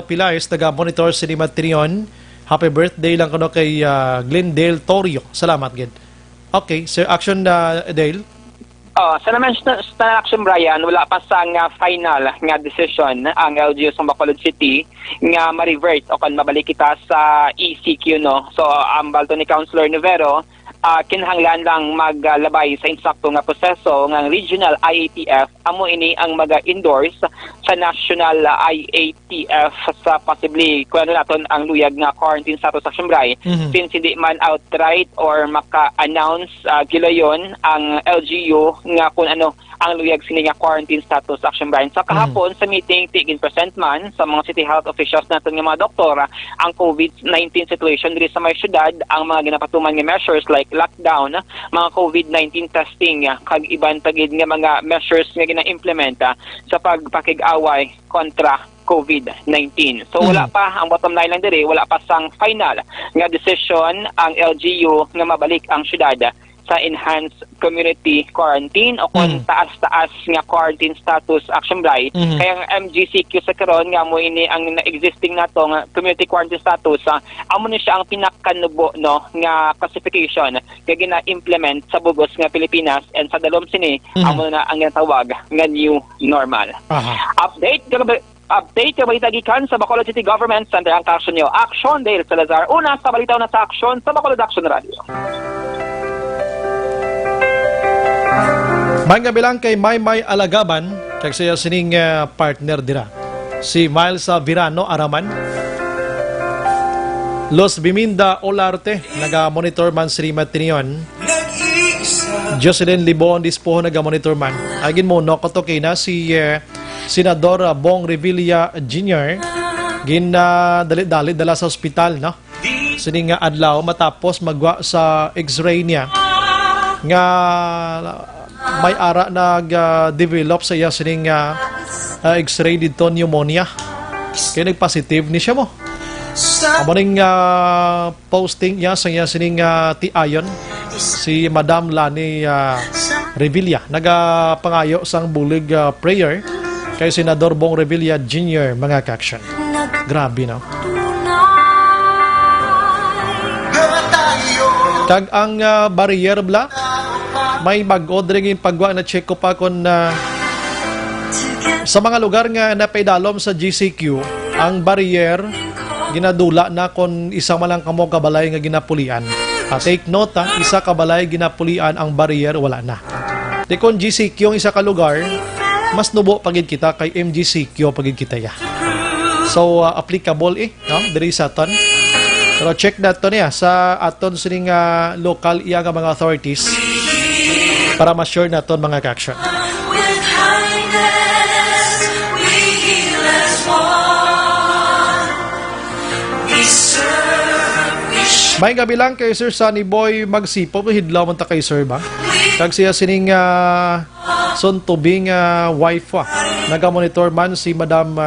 Pilares taga Monitor Cinema Trion. Happy birthday lang kuno kay Glendale Torio. Salamat gid. Okay, Sir Action Dale. Sa naman sa action, Brian, wala pa sa final nga decision ang LGU sa Bacolod City nga ma-revert o kan mabalik kita sa ECQ, no? So, ang balto ni Councilor Nivero, kinahanglan lang maglabay sa insakto nga proseso ng regional IATF amo ini ang maga-endorse sa national IATF sa possibly kung ano naton ang luyag nga quarantine status sa Simbray since hindi man outright or maka-announce gilayon ang LGU nga kung ano ang luyag sini nga quarantine status action Brian. Sa kahapon sa meeting tigin present man sa mga city health officials naton nga mga doktor ang COVID-19 situation diri sa may syudad, ang mga ginapatuman nga measures like lockdown, mga COVID-19 testing kag iban pagid nga mga measures nga gina-implementa sa pagpakig-away kontra COVID-19. So wala pa, ang bottom line lang diri, wala pa sang final nga decision ang LGU nga mabalik ang syudad sa enhanced community quarantine o kung taas-taas nga quarantine status action Bray. Kaya ang MGCQ sa karon nga mo ini ang existing nato nga community quarantine status amo ni siya ang pinakanubo no nga classification nga gina-implement sa bugos nga Pilipinas and sa dalom sini amo na ang tawag nga new normal. Update ka balita gikan sa Bacolod City Government Center ang action nyo. Action Dale Salazar. Una sa balita na sa action sa Bacolod Action Radio. Mga bilang kay Maymay Alagaban, kag siya sining partner dira. Si Miles Virano Araman. Los Biminda Olarte, naga-monitor man si Matinion. Jocelyn Libon Dispo, naga-monitor man. Agin mo, no, kotoke na si Senador Bong Revilla Jr. Dalit-dalit dala sa ospital, no? Sining adlaw matapos magwa sa x-ray niya nga may ara nag-develop sa iya sining x-ray dito pneumonia. Kaya nag-positive ni siya mo. Amo ning posting niya sa iya sining ti-ayon si Madam Lani Revilla. Nagapangayo sang bulig prayer kay Senador Bong Revilla Jr. mga kaksyon. Grabe, no? Kag ang barrier bla may bag-o ring pagwa na check ko pa kon sa mga lugar nga napaidalom sa GCQ ang barrier ginadula na kon isa man lang kamo kabalay nga ginapulian. Take note isa kabalay ginapulian ang barrier wala na. Di kon GCQ ang isa ka lugar mas nubo pagid kita kay MGCQ pagid kita ya. So applicable no diri sa aton. Pero check nato niya sa aton sining local iya nga mga authorities para ma-sure naton mga kaksyon. May gabi lang kay Sir Sunny Boy magsipo hidlaw man ta kay Sir ba? Kag siya sining son tubing wife naga-monitor man si Madam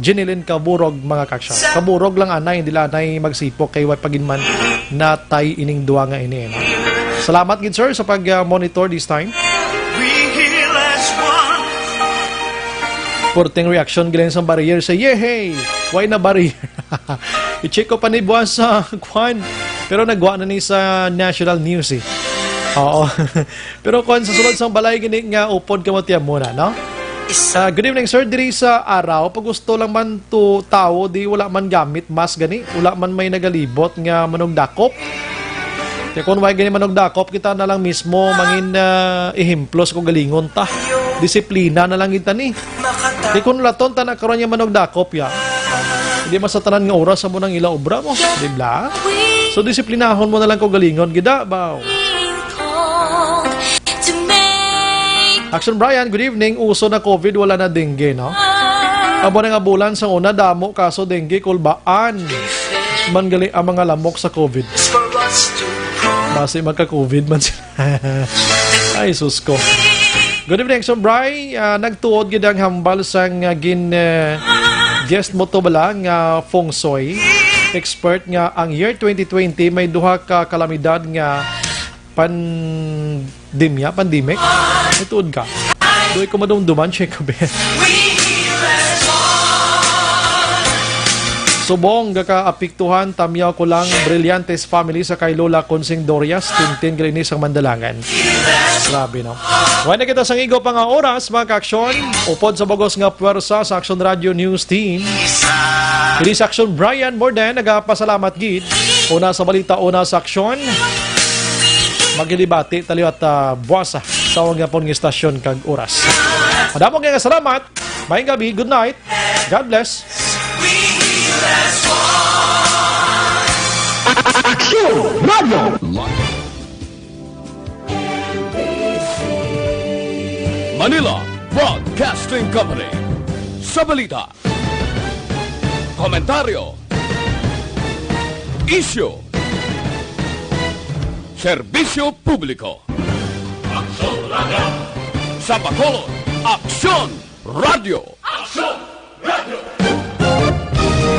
Jeneline Kaburog mga kaksyon. Kaburog lang anay hindi lanay magsipo kay way paginman natay ining duwa nga ini. No? Salamat gid sir sa pag-monitor this time. Porting reaction gilen sa barrier sa yehey! Why na barrier? I-check ko pa ni buwan sa kwan. Pero nagwa na ni sa national news eh. Oo. Pero kung sa sulod sang balay gini nga upod ka mo tiyan muna, no? Good evening sir, diri sa araw pag gusto lang man to tao di wala man gamit mask gani, wala man may nagalibot nga manog dakop. Kaya kung may gani manog dakop kita na lang mismo mangin ihimplos ko galingon ta. Disiplina na lang kita ni. Kaya kung laton ta na karon niya manog dakop ya. Hindi masatanan nga oras sa mo nang ila obra mo, di ba? So disiplinahon mo na lang ko galingon gida ba? Action Brian, good evening. Uso na COVID, wala na dengue, no? Abo na nga bulan sa una, damo, kaso dengue, kulbaan. Mangali ang mga lamok sa COVID. Base magka-COVID man sila. Ay, sus ko. Good evening, Action Brian. Nagtuod gid ang hambal sang guest mo to bala nga feng shui expert nga ang year 2020 may duha ka kalamidad nga pandemic. Ituod ka. Doy ko madumduman, check ko ba? Subong gaka-apiktuhan tamyaw ko lang Brillantes family sa kay Lola Consing Dorias, Tintin Grinis ang Mandalangan. Grabe, no? Wala kita sa igo pa nga oras, mga ka-aksyon. Upod sa bagos nga puwersa sa Action Radio News Team. Hindi sa Action Brian Morden, nagapasalamat gid. Una sa balita, una sa aksyon. Magilibati, taliw at buwasa sa nga pong istasyon kag oras. Madamong nga salamat. Maying gabi, good night. God bless. Action Radio! Manila Broadcasting Company. Sa balita, komentaryo, issue, serbisyo publiko. Sa Bacolod, Aksyon Radio!